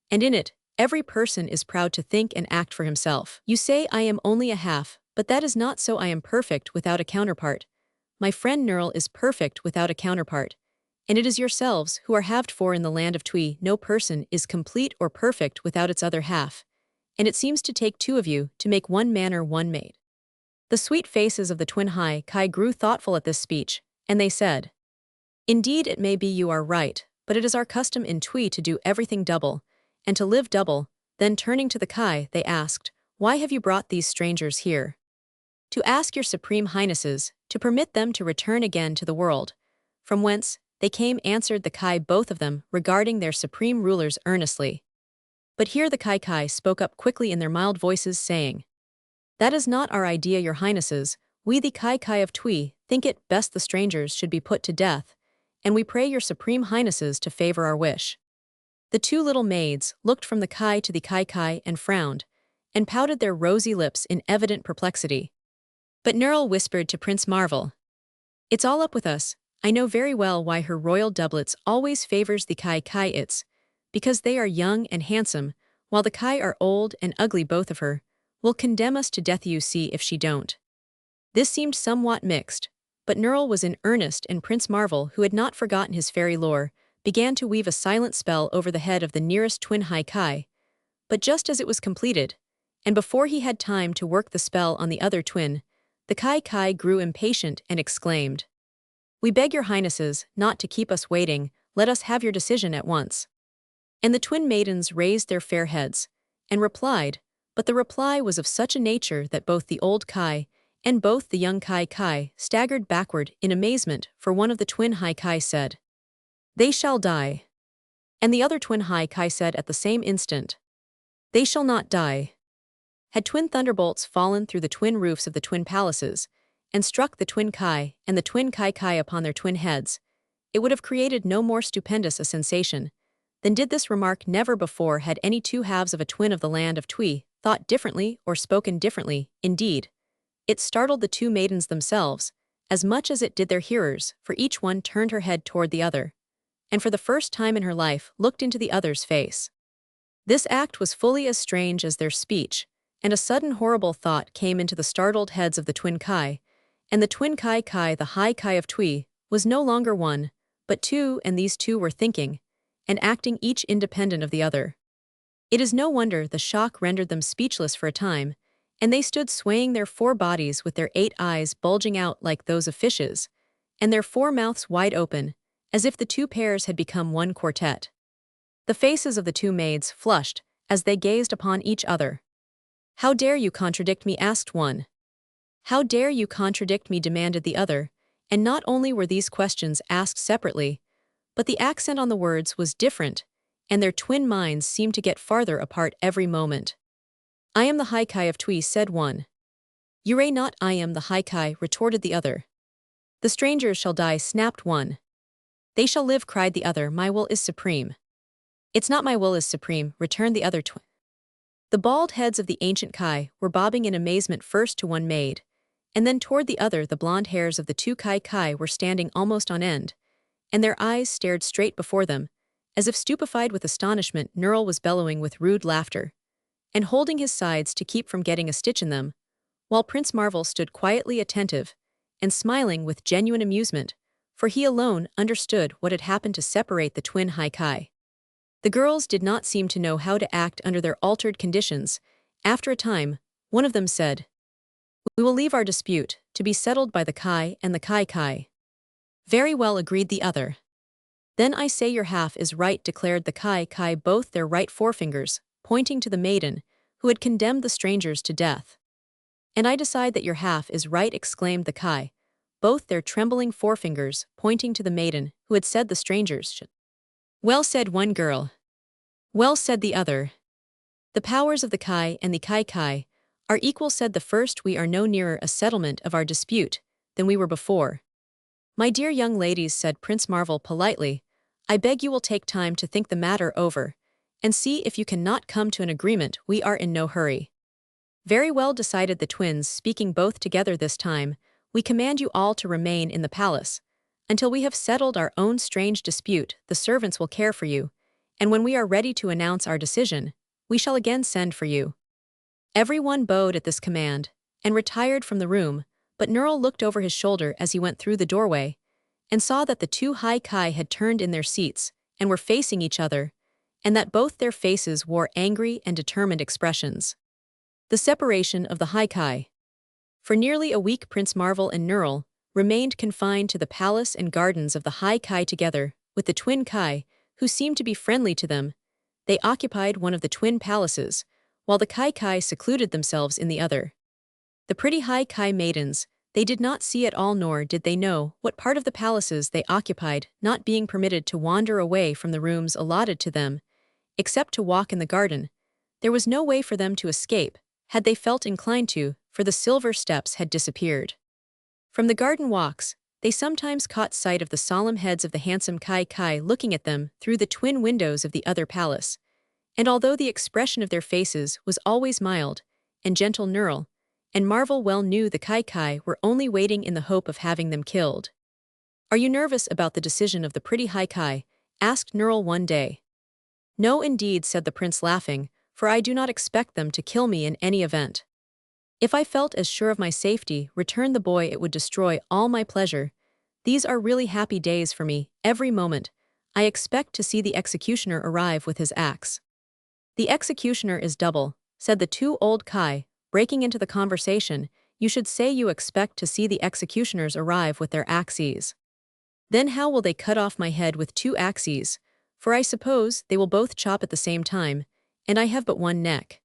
and in it, every person is proud to think and act for himself. You say I am only a half, but that is not so. I am perfect without a counterpart. My friend Nurl is perfect without a counterpart, and it is yourselves who are halved, for in the land of Twi no person is complete or perfect without its other half, and it seems to take two of you to make one man or one maid." The sweet faces of the twin high kai grew thoughtful at this speech, and they said, "Indeed it may be you are right, but it is our custom in Twi to do everything double, and to live double." Then turning to the kai, they asked, "Why have you brought these strangers here?" "To ask your supreme highnesses to permit them to return again to the world, from whence they came," answered the kai, both of them regarding their supreme rulers earnestly. But here the kai spoke up quickly in their mild voices, saying, "That is not our idea, your highnesses. We the kai of Twi think it best the strangers should be put to death, and we pray your supreme highnesses to favor our wish." The two little maids looked from the kai to the kai and frowned, and pouted their rosy lips in evident perplexity. But Nurl whispered to Prince Marvel, "It's all up with us. I know very well why her royal doublets always favors the kai. It's because they are young and handsome, while the kai are old and ugly. Both of her will condemn us to death, you see, if she don't." This seemed somewhat mixed, but Nurl was in earnest, and Prince Marvel, who had not forgotten his fairy lore, began to weave a silent spell over the head of the nearest twin high kai. But just as it was completed, and before he had time to work the spell on the other twin, the kai grew impatient and exclaimed, "We beg your highnesses not to keep us waiting, let us have your decision at once." And the twin maidens raised their fair heads, and replied, but the reply was of such a nature that both the old kai and both the young kai staggered backward in amazement, for one of the twin high kai said, "They shall die." And the other twin high kai said at the same instant, "They shall not die." Had twin thunderbolts fallen through the twin roofs of the twin palaces, and struck the twin kai and the twin kai upon their twin heads, it would have created no more stupendous a sensation than did this remark. Never before had any two halves of a twin of the land of Twi thought differently or spoken differently. Indeed, it startled the two maidens themselves, as much as it did their hearers, for each one turned her head toward the other, and for the first time in her life looked into the other's face. This act was fully as strange as their speech, and a sudden horrible thought came into the startled heads of the twin kai, and the twin kai, the high kai of Twi, was no longer one, but two, and these two were thinking and acting each independent of the other. It is no wonder the shock rendered them speechless for a time, and they stood swaying their four bodies with their 8 eyes bulging out like those of fishes, and their 4 mouths wide open, as if the two pairs had become one quartet. The faces of the two maids flushed as they gazed upon each other. "How dare you contradict me?" asked one. "How dare you contradict me?" demanded the other, and not only were these questions asked separately, but the accent on the words was different, and their twin minds seemed to get farther apart every moment. "I am the high kai of Twi," said one. "You ray not, I am the high kai," retorted the other. "The strangers shall die," snapped one. "They shall live," cried the other. "My will is supreme." "It's not my will is supreme," returned the other twin. The bald heads of the ancient kai were bobbing in amazement, first to one maid, and then toward the other. The blonde hairs of the two kai were standing almost on end, and their eyes stared straight before them, as if stupefied with astonishment. Nurl was bellowing with rude laughter, and holding his sides to keep from getting a stitch in them, while Prince Marvel stood quietly attentive, and smiling with genuine amusement, for he alone understood what had happened to separate the twin haikai. The girls did not seem to know how to act under their altered conditions. After a time, one of them said, "We will leave our dispute, to be settled by the kai and the kai." "Very well," agreed the other. "Then I say your half is right," declared the kai, both their right forefingers, pointing to the maiden, who had condemned the strangers to death. "And I decide that your half is right," exclaimed the kai, both their trembling forefingers, pointing to the maiden, who had said the strangers should. "Well said, one girl." "Well said, the other." "The powers of the kai and the kai are equal," said the first. "We are no nearer a settlement of our dispute than we were before." "My dear young ladies," said Prince Marvel politely, "I beg you will take time to think the matter over, and see if you cannot come to an agreement. We are in no hurry." "Very well," decided the twins, speaking both together this time. "We command you all to remain in the palace. Until we have settled our own strange dispute, the servants will care for you, and when we are ready to announce our decision, we shall again send for you." Everyone bowed at this command, and retired from the room, but Nerl looked over his shoulder as he went through the doorway, and saw that the two haikai had turned in their seats, and were facing each other, and that both their faces wore angry and determined expressions. The separation of the haikai. For nearly a week Prince Marvel and Nerl remained confined to the palace and gardens of the haikai together, with the twin kai, who seemed to be friendly to them. They occupied one of the twin palaces, while the kai secluded themselves in the other. The pretty haikai maidens, they did not see at all, nor did they know what part of the palaces they occupied, not being permitted to wander away from the rooms allotted to them, except to walk in the garden. There was no way for them to escape, had they felt inclined to, for the silver steps had disappeared. From the garden walks, they sometimes caught sight of the solemn heads of the handsome kai looking at them through the twin windows of the other palace, and although the expression of their faces was always mild and gentle, Nerl and Marvel well knew the kai were only waiting in the hope of having them killed. "Are you nervous about the decision of the pretty haikai?" asked Nerl one day. "No indeed," said the prince laughing, "for I do not expect them to kill me in any event." "If I felt as sure of my safety," returned the boy, "it would destroy all my pleasure. These are really happy days for me, every moment. I expect to see the executioner arrive with his axe." "The executioner is double," said the two old kai, breaking into the conversation. "You should say you expect to see the executioners arrive with their axes." "Then how will they cut off my head with two axes? For I suppose they will both chop at the same time, and I have but one neck."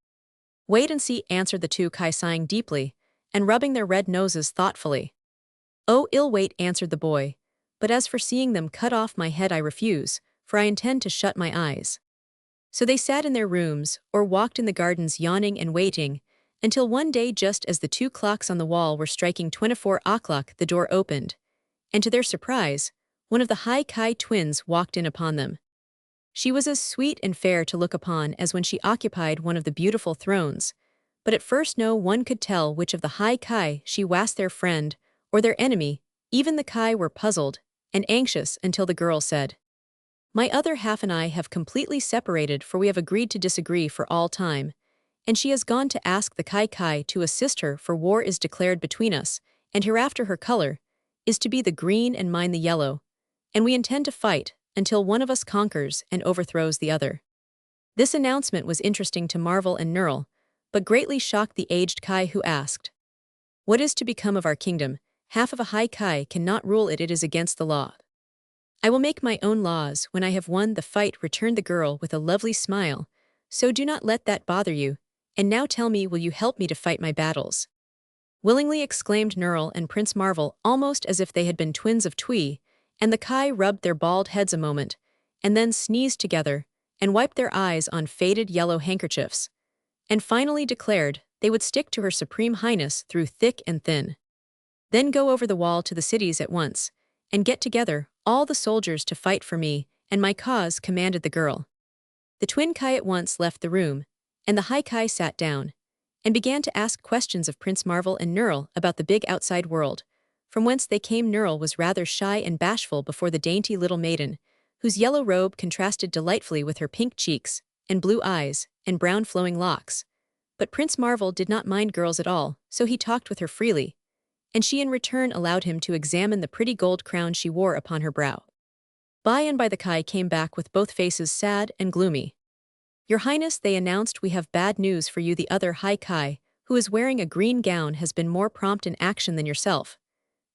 "Wait and see," answered the two kai, sighing deeply, and rubbing their red noses thoughtfully. "Oh, ill wait," answered the boy, "but as for seeing them cut off my head, I refuse, for I intend to shut my eyes." So they sat in their rooms, or walked in the gardens yawning and waiting, until one day, just as the two clocks on the wall were striking 24 o'clock, the door opened, and to their surprise, one of the haikai twins walked in upon them. She was as sweet and fair to look upon as when she occupied one of the beautiful thrones, but at first no one could tell which of the haikai she was, their friend or their enemy. Even the kai were puzzled and anxious until the girl said, "My other half and I have completely separated, for we have agreed to disagree for all time, and she has gone to ask the kai to assist her, for war is declared between us, and hereafter her color is to be the green and mine the yellow, and we intend to fight until one of us conquers and overthrows the other." This announcement was interesting to Marvel and Nerl, but greatly shocked the aged kai, who asked, "What is to become of our kingdom? Half of a haikai cannot rule it, it is against the law." "I will make my own laws when I have won the fight," returned the girl with a lovely smile, "so do not let that bother you. And now tell me, will you help me to fight my battles?" "Willingly," exclaimed Nerl and Prince Marvel, almost as if they had been twins of twee, and the kai rubbed their bald heads a moment, and then sneezed together, and wiped their eyes on faded yellow handkerchiefs, and finally declared they would stick to her Supreme Highness through thick and thin. "Then go over the wall to the cities at once, and get together all the soldiers to fight for me and my cause," commanded the girl. The twin kai at once left the room, and the haikai sat down, and began to ask questions of Prince Marvel and Nerl about the big outside world. From whence they came, Nerl was rather shy and bashful before the dainty little maiden, whose yellow robe contrasted delightfully with her pink cheeks, and blue eyes, and brown flowing locks. But Prince Marvel did not mind girls at all, so he talked with her freely, and she in return allowed him to examine the pretty gold crown she wore upon her brow. By and by the Kai came back with both faces sad and gloomy. "Your Highness," they announced, "we have bad news for you. The other High Kai, who is wearing a green gown, has been more prompt in action than yourself.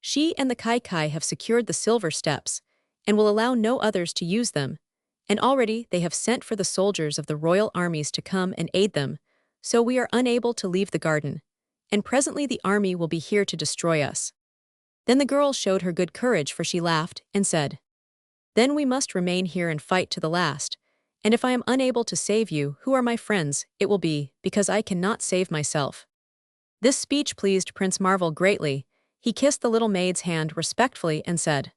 She and the Kai have secured the silver steps, and will allow no others to use them, and already they have sent for the soldiers of the royal armies to come and aid them, so we are unable to leave the garden, and presently the army will be here to destroy us." Then the girl showed her good courage, for she laughed and said, "Then we must remain here and fight to the last, and if I am unable to save you, who are my friends, it will be because I cannot save myself." This speech pleased Prince Marvel greatly. He kissed the little maid's hand respectfully and said,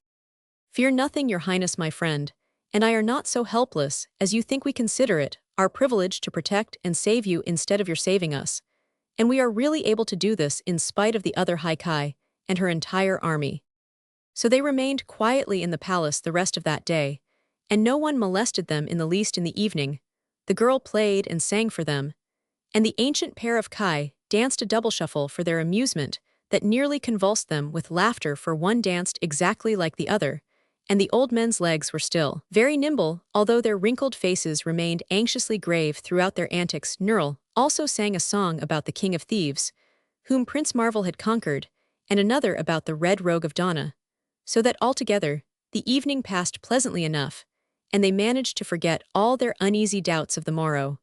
"Fear nothing, your Highness, my friend, and I are not so helpless as you think. We consider it our privilege to protect and save you instead of your saving us, and we are really able to do this in spite of the other High Kai and her entire army." So they remained quietly in the palace the rest of that day, and no one molested them in the least. In the evening, the girl played and sang for them, and the ancient pair of Kai danced a double shuffle for their amusement that nearly convulsed them with laughter, for one danced exactly like the other, and the old men's legs were still very nimble, although their wrinkled faces remained anxiously grave throughout their antics. Nurl also sang a song about the King of Thieves, whom Prince Marvel had conquered, and another about the Red Rogue of Donna, so that altogether the evening passed pleasantly enough, and they managed to forget all their uneasy doubts of the morrow.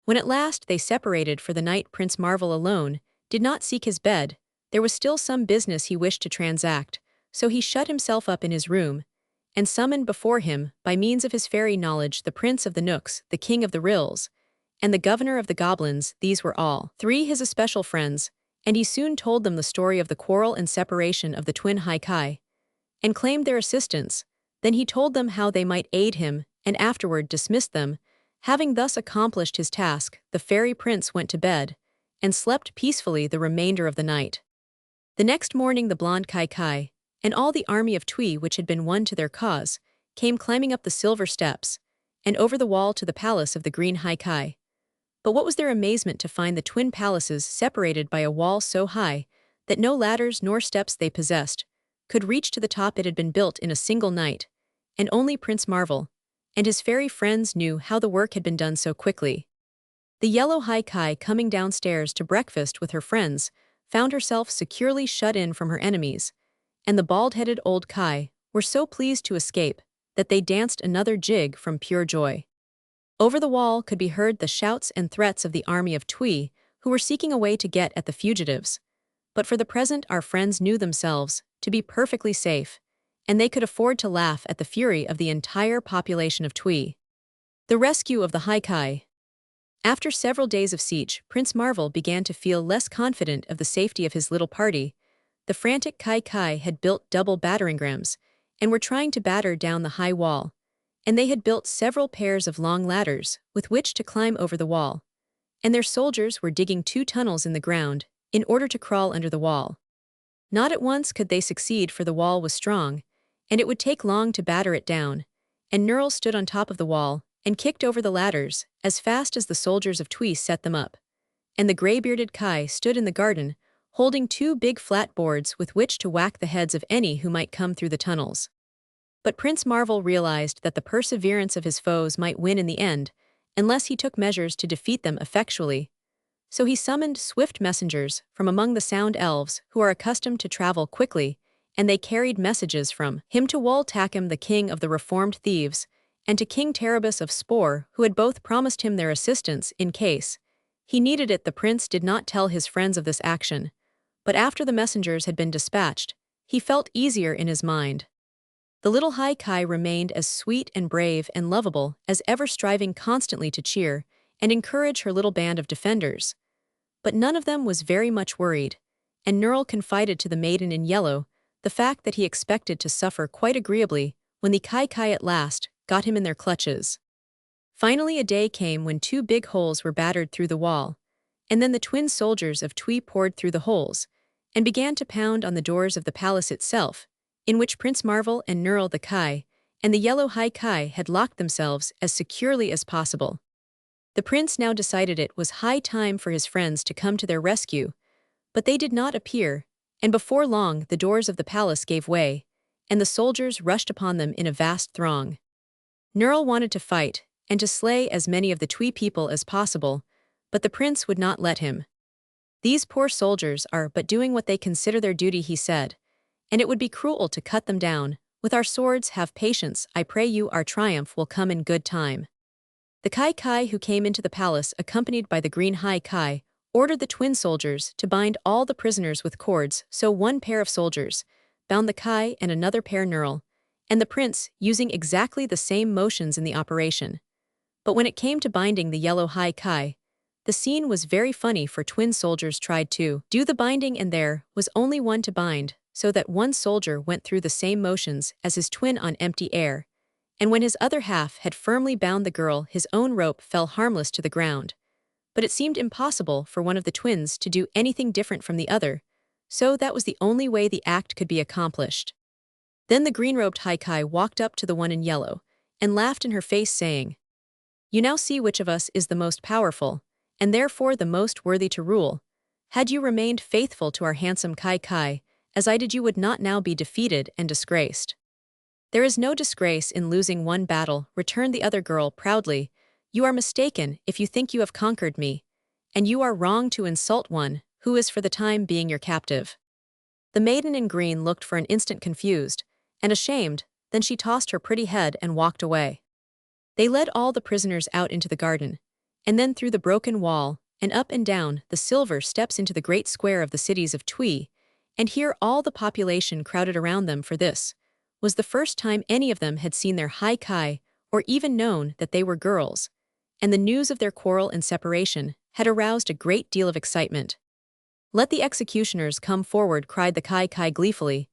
When at last they separated for the night, Prince Marvel alone did not seek his bed. There was still some business he wished to transact, so he shut himself up in his room, and summoned before him, by means of his fairy knowledge, the Prince of the Nooks, the King of the Rills, and the Governor of the Goblins. These were all three his especial friends, and he soon told them the story of the quarrel and separation of the twin High Kai, and claimed their assistance. Then he told them how they might aid him, and afterward dismissed them. Having thus accomplished his task, the fairy prince went to bed, and slept peacefully the remainder of the night. The next morning the blonde Kai, and all the army of Tui which had been won to their cause, came climbing up the silver steps, and over the wall to the palace of the green High Kai. But what was their amazement to find the twin palaces separated by a wall so high that no ladders nor steps they possessed could reach to the top. It had been built in a single night, and only Prince Marvel and his fairy friends knew how the work had been done so quickly. The yellow High Kai, coming downstairs to breakfast with her friends, found herself securely shut in from her enemies, and the bald-headed old Kai were so pleased to escape that they danced another jig from pure joy. Over the wall could be heard the shouts and threats of the army of Tui, who were seeking a way to get at the fugitives. But for the present our friends knew themselves to be perfectly safe, and they could afford to laugh at the fury of the entire population of Tui. The rescue of the High Kai. After several days of siege, Prince Marvel began to feel less confident of the safety of his little party. The frantic Kai had built double battering rams, and were trying to batter down the high wall, and they had built several pairs of long ladders with which to climb over the wall, and their soldiers were digging 2 tunnels in the ground in order to crawl under the wall. Not at once could they succeed, for the wall was strong, and it would take long to batter it down, and Nurl stood on top of the wall and kicked over the ladders as fast as the soldiers of Tui set them up, and the gray-bearded Kai stood in the garden holding 2 big flat boards with which to whack the heads of any who might come through the tunnels. But Prince Marvel realized that the perseverance of his foes might win in the end, unless he took measures to defeat them effectually. So he summoned swift messengers from among the Sound Elves, who are accustomed to travel quickly, and they carried messages from him to Wul Takim, the king of the reformed thieves, and to King Terebus of Spore, who had both promised him their assistance in case he needed it. The prince did not tell his friends of this action, but after the messengers had been dispatched, he felt easier in his mind. The little High Kai remained as sweet and brave and lovable as ever, striving constantly to cheer and encourage her little band of defenders. But none of them was very much worried, and Nurl confided to the maiden in yellow the fact that he expected to suffer quite agreeably when the Kai at last got him in their clutches. Finally a day came when 2 big holes were battered through the wall, and then the twin soldiers of Tui poured through the holes and began to pound on the doors of the palace itself, in which Prince Marvel and Nurl the Kai and the yellow High Kai had locked themselves as securely as possible. The prince now decided it was high time for his friends to come to their rescue, but they did not appear, And before long the doors of the palace gave way, and the soldiers rushed upon them in a vast throng. Nerl wanted to fight, and to slay as many of the Twee people as possible, but the prince would not let him. "These poor soldiers are but doing what they consider their duty," he said, "and it would be cruel to cut them down. With our swords have patience, I pray you, our triumph will come in good time." The Kai, who came into the palace accompanied by the green Kai, ordered the twin soldiers to bind all the prisoners with cords, so one pair of soldiers bound the Kai and another pair Nerl, and the prince using exactly the same motions in the operation. But when it came to binding the yellow Kai, the scene was very funny, for twin soldiers tried to do the binding and there was only one to bind, so that one soldier went through the same motions as his twin on empty air, and when his other half had firmly bound the girl, his own rope fell harmless to the ground. But it seemed impossible for one of the twins to do anything different from the other, so that was the only way the act could be accomplished. Then the green-robed Kai walked up to the one in yellow, and laughed in her face, saying, "You now see which of us is the most powerful, and therefore the most worthy to rule. Had you remained faithful to our handsome Kai, as I did, you would not now be defeated and disgraced." "There is no disgrace in losing one battle," returned the other girl proudly. "You are mistaken if you think you have conquered me, and you are wrong to insult one who is for the time being your captive." The maiden in green looked for an instant confused and ashamed, then she tossed her pretty head and walked away. They led all the prisoners out into the garden, and then through the broken wall, and up and down the silver steps into the great square of the cities of Twee, and here all the population crowded around them, for this was the first time any of them had seen their Kai, or even known that they were girls, and the news of their quarrel and separation had aroused a great deal of excitement. "Let the executioners come forward," cried the Kai gleefully,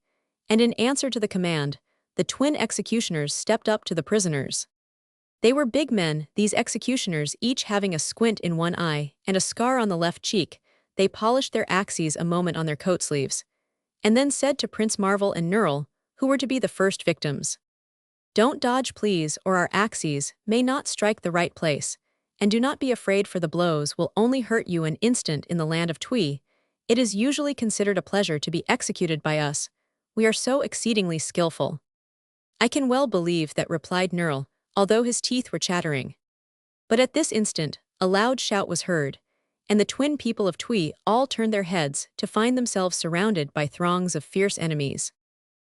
and in answer to the command, the twin executioners stepped up to the prisoners. They were big men, these executioners, each having a squint in one eye and a scar on the left cheek. They polished their axes a moment on their coat sleeves, and then said to Prince Marvel and Nerl, who were to be the first victims, "Don't dodge, please, or our axes may not strike the right place, and do not be afraid, for the blows will only hurt you an instant. In the land of Twee, it is usually considered a pleasure to be executed by us. We are so exceedingly skillful." "I can well believe that," replied Nerl, although his teeth were chattering. But at this instant, a loud shout was heard, and the twin people of Twee all turned their heads to find themselves surrounded by throngs of fierce enemies.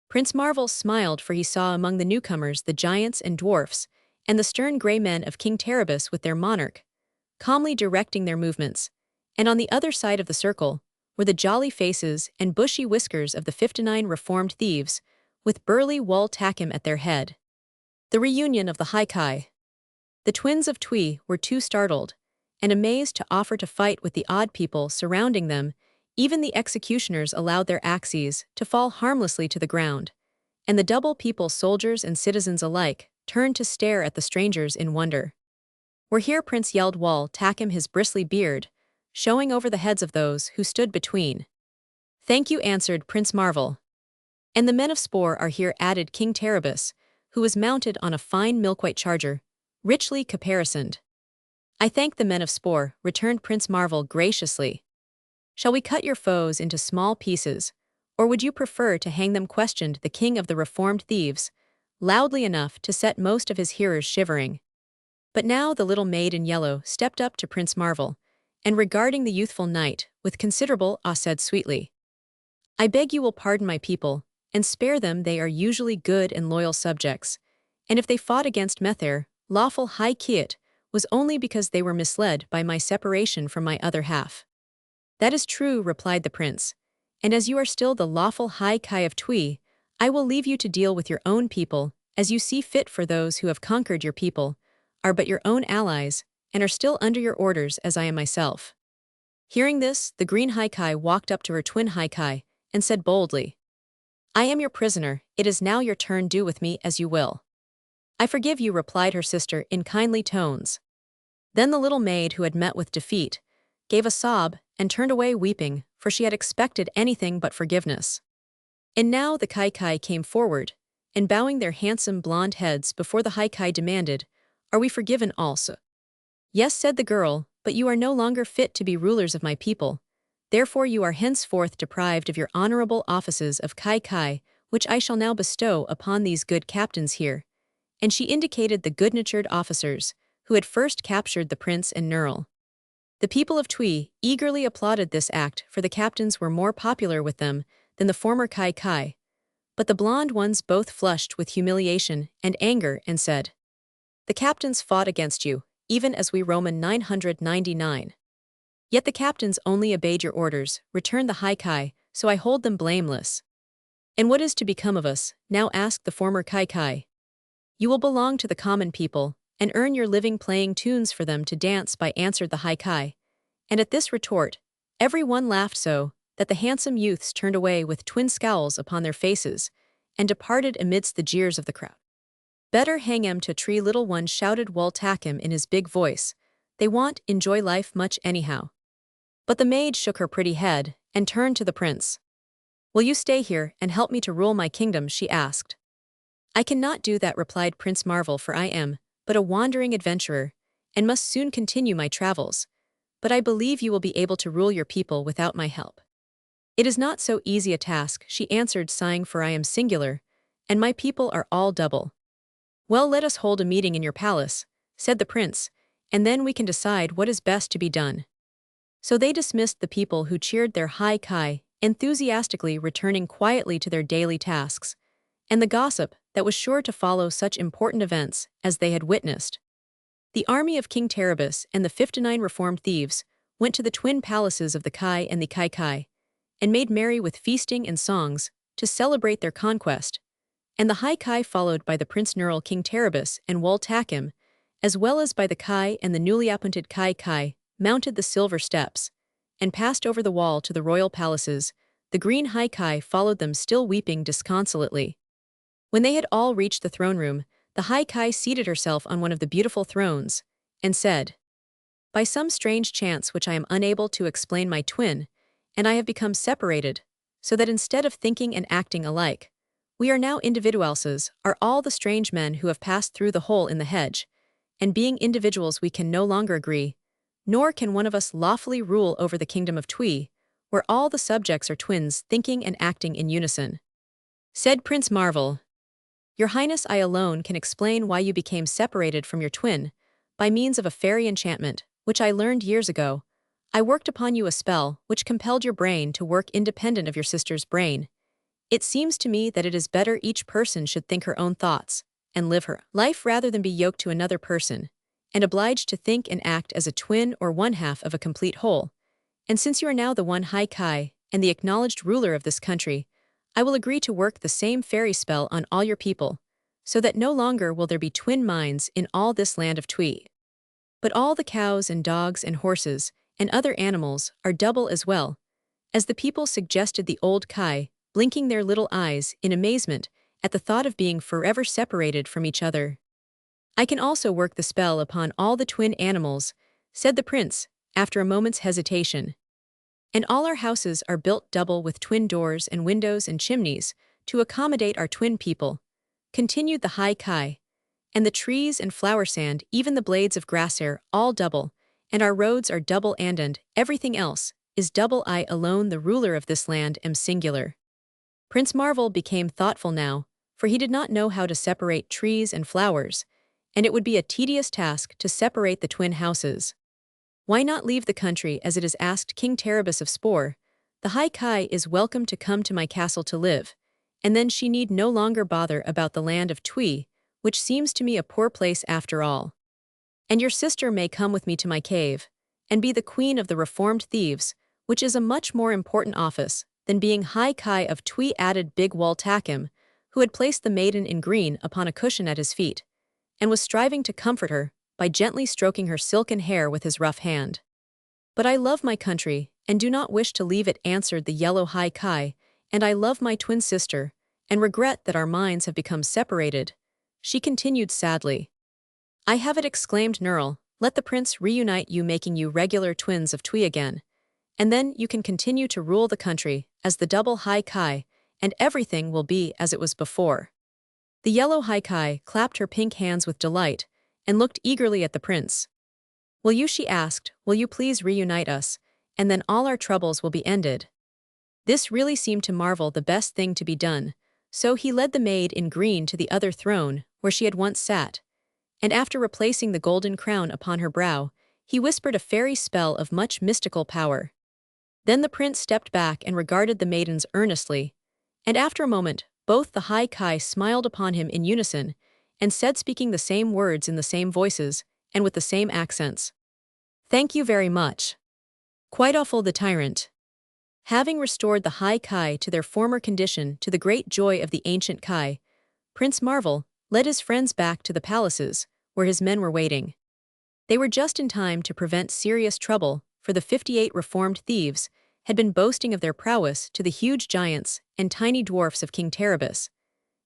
Prince Marvel smiled, for he saw among the newcomers the giants and dwarfs, and the stern grey men of King Terabus with their monarch, calmly directing their movements, and on the other side of the circle were the jolly faces and bushy whiskers of the 59 reformed thieves, with burly Wool Takim at their head. The reunion of the Kai. The twins of Twee were too startled and amazed to offer to fight with the odd people surrounding them. Even the executioners allowed their axes to fall harmlessly to the ground, and the double people, soldiers and citizens alike, turned to stare at the strangers in wonder. "We're here," Prince yelled, Wool Takim, his bristly beard showing over the heads of those who stood between. "Thank you," answered Prince Marvel. "And the men of Spore are here," added King Terabus, who was mounted on a fine milk-white charger, richly caparisoned. "I thank the men of Spore," returned Prince Marvel graciously. "Shall we cut your foes into small pieces, or would you prefer to hang them?" questioned the king of the reformed thieves, loudly enough to set most of his hearers shivering. But now the little maid in yellow stepped up to Prince Marvel, and regarding the youthful knight with considerable awe said sweetly, "I beg you will pardon my people, and spare them. They are usually good and loyal subjects, and if they fought against Mether, lawful High Kiat, was only because they were misled by my separation from my other half." "That is true," replied the prince, "and as you are still the lawful High Kai of Twee, I will leave you to deal with your own people as you see fit, for those who have conquered your people are but your own allies and are still under your orders, as I am myself." Hearing this, the green High Kai walked up to her twin High Kai and said boldly, "I am your prisoner. It is now your turn. Do with me as you will." "I forgive you," replied her sister in kindly tones. Then the little maid, who had met with defeat, gave a sob and turned away weeping, for she had expected anything but forgiveness. And now the Kai came forward, and bowing their handsome blonde heads before the High Kai demanded, "Are we forgiven also?" "Yes," said the girl, "but you are no longer fit to be rulers of my people. Therefore you are henceforth deprived of your honorable offices of Kai, which I shall now bestow upon these good captains here." And she indicated the good-natured officers, who had first captured the prince and Nerl. The people of Tui eagerly applauded this act, for the captains were more popular with them than the former Kai. But the blonde ones both flushed with humiliation and anger and said, "The captains fought against you, even as we Roman 999. Yet the captains only obeyed your orders," returned the Kai, "so I hold them blameless." "And what is to become of us?" now asked the former Kai. "You will belong to the common people, and earn your living playing tunes for them to dance by," answered the Kai. And at this retort, every one laughed so that the handsome youths turned away with twin scowls upon their faces, and departed amidst the jeers of the crowd. "Better hang 'em to a tree," little one shouted Waltakim in his big voice. "They won't enjoy life much anyhow." But the maid shook her pretty head, and turned to the prince. "Will you stay here and help me to rule my kingdom?" she asked. "I cannot do that," replied Prince Marvel, "for I am but a wandering adventurer, and must soon continue my travels. But I believe you will be able to rule your people without my help." "It is not so easy a task," she answered, sighing, "for I am singular, and my people are all double." "Well, let us hold a meeting in your palace," said the prince, "and then we can decide what is best to be done." So they dismissed the people, who cheered their Kai, enthusiastically returning quietly to their daily tasks, and the gossip that was sure to follow such important events as they had witnessed. The army of King Terabus and the 59 reformed thieves went to the twin palaces of the Kai and the Kai, and made merry with feasting and songs to celebrate their conquest, and the Kai, followed by the Prince Nerl, King Terabus, and Waltakim, as well as by the Kai and the newly appointed Kai, mounted the silver steps, and passed over the wall to the royal palaces. The green Kai followed them, still weeping disconsolately. When they had all reached the throne room, the Kai seated herself on one of the beautiful thrones, and said, "By some strange chance which I am unable to explain, my twin and I have become separated, so that instead of thinking and acting alike, we are now individuals, are all the strange men who have passed through the hole in the hedge, and being individuals we can no longer agree, nor can one of us lawfully rule over the kingdom of Tui, where all the subjects are twins thinking and acting in unison." Said Prince Marvel, "Your Highness, I alone can explain why you became separated from your twin, by means of a fairy enchantment, which I learned years ago. I worked upon you a spell which compelled your brain to work independent of your sister's brain. It seems to me that it is better each person should think her own thoughts, and live her life rather than be yoked to another person, and obliged to think and act as a twin or one half of a complete whole. And since you are now the one Kai, and the acknowledged ruler of this country, I will agree to work the same fairy spell on all your people, so that no longer will there be twin minds in all this land of Tui. But all the cows and dogs and horses and other animals are double as well," as the people suggested the old Kai, blinking their little eyes in amazement at the thought of being forever separated from each other. "I can also work the spell upon all the twin animals," said the prince, after a moment's hesitation. "And all our houses are built double with twin doors and windows and chimneys to accommodate our twin people," continued the Kai. "And the trees and flower sand, even the blades of grass are all double, and our roads are double, and everything else is double. I alone, the ruler of this land, am singular." Prince Marvel became thoughtful now, for he did not know how to separate trees and flowers, and it would be a tedious task to separate the twin houses. "Why not leave the country as it is?" asked King Terabus of Spore. "The Kai is welcome to come to my castle to live, and then she need no longer bother about the land of Tui, which seems to me a poor place after all. And your sister may come with me to my cave, and be the queen of the reformed thieves, which is a much more important office than being Kai of Tui," added big Waltakim, who had placed the maiden in green upon a cushion at his feet, and was striving to comfort her by gently stroking her silken hair with his rough hand. "But I love my country, and do not wish to leave it," answered the yellow Kai, "and I love my twin sister, and regret that our minds have become separated," she continued sadly. "I have it," exclaimed Nerl. "Let the prince reunite you, making you regular twins of Tui again, and then you can continue to rule the country as the double Kai, and everything will be as it was before." The yellow Kai clapped her pink hands with delight, and looked eagerly at the prince. "Will you?" she asked. "Will you please reunite us, and then all our troubles will be ended." This really seemed to Marvel the best thing to be done, so he led the maid in green to the other throne, where she had once sat, and after replacing the golden crown upon her brow, he whispered a fairy spell of much mystical power. Then the prince stepped back and regarded the maidens earnestly, and after a moment, both the high Kai smiled upon him in unison, and said, speaking the same words in the same voices, and with the same accents, "Thank you very much. Quite awful the tyrant." Having restored the high Kai to their former condition to the great joy of the ancient Kai, Prince Marvel led his friends back to the palaces, where his men were waiting. They were just in time to prevent serious trouble, for the 58 reformed thieves had been boasting of their prowess to the huge giants and tiny dwarfs of King Terabus,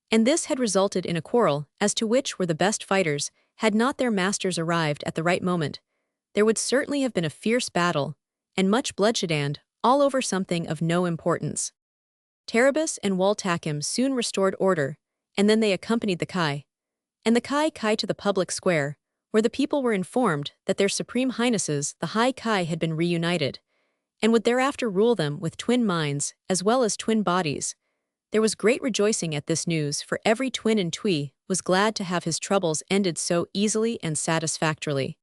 and this had resulted in a quarrel as to which were the best fighters. Had not their masters arrived at the right moment, there would certainly have been a fierce battle, and much bloodshed and all over something of no importance. Terabus and Waltakim soon restored order, and then they accompanied the Kai, and the Kai to the public square, where the people were informed that their Supreme Highnesses, the High Kai, had been reunited, and would thereafter rule them with twin minds as well as twin bodies. There was great rejoicing at this news, for every twin in Twi was glad to have his troubles ended so easily and satisfactorily.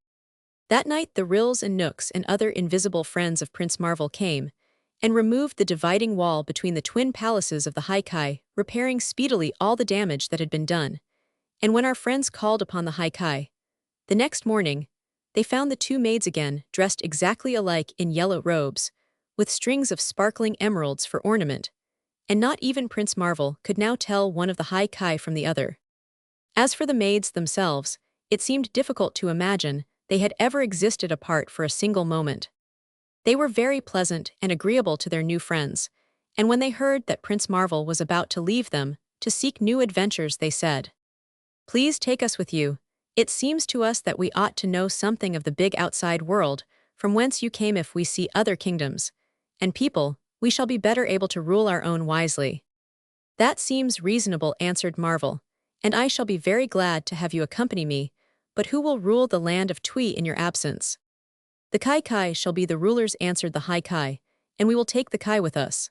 That night the Rills and Nooks and other invisible friends of Prince Marvel came, and removed the dividing wall between the twin palaces of the High Kai, repairing speedily all the damage that had been done. And when our friends called upon the High Kai the next morning, they found the two maids again, dressed exactly alike in yellow robes, with strings of sparkling emeralds for ornament, and not even Prince Marvel could now tell one of the High Kai from the other. As for the maids themselves, it seemed difficult to imagine they had ever existed apart for a single moment. They were very pleasant and agreeable to their new friends, and when they heard that Prince Marvel was about to leave them to seek new adventures, they said, "Please take us with you. It seems to us that we ought to know something of the big outside world, from whence you came. If we see other kingdoms and people, we shall be better able to rule our own wisely." "That seems reasonable," answered Marvel, "and I shall be very glad to have you accompany me, but who will rule the land of Twi in your absence?" "The Kai shall be the rulers," answered the High Kai, "and we will take the Kai with us."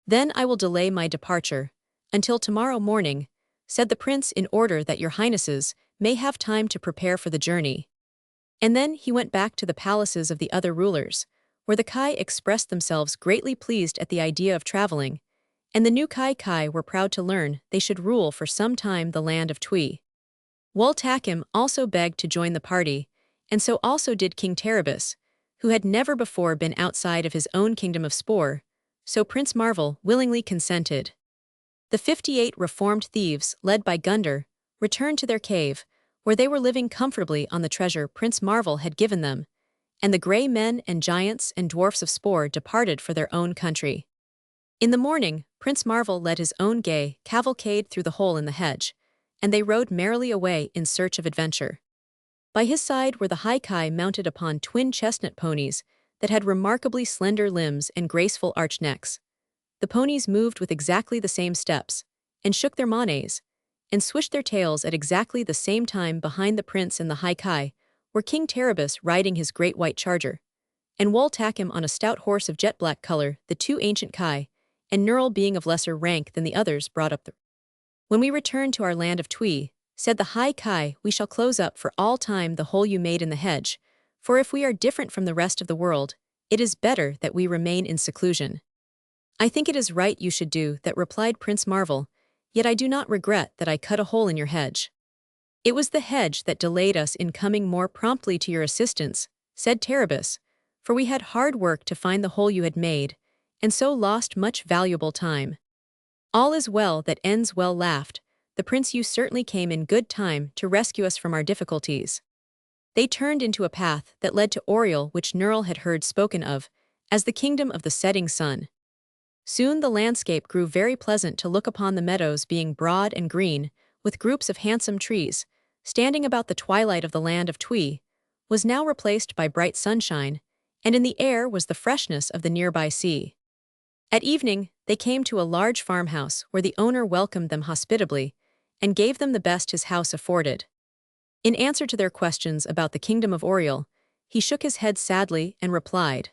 "Then I will delay my departure until tomorrow morning," said the prince, "in order that your highnesses may have time to prepare for the journey." And then he went back to the palaces of the other rulers, where the Kai expressed themselves greatly pleased at the idea of traveling, and the new Kai were proud to learn they should rule for some time the land of Twi. Waltakim also begged to join the party, and so also did King Terabus, who had never before been outside of his own kingdom of Spore, so Prince Marvel willingly consented. The 58 reformed thieves, led by Gunder, returned to their cave, where they were living comfortably on the treasure Prince Marvel had given them, and the grey men and giants and dwarfs of Spore departed for their own country. In the morning, Prince Marvel led his own gay cavalcade through the hole in the hedge, and they rode merrily away in search of adventure. By his side were the High Kai mounted upon twin chestnut ponies that had remarkably slender limbs and graceful arched necks. The ponies moved with exactly the same steps, and shook their manes, and swished their tails at exactly the same time. Behind the prince and the High Kai were King Terabus riding his great white charger, and Waltakim on a stout horse of jet black color. The two ancient Kai, and Nurl, being of lesser rank than the others, brought up the "When we return to our land of Twi," said the High Kai, "we shall close up for all time the hole you made in the hedge, for if we are different from the rest of the world, it is better that we remain in seclusion." "I think it is right you should do that," replied Prince Marvel, "yet I do not regret that I cut a hole in your hedge." "It was the hedge that delayed us in coming more promptly to your assistance," said Terabus, "for we had hard work to find the hole you had made, and so lost much valuable time." "All is well that ends well," laughed the prince. "You certainly came in good time to rescue us from our difficulties." They turned into a path that led to Authorial, which Nurl had heard spoken of as the kingdom of the setting sun. Soon the landscape grew very pleasant to look upon, the meadows being broad and green, with groups of handsome trees, standing about. The twilight of the land of Twi was now replaced by bright sunshine, and in the air was the freshness of the nearby sea. At evening, they came to a large farmhouse where the owner welcomed them hospitably and gave them the best his house afforded. In answer to their questions about the kingdom of Authorial, he shook his head sadly and replied,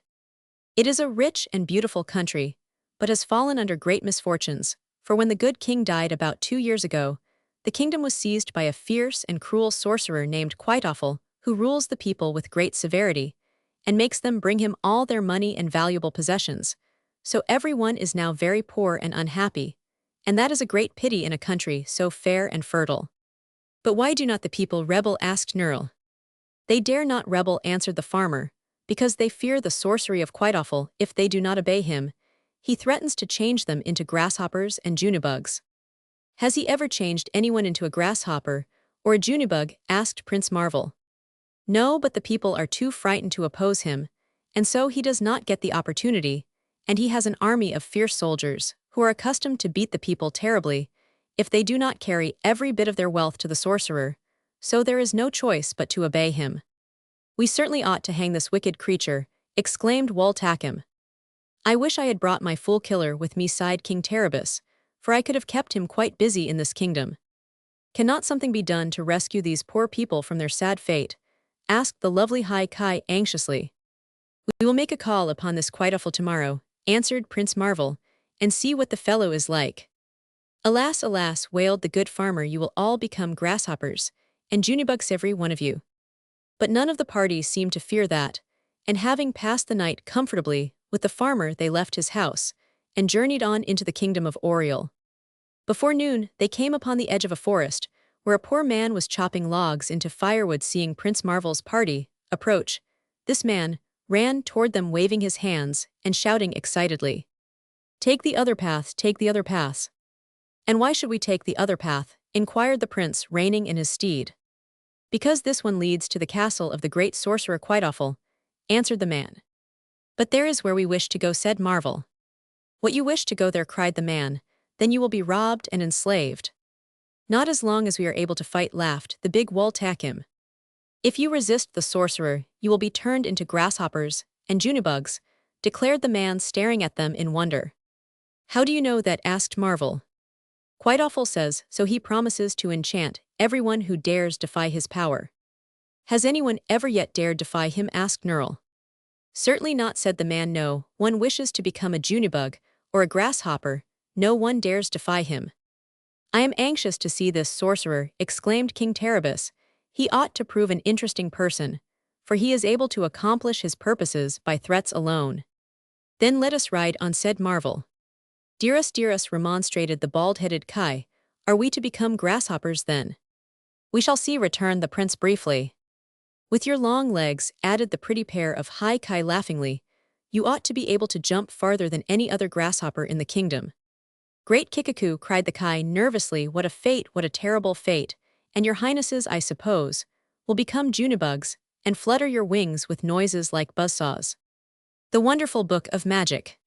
It is a rich and beautiful country, but has fallen under great misfortunes, for when the good king died about 2 years ago, the kingdom was seized by a fierce and cruel sorcerer named Quicksilver, who rules the people with great severity, and makes them bring him all their money and valuable possessions. So everyone is now very poor and unhappy, and that is a great pity in a country so fair and fertile. But why do not the people rebel? Asked Nurl. They dare not rebel, answered the farmer, because they fear the sorcery of Quicksilver. If they do not obey him, he threatens to change them into grasshoppers and junibugs. Has he ever changed anyone into a grasshopper or a junibug? Asked Prince Marvel. No, but the people are too frightened to oppose him, and so he does not get the opportunity, and he has an army of fierce soldiers who are accustomed to beat the people terribly if they do not carry every bit of their wealth to the sorcerer, so there is no choice but to obey him. We certainly ought to hang this wicked creature, exclaimed Wultakim. I wish I had brought my fool killer with me, sighed King Terabus, for I could have kept him quite busy in this kingdom. Cannot something be done to rescue these poor people from their sad fate? Asked the lovely High Kai anxiously. We will make a call upon this Quicksilver tomorrow, answered Prince Marvel, and see what the fellow is like. Alas, alas, wailed the good farmer, you will all become grasshoppers, and junibugs every one of you. But none of the party seemed to fear that, and having passed the night comfortably with the farmer, they left his house, and journeyed on into the kingdom of Authorial. Before noon, they came upon the edge of a forest, where a poor man was chopping logs into firewood. Seeing Prince Marvel's party approach, this man ran toward them waving his hands and shouting excitedly, Take the other path, take the other path. And why should we take the other path? Inquired the prince, reining in his steed. Because this one leads to the castle of the great sorcerer Quicksilver, answered the man. But there is where we wish to go, said Marvel. What, you wish to go there? Cried the man. Then you will be robbed and enslaved. Not as long as we are able to fight, laughed the big Wultakim. If you resist the sorcerer, you will be turned into grasshoppers and junibugs, declared the man, staring at them in wonder. How do you know that? Asked Marvel. Quicksilver says so. He promises to enchant everyone who dares defy his power. Has anyone ever yet dared defy him? Asked Nurl. Certainly not, said the man. No one wishes to become a junibug or a grasshopper. No one dares defy him. I am anxious to see this sorcerer, exclaimed King Terabus. He ought to prove an interesting person, for he is able to accomplish his purposes by threats alone. Then let us ride on, said Marvel. Dear us, remonstrated the bald-headed Kai. Are we to become grasshoppers then? We shall see, returned the prince briefly. With your long legs, added the pretty pair of High Kai laughingly, you ought to be able to jump farther than any other grasshopper in the kingdom. Great Kikaku, cried the Kai nervously, what a fate, what a terrible fate, and your highnesses, I suppose, will become junibugs, and flutter your wings with noises like buzzsaws. The wonderful book of magic.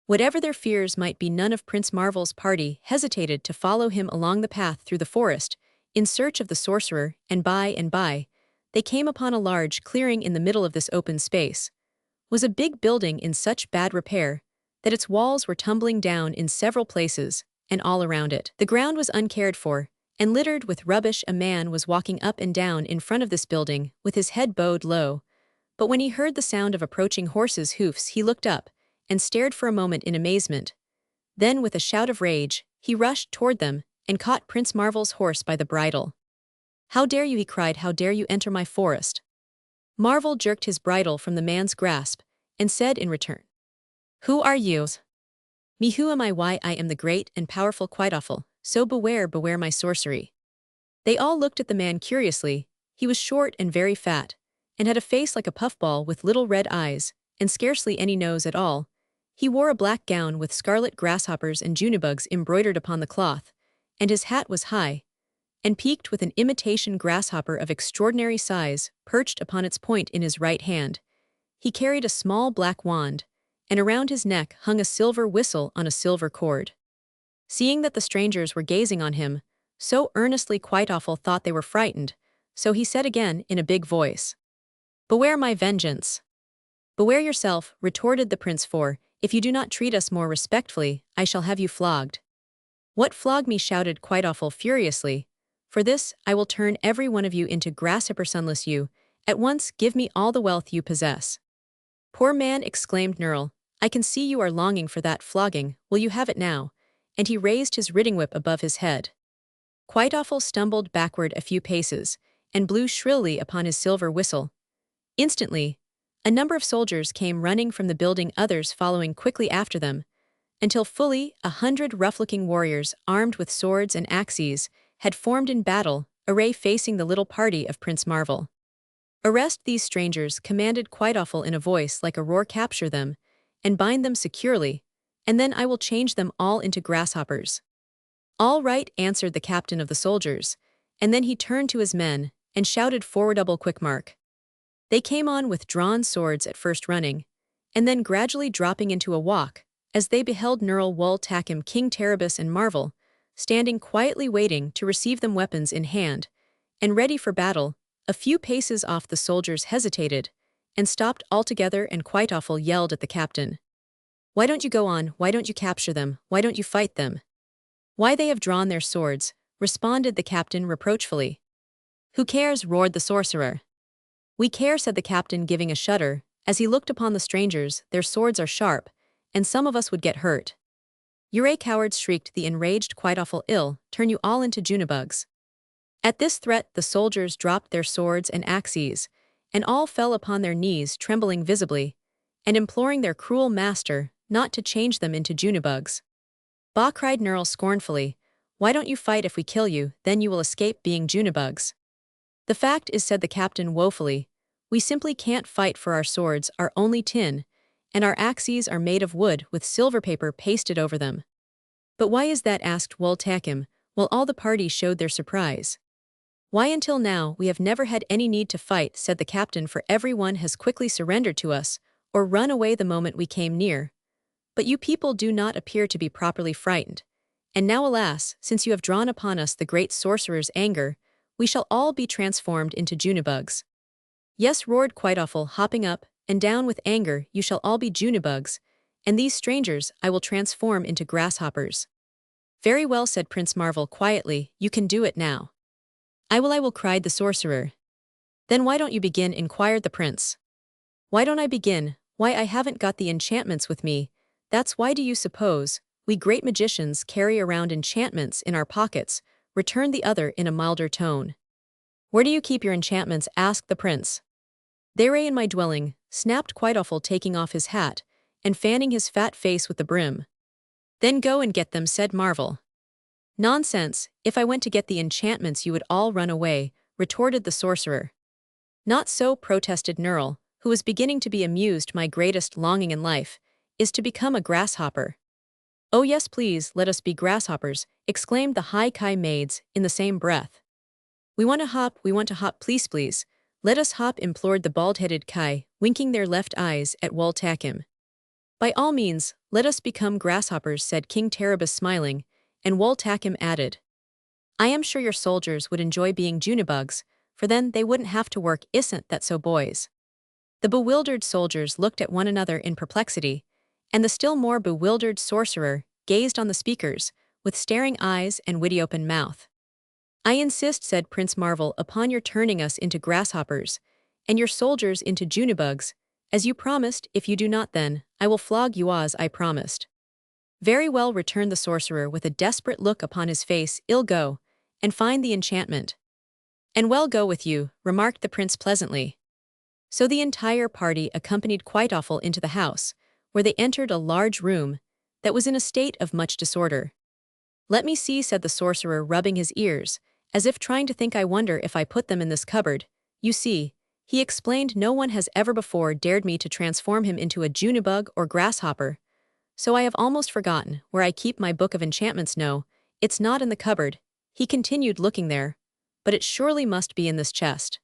Whatever their fears might be, none of Prince Marvel's party hesitated to follow him along the path through the forest, in search of the sorcerer, and by, they came upon a large clearing. In the middle of this open space was a big building in such bad repair that its walls were tumbling down in several places, and all around it the ground was uncared for and littered with rubbish. A man was walking up and down in front of this building with his head bowed low, but when he heard the sound of approaching horses' hoofs, he looked up and stared for a moment in amazement. Then, with a shout of rage, he rushed toward them and caught Prince Marvel's horse by the bridle. How dare you, he cried, how dare you enter my forest? Marvel jerked his bridle from the man's grasp and said in return, Who are you? Me, who am I? Why, I am the great and powerful Quicksilver, so beware my sorcery. They all looked at the man curiously. He was short and very fat, and had a face like a puffball with little red eyes, and scarcely any nose at all. He wore a black gown with scarlet grasshoppers and junibugs embroidered upon the cloth, and his hat was high, and peaked with an imitation grasshopper of extraordinary size perched upon its point in his right hand. He carried a small black wand, and around his neck hung a silver whistle on a silver cord. Seeing that the strangers were gazing on him so earnestly, Quicksilver thought they were frightened, so he said again in a big voice, Beware my vengeance. Beware yourself, retorted the prince, for, if you do not treat us more respectfully, I shall have you flogged. What, flog me? Shouted Quicksilver furiously. For this, I will turn every one of you into grasshoppers unless you, at once, give me all the wealth you possess. Poor man, exclaimed Nerl. I can see you are longing for that flogging, will you have it now? And he raised his riding whip above his head. Quite Awful stumbled backward a few paces, and blew shrilly upon his silver whistle. Instantly, a number of soldiers came running from the building, others following quickly after them, until fully 100 rough-looking warriors armed with swords and axes had formed in battle array facing the little party of Prince Marvel. Arrest these strangers, commanded Quite Awful in a voice like a roar. Capture them, and bind them securely, and then I will change them all into grasshoppers. All right, answered the captain of the soldiers, and then he turned to his men and shouted forward. Double quick mark. They came on with drawn swords, at first running, and then gradually dropping into a walk, as they beheld Nerl, Wool Takim, King Terabus and Marvel, standing quietly waiting to receive them, weapons in hand, and ready for battle. A few paces off, the soldiers hesitated, and stopped altogether, and Quite Awful yelled at the captain. Why don't you go on? Why don't you capture them? Why don't you fight them? Why, they have drawn their swords, responded the captain reproachfully. Who cares? Roared the sorcerer. We care, said the captain, giving a shudder, as he looked upon the strangers. Their swords are sharp, and some of us would get hurt. You're cowards, shrieked the enraged Quite Awful. Ill turn you all into junibugs. At this threat, the soldiers dropped their swords and axes, and all fell upon their knees, trembling visibly, and imploring their cruel master not to change them into junibugs. Bah, cried Nerl scornfully, why don't you fight? If we kill you, then you will escape being junibugs. The fact is, said the captain woefully, we simply can't fight, for our swords are only tin, and our axes are made of wood with silver paper pasted over them. But why is that? Asked Wool Takim, while all the party showed their surprise. Why, until now we have never had any need to fight, said the captain, for everyone has quickly surrendered to us, or run away the moment we came near. But you people do not appear to be properly frightened. And now, alas, since you have drawn upon us the great sorcerer's anger, we shall all be transformed into junibugs. Yes, roared Quite Awful, hopping up and down with anger, you shall all be junibugs, and these strangers I will transform into grasshoppers. Very well, said Prince Marvel quietly, you can do it now. I will, cried the sorcerer. Then why don't you begin? Inquired the prince. Why don't I begin? Why, I haven't got the enchantments with me. That's why. Do you suppose we great magicians carry around enchantments in our pockets? Returned the other in a milder tone. Where do you keep your enchantments? Asked the prince. They're in my dwelling, snapped Quite Awful, taking off his hat and fanning his fat face with the brim. Then go and get them, said Marvel. Nonsense, if I went to get the enchantments you would all run away, retorted the sorcerer. Not so, protested Nerl, who was beginning to be amused. My greatest longing in life is to become a grasshopper. Oh yes, please, let us be grasshoppers, exclaimed the high Kai maids in the same breath. We want to hop, please, let us hop, implored the bald-headed Kai, winking their left eyes at Wool Takim. By all means, let us become grasshoppers, said King Terabus, smiling, and Wool Takim added, I am sure your soldiers would enjoy being junibugs, for then they wouldn't have to work. Isn't that so, boys? The bewildered soldiers looked at one another in perplexity, and the still more bewildered sorcerer gazed on the speakers with staring eyes and witty open mouth. I insist, said Prince Marvel, upon your turning us into grasshoppers, and your soldiers into junibugs, as you promised. If you do not, then I will flog you as I promised. Very well, returned the sorcerer with a desperate look upon his face. I'll go and find the enchantment. And well, go with you, remarked the prince pleasantly. So the entire party accompanied Quite Awful into the house, where they entered a large room that was in a state of much disorder. Let me see, said the sorcerer, rubbing his ears, as if trying to think. I wonder if I put them in this cupboard. You see, he explained, no one has ever before dared me to transform him into a junibug or grasshopper. So I have almost forgotten where I keep my book of enchantments. No, it's not in the cupboard, he continued, looking there, but it surely must be in this chest.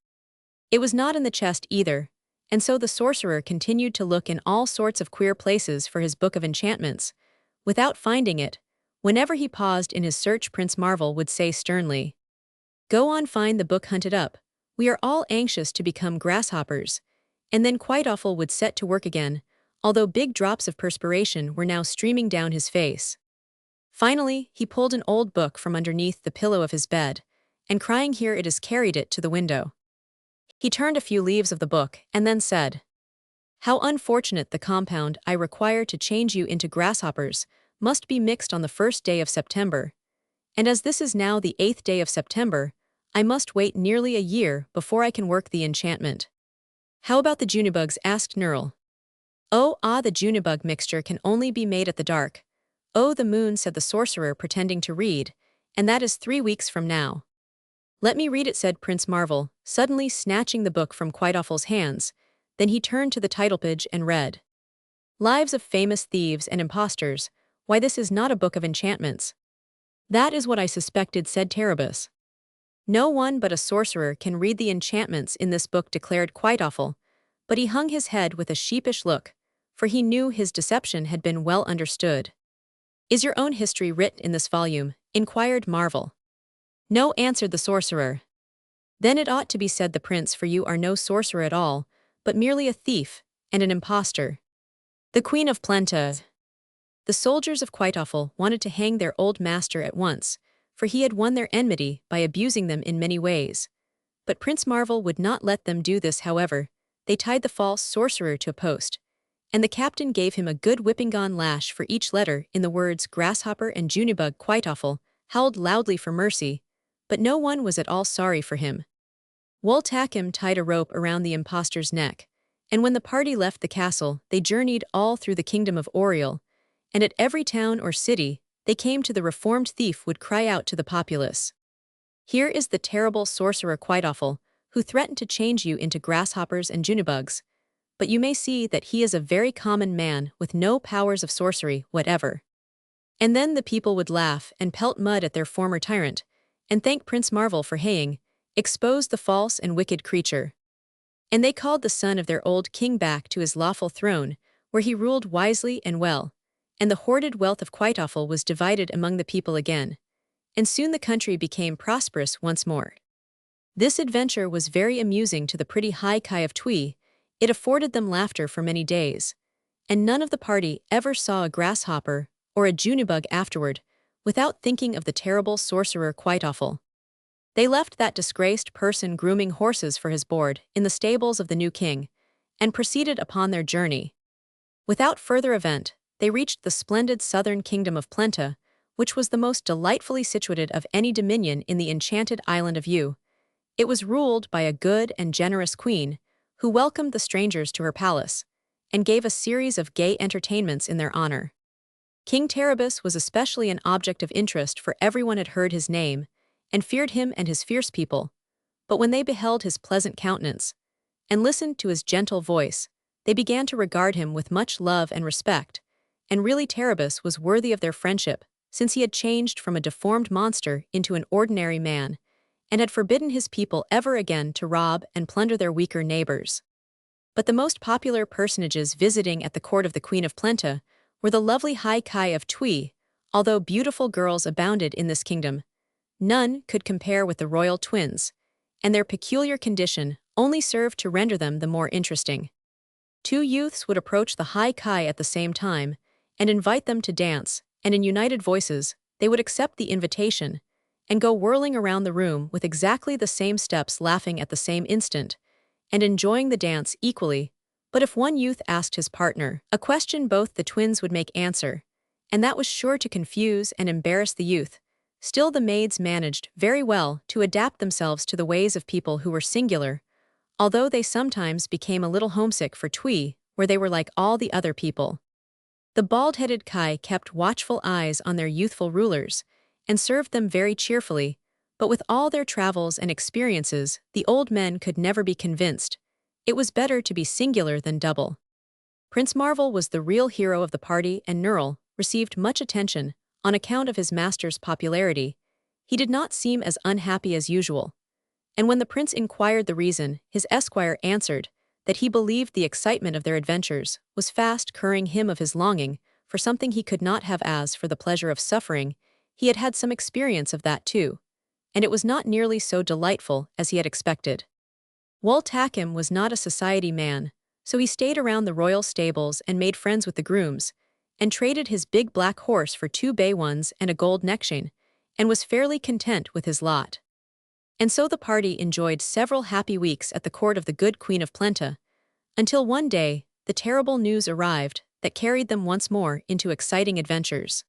It was not in the chest either, and so the sorcerer continued to look in all sorts of queer places for his book of enchantments. Without finding it, whenever he paused in his search, Prince Marvel would say sternly, Go on, find the book, hunt it up. We are all anxious to become grasshoppers. And then Quite Awful would set to work again, although big drops of perspiration were now streaming down his face. Finally, he pulled an old book from underneath the pillow of his bed, and crying, Here it is, carried it to the window. He turned a few leaves of the book and then said, How unfortunate the compound I require to change you into grasshoppers must be mixed on the first day of September. And as this is now the 8th day of September, I must wait nearly a year before I can work the enchantment. How about the junibugs? Asked Nerl. The junibug mixture can only be made at the dark. Oh, the moon, said the sorcerer, pretending to read, and that is 3 weeks from now. Let me read it, said Prince Marvel, suddenly snatching the book from Quiteawful's hands. Then he turned to the title page and read. Lives of Famous Thieves and Impostors. Why, this is not a book of enchantments. That is what I suspected, said Terabus. No one but a sorcerer can read the enchantments in this book, declared Quiteawful, but he hung his head with a sheepish look, for he knew his deception had been well understood. Is your own history written in this volume? Inquired Marvel. No, answered the sorcerer. Then it ought to be, said the prince, for you are no sorcerer at all, but merely a thief and an impostor. The Queen of Plenta. The soldiers of Quiteawful wanted to hang their old master at once, for he had won their enmity by abusing them in many ways. But Prince Marvel would not let them do this. However, they tied the false sorcerer to a post, and the captain gave him a good whipping-on lash for each letter in the words grasshopper, and junibug. Quiteawful howled loudly for mercy, but no one was at all sorry for him. Wooltakim tied a rope around the impostor's neck, and when the party left the castle, they journeyed all through the kingdom of Authorial, and at every town or city they came to, the reformed thief would cry out to the populace. Here is the terrible sorcerer Quiteawful, who threatened to change you into grasshoppers and junibugs, but you may see that he is a very common man with no powers of sorcery whatever. And then the people would laugh and pelt mud at their former tyrant, and thank Prince Marvel for haying, exposed the false and wicked creature. And they called the son of their old king back to his lawful throne, where he ruled wisely and well, and the hoarded wealth of Quiteawful was divided among the people again, and soon the country became prosperous once more. This adventure was very amusing to the pretty high Kai of Twee. It afforded them laughter for many days, and none of the party ever saw a grasshopper or a junibug afterward without thinking of the terrible sorcerer Quiteawful. They left that disgraced person grooming horses for his board in the stables of the new king, and proceeded upon their journey. Without further event, they reached the splendid southern kingdom of Plenta, which was the most delightfully situated of any dominion in the enchanted island of Yew. It was ruled by a good and generous queen, who welcomed the strangers to her palace, and gave a series of gay entertainments in their honor. King Terabus was especially an object of interest, for everyone had heard his name, and feared him and his fierce people, but when they beheld his pleasant countenance, and listened to his gentle voice, they began to regard him with much love and respect, and really Terabus was worthy of their friendship, since he had changed from a deformed monster into an ordinary man, and had forbidden his people ever again to rob and plunder their weaker neighbors. But the most popular personages visiting at the court of the Queen of Plenta were the lovely High Kai of Twee. Although beautiful girls abounded in this kingdom, none could compare with the royal twins, and their peculiar condition only served to render them the more interesting. 2 youths would approach the High Kai at the same time and invite them to dance, and in united voices they would accept the invitation and go whirling around the room with exactly the same steps, laughing at the same instant, and enjoying the dance equally. But if one youth asked his partner a question, both the twins would make answer, and that was sure to confuse and embarrass the youth. Still, the maids managed very well to adapt themselves to the ways of people who were singular, although they sometimes became a little homesick for Twee, where they were like all the other people. The bald-headed Kai kept watchful eyes on their youthful rulers, and served them very cheerfully, but with all their travels and experiences, the old men could never be convinced. It was better to be singular than double. Prince Marvel was the real hero of the party, and Nerl received much attention on account of his master's popularity. He did not seem as unhappy as usual, and when the prince inquired the reason, his esquire answered that he believed the excitement of their adventures was fast curing him of his longing for something he could not have. As for the pleasure of suffering, he had had some experience of that too, and it was not nearly so delightful as he had expected. Wooltakim was not a society man, so he stayed around the royal stables and made friends with the grooms, and traded his big black horse for 2 bay ones and a gold neckchain, and was fairly content with his lot. And so the party enjoyed several happy weeks at the court of the good Queen of Plenta, until one day, the terrible news arrived that carried them once more into exciting adventures.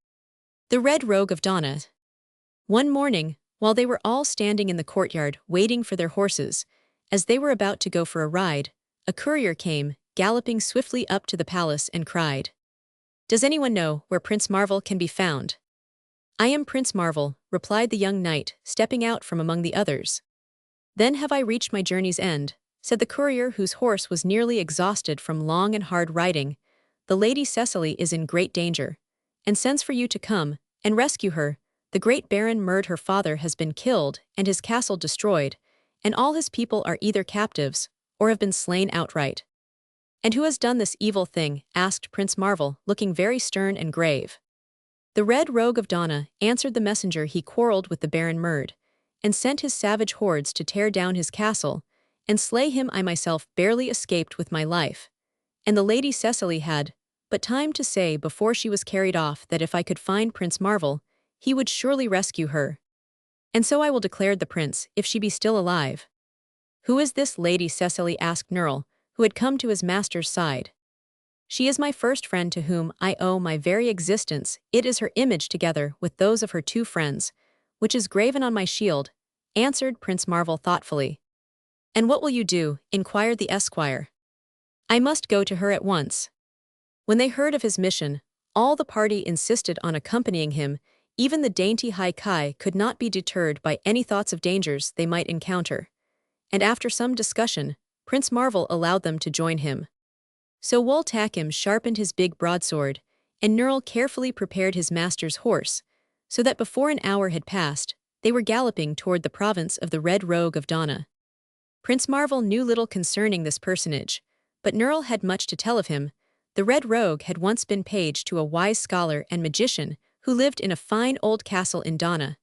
The Red Rogue of Donna. One morning, while they were all standing in the courtyard waiting for their horses, as they were about to go for a ride, a courier came, galloping swiftly up to the palace and cried, "Does anyone know where Prince Marvel can be found?" "I am Prince Marvel," replied the young knight, stepping out from among the others. "Then have I reached my journey's end," said the courier, whose horse was nearly exhausted from long and hard riding. "The Lady Cecily is in great danger, and sends for you to come and rescue her. The great Baron Merd, her father, has been killed and his castle destroyed, and all his people are either captives or have been slain outright." "And who has done this evil thing?" asked Prince Marvel, looking very stern and grave. "The Red Rogue of Donna," answered the messenger. "He quarreled with the Baron Merd, and sent his savage hordes to tear down his castle and slay him. I myself barely escaped with my life, and the Lady Cecily had but time to say before she was carried off that if I could find Prince Marvel, he would surely rescue her. And so I will," declared the prince, "if she be still alive." "Who is this Lady Cecily?" asked Nerl, who had come to his master's side. "She is my first friend to whom I owe my very existence. It is her image together with those of her two friends, which is graven on my shield," answered Prince Marvel thoughtfully. "And what will you do?" inquired the esquire. "I must go to her at once." When they heard of his mission, all the party insisted on accompanying him. Even the dainty High-Kai could not be deterred by any thoughts of dangers they might encounter, and after some discussion, Prince Marvel allowed them to join him. So Wul Takim sharpened his big broadsword, and Nerl carefully prepared his master's horse, so that before an hour had passed, they were galloping toward the province of the Red Rogue of Donna. Prince Marvel knew little concerning this personage, but Nerl had much to tell of him. The Red Rogue had once been page to a wise scholar and magician who lived in a fine old castle in Donna,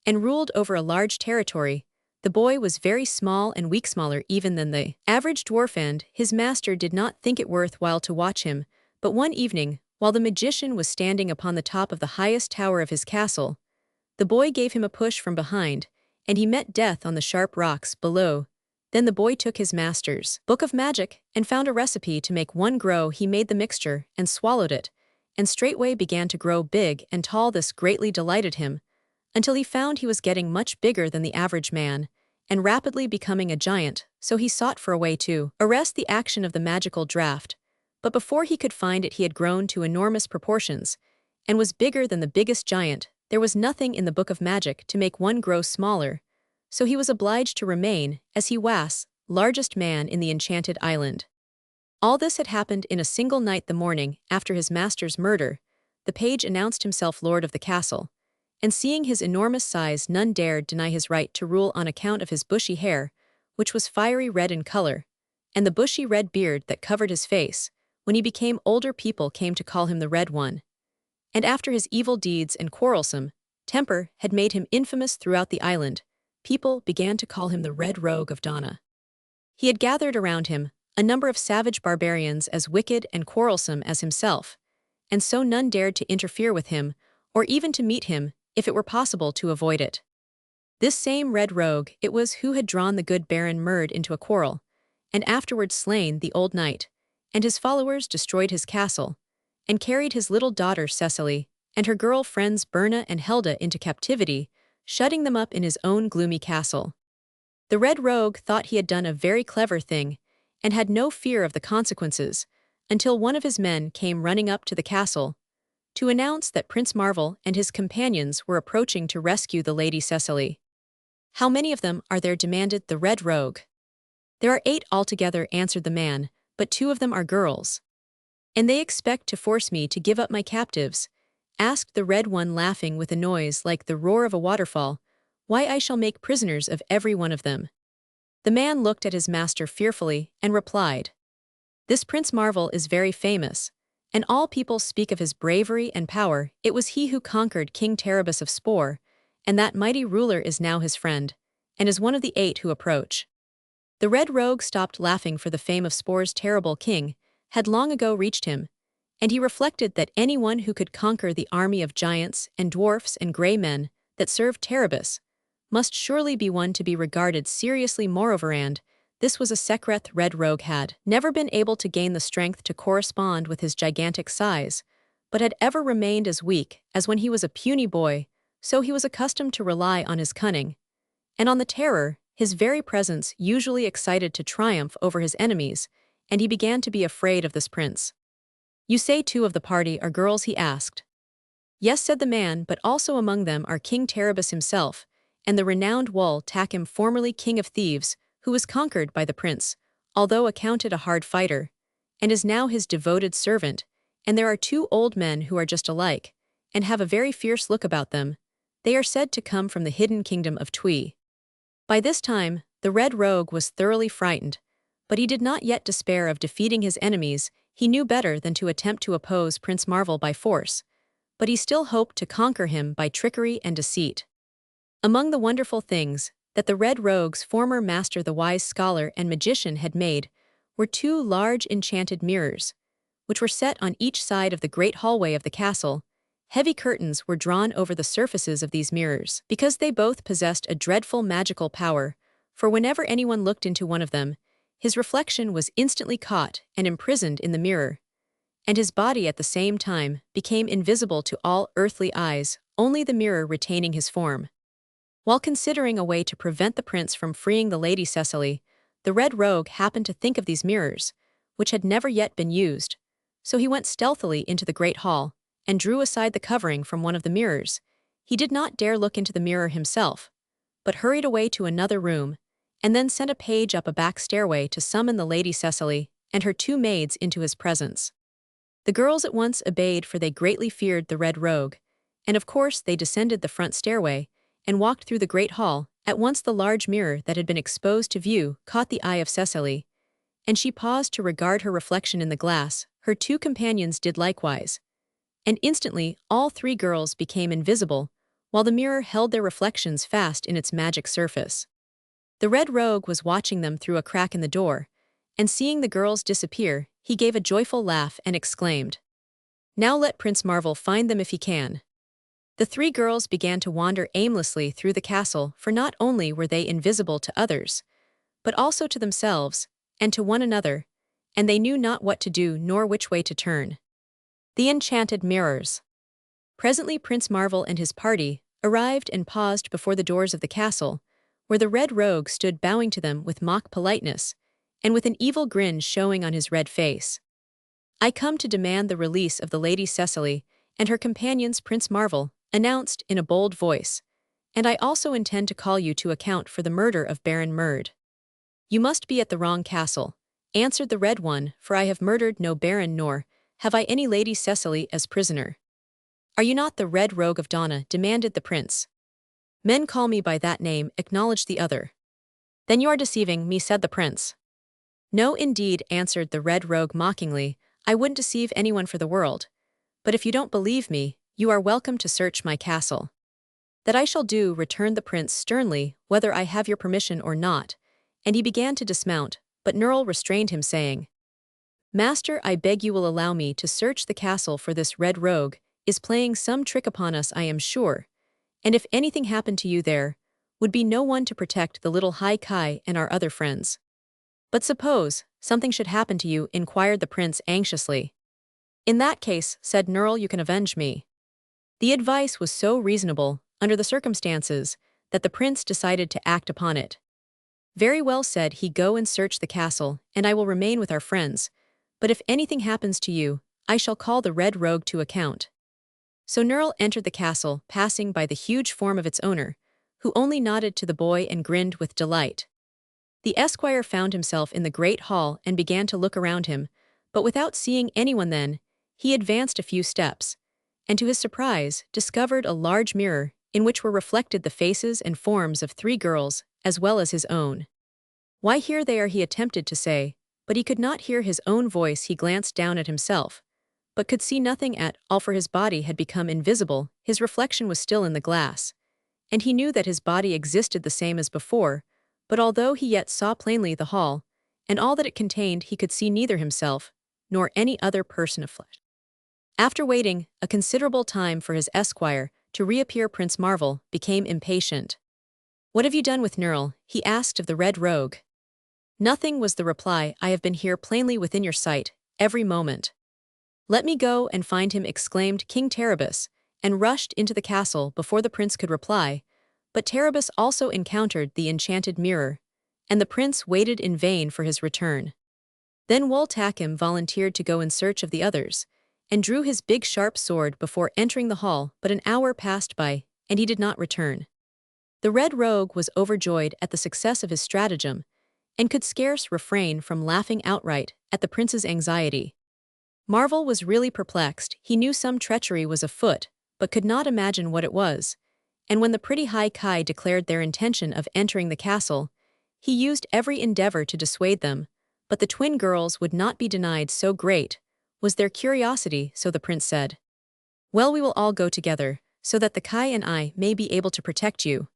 and ruled over a large territory. The boy was very small and weak, smaller even than the average dwarf, and his master did not think it worth while to watch him. But one evening, while the magician was standing upon the top of the highest tower of his castle, the boy gave him a push from behind, and he met death on the sharp rocks below. Then the boy took his master's book of magic and found a recipe to make one grow. He made the mixture and swallowed it, and straightway began to grow big and tall. This greatly delighted him, until he found he was getting much bigger than the average man, and rapidly becoming a giant. So he sought for a way to arrest the action of the magical draft, but before he could find it he had grown to enormous proportions, and was bigger than the biggest giant. There was nothing in the book of magic to make one grow smaller, so he was obliged to remain, as he was, largest man in the Enchanted Island. All this had happened in a single night. The morning after his master's murder, the page announced himself lord of the castle, and seeing his enormous size, none dared deny his right to rule on account of his bushy hair, which was fiery red in color, and the bushy red beard that covered his face. When he became older, people came to call him the Red One, and after his evil deeds and quarrelsome temper had made him infamous throughout the island, people began to call him the Red Rogue of Donna. He had gathered around him a number of savage barbarians as wicked and quarrelsome as himself, and so none dared to interfere with him, or even to meet him, if it were possible to avoid it. This same Red Rogue it was who had drawn the good Baron Merd into a quarrel, and afterwards slain the old knight, and his followers destroyed his castle, and carried his little daughter Cecily and her girl friends Berna and Helda into captivity, shutting them up in his own gloomy castle. The Red Rogue thought he had done a very clever thing, and had no fear of the consequences, until one of his men came running up to the castle to announce that Prince Marvel and his companions were approaching to rescue the Lady Cecily. "How many of them are there?" demanded the Red Rogue. "There are 8 altogether," answered the man, "but 2 of them are girls." "And they expect to force me to give up my captives?" asked the Red One, laughing with a noise like the roar of a waterfall. "Why, I shall make prisoners of every one of them." The man looked at his master fearfully and replied, "This Prince Marvel is very famous, and all people speak of his bravery and power. It was he who conquered King Terebus of Spore, and that mighty ruler is now his friend, and is one of the 8 who approach." The Red Rogue stopped laughing, for the fame of Spore's terrible king had long ago reached him, and he reflected that anyone who could conquer the army of giants and dwarfs and grey men that served Terebus must surely be one to be regarded seriously. Moreover, and This was a secret Red Rogue had never been able to gain the strength to correspond with his gigantic size, but had ever remained as weak as when he was a puny boy, so he was accustomed to rely on his cunning. And on the terror, his very presence usually excited to triumph over his enemies, and he began to be afraid of this prince. "You say 2 of the party are girls?" he asked. "Yes," said the man, "but also among them are King Terebus himself, and the renowned Wul Takim, formerly king of thieves, who was conquered by the prince, although accounted a hard fighter, and is now his devoted servant, and there are 2 old men who are just alike, and have a very fierce look about them. They are said to come from the hidden kingdom of Twi." By this time, the Red Rogue was thoroughly frightened, but he did not yet despair of defeating his enemies. He knew better than to attempt to oppose Prince Marvel by force, but he still hoped to conquer him by trickery and deceit. Among the wonderful things that the Red Rogue's former master, the wise scholar and magician, had made were 2 large enchanted mirrors, which were set on each side of the great hallway of the castle. Heavy curtains were drawn over the surfaces of these mirrors, because they both possessed a dreadful magical power, for whenever anyone looked into one of them, his reflection was instantly caught and imprisoned in the mirror, and his body at the same time became invisible to all earthly eyes, only the mirror retaining his form. While considering a way to prevent the prince from freeing the Lady Cecily, the Red Rogue happened to think of these mirrors, which had never yet been used, so he went stealthily into the great hall, and drew aside the covering from one of the mirrors. He did not dare look into the mirror himself, but hurried away to another room, and then sent a page up a back stairway to summon the Lady Cecily and her 2 maids into his presence. The girls at once obeyed, for they greatly feared the Red Rogue, and of course they descended the front stairway and walked through the great hall. At once the large mirror that had been exposed to view caught the eye of Cecily, and she paused to regard her reflection in the glass. Her 2 companions did likewise, and instantly all 3 girls became invisible, while the mirror held their reflections fast in its magic surface. The Red Rogue was watching them through a crack in the door, and seeing the girls disappear, he gave a joyful laugh and exclaimed, "Now let Prince Marvel find them if he can." The 3 girls began to wander aimlessly through the castle, for not only were they invisible to others, but also to themselves, and to one another, and they knew not what to do nor which way to turn. The Enchanted Mirrors. Presently Prince Marvel and his party arrived and paused before the doors of the castle, where the Red Rogue stood bowing to them with mock politeness, and with an evil grin showing on his red face. "I come to demand the release of the Lady Cecily and her companions," Prince Marvel announced in a bold voice, "and I also intend to call you to account for the murder of Baron Murd." "You must be at the wrong castle," answered the Red One, "for I have murdered no baron, nor have I any Lady Cecily as prisoner." "Are you not the Red Rogue of Donna?" demanded the prince. "Men call me by that name," acknowledged the other. "Then you are deceiving me," said the prince. "No, indeed," answered the Red Rogue mockingly, "I wouldn't deceive anyone for the world. But if you don't believe me, you are welcome to search my castle." "That I shall do," returned the prince sternly, "whether I have your permission or not," and he began to dismount, but Nerl restrained him, saying, "Master, I beg you will allow me to search the castle, for this Red Rogue is playing some trick upon us, I am sure, and if anything happened to you there would be no one to protect the little High Kai and our other friends." "But suppose something should happen to you?" inquired the prince anxiously. "In that case," said Nerl, "you can avenge me." The advice was so reasonable, under the circumstances, that the prince decided to act upon it. "Very well," said he, "go and search the castle, and I will remain with our friends, but if anything happens to you, I shall call the Red Rogue to account." So Nerl entered the castle, passing by the huge form of its owner, who only nodded to the boy and grinned with delight. The esquire found himself in the great hall and began to look around him, but without seeing anyone then, he advanced a few steps, and to his surprise discovered a large mirror in which were reflected the faces and forms of 3 girls, as well as his own. "Why, here they are," he attempted to say, but he could not hear his own voice. He glanced down at himself, but could see nothing at all, for his body had become invisible. His reflection was still in the glass, and he knew that his body existed the same as before, but although he yet saw plainly the hall, and all that it contained, he could see neither himself, nor any other person of flesh. After waiting a considerable time for his esquire to reappear, Prince Marvel became impatient. "What have you done with Nerl?" he asked of the Red Rogue. "Nothing," was the reply. "I have been here plainly within your sight, every moment." "Let me go and find him," exclaimed King Terribus, and rushed into the castle before the prince could reply. But Terribus also encountered the enchanted mirror, and the prince waited in vain for his return. Then Woltakim volunteered to go in search of the others, and drew his big sharp sword before entering the hall, but an hour passed by, and he did not return. The Red Rogue was overjoyed at the success of his stratagem, and could scarce refrain from laughing outright at the prince's anxiety. Marvel was really perplexed. He knew some treachery was afoot, but could not imagine what it was. And when the pretty High Ki declared their intention of entering the castle, he used every endeavor to dissuade them, but the twin girls would not be denied. So great was their curiosity, so the prince said, "Well, we will all go together, so that the Ki and I may be able to protect you."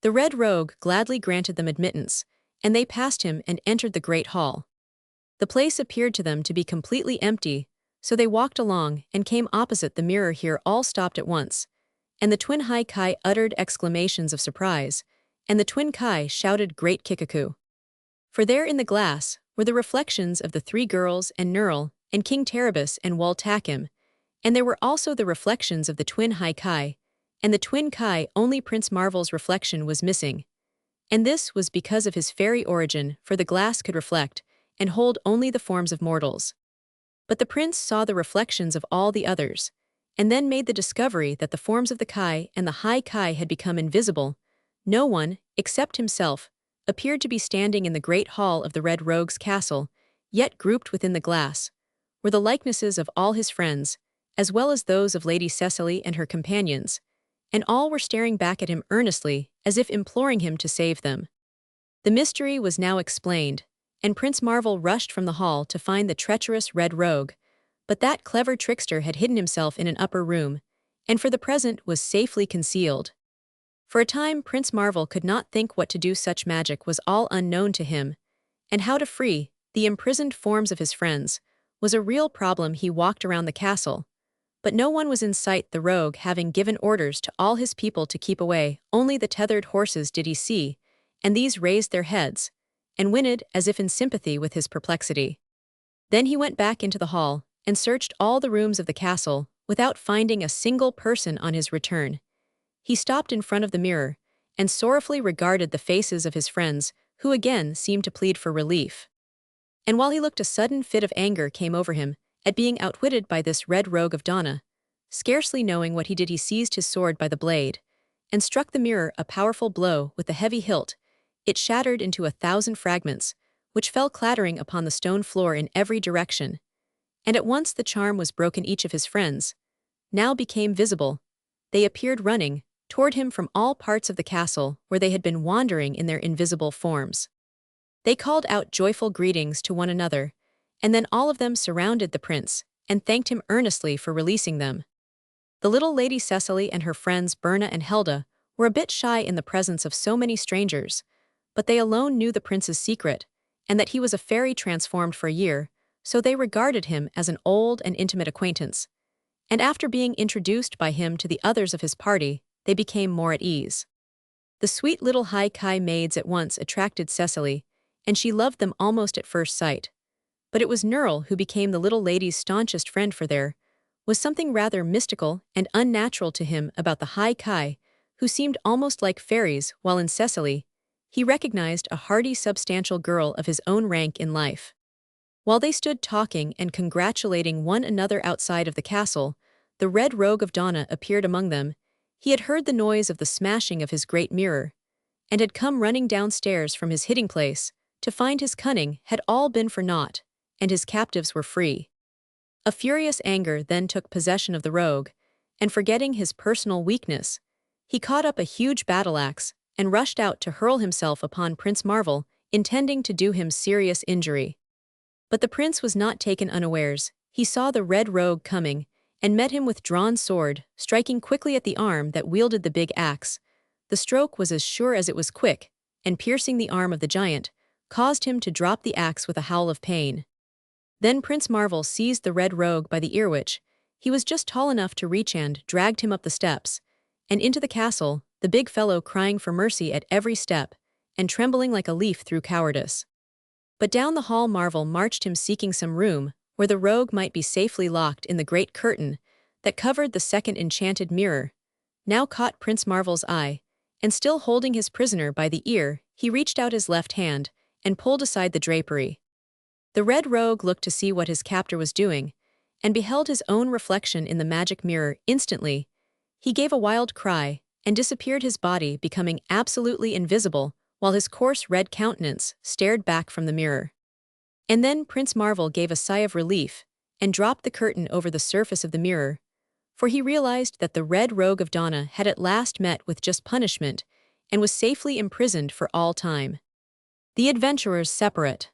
The Red Rogue gladly granted them admittance, and they passed him and entered the great hall. The place appeared to them to be completely empty, so they walked along and came opposite the mirror. Here all stopped at once, and the twin High Ki uttered exclamations of surprise, and the twin Ki shouted great kikaku. For there in the glass were the reflections of the three girls and Nurl and King Terribus and Woltakim, and there were also the reflections of the twin High Ki, and the twin Ki. Only Prince Marvel's reflection was missing. And this was because of his fairy origin, for the glass could reflect and hold only the forms of mortals. But the prince saw the reflections of all the others, and then made the discovery that the forms of the Ki and the High Ki had become invisible. No one, except himself, appeared to be standing in the great hall of the Red Rogue's castle, yet grouped within the glass were the likenesses of all his friends, as well as those of Lady Cecily and her companions, and all were staring back at him earnestly, as if imploring him to save them. The mystery was now explained, and Prince Marvel rushed from the hall to find the treacherous Red Rogue, but that clever trickster had hidden himself in an upper room, and for the present was safely concealed. For a time Prince Marvel could not think what to do. Such magic was all unknown to him, and how to free the imprisoned forms of his friends was a real problem. He walked around the castle, but no one was in sight, the rogue having given orders to all his people to keep away. Only the tethered horses did he see, and these raised their heads and whinnied as if in sympathy with his perplexity. Then he went back into the hall and searched all the rooms of the castle without finding a single person. On his return, he stopped in front of the mirror and sorrowfully regarded the faces of his friends, who again seemed to plead for relief. And while he looked, a sudden fit of anger came over him at being outwitted by this Red Rogue of Donna. Scarcely knowing what he did, he seized his sword by the blade and struck the mirror a powerful blow with the heavy hilt. It shattered into 1,000 fragments, which fell clattering upon the stone floor in every direction. And at once the charm was broken. Each of his friends now became visible. They appeared running toward him from all parts of the castle where they had been wandering in their invisible forms. They called out joyful greetings to one another, and then all of them surrounded the prince and thanked him earnestly for releasing them. The little Lady Cecily and her friends Berna and Helda were a bit shy in the presence of so many strangers, but they alone knew the prince's secret, and that he was a fairy transformed for a year, so they regarded him as an old and intimate acquaintance. And after being introduced by him to the others of his party, they became more at ease. The sweet little High Ki maids at once attracted Cecily, and she loved them almost at first sight. But it was Nurl who became the little lady's staunchest friend, for there was something rather mystical and unnatural to him about the High Ki, who seemed almost like fairies, while in Cecily he recognized a hardy, substantial girl of his own rank in life. While they stood talking and congratulating one another outside of the castle, the Red Rogue of Donna appeared among them. He had heard the noise of the smashing of his great mirror, and had come running downstairs from his hiding place to find his cunning had all been for naught, and his captives were free. A furious anger then took possession of the rogue, and forgetting his personal weakness, he caught up a huge battle-axe and rushed out to hurl himself upon Prince Marvel, intending to do him serious injury. But the prince was not taken unawares. He saw the Red Rogue coming, and met him with drawn sword, striking quickly at the arm that wielded the big axe. The stroke was as sure as it was quick, and piercing the arm of the giant, caused him to drop the axe with a howl of pain. Then Prince Marvel seized the Red Rogue by the ear, which he was just tall enough to reach, and dragged him up the steps and into the castle, the big fellow crying for mercy at every step and trembling like a leaf through cowardice. But down the hall Marvel marched him seeking some room where the rogue might be safely locked in the great curtain that covered the second enchanted mirror. Now caught Prince Marvel's eye, and still holding his prisoner by the ear, he reached out his left hand and pulled aside the drapery. The red rogue looked to see what his captor was doing, and beheld his own reflection in the magic mirror. Instantly, he gave a wild cry and disappeared, his body becoming absolutely invisible, while his coarse red countenance stared back from the mirror. And then Prince Marvel gave a sigh of relief and dropped the curtain over the surface of the mirror, for he realized that the red rogue of Donna had at last met with just punishment and was safely imprisoned for all time. The adventurers separate.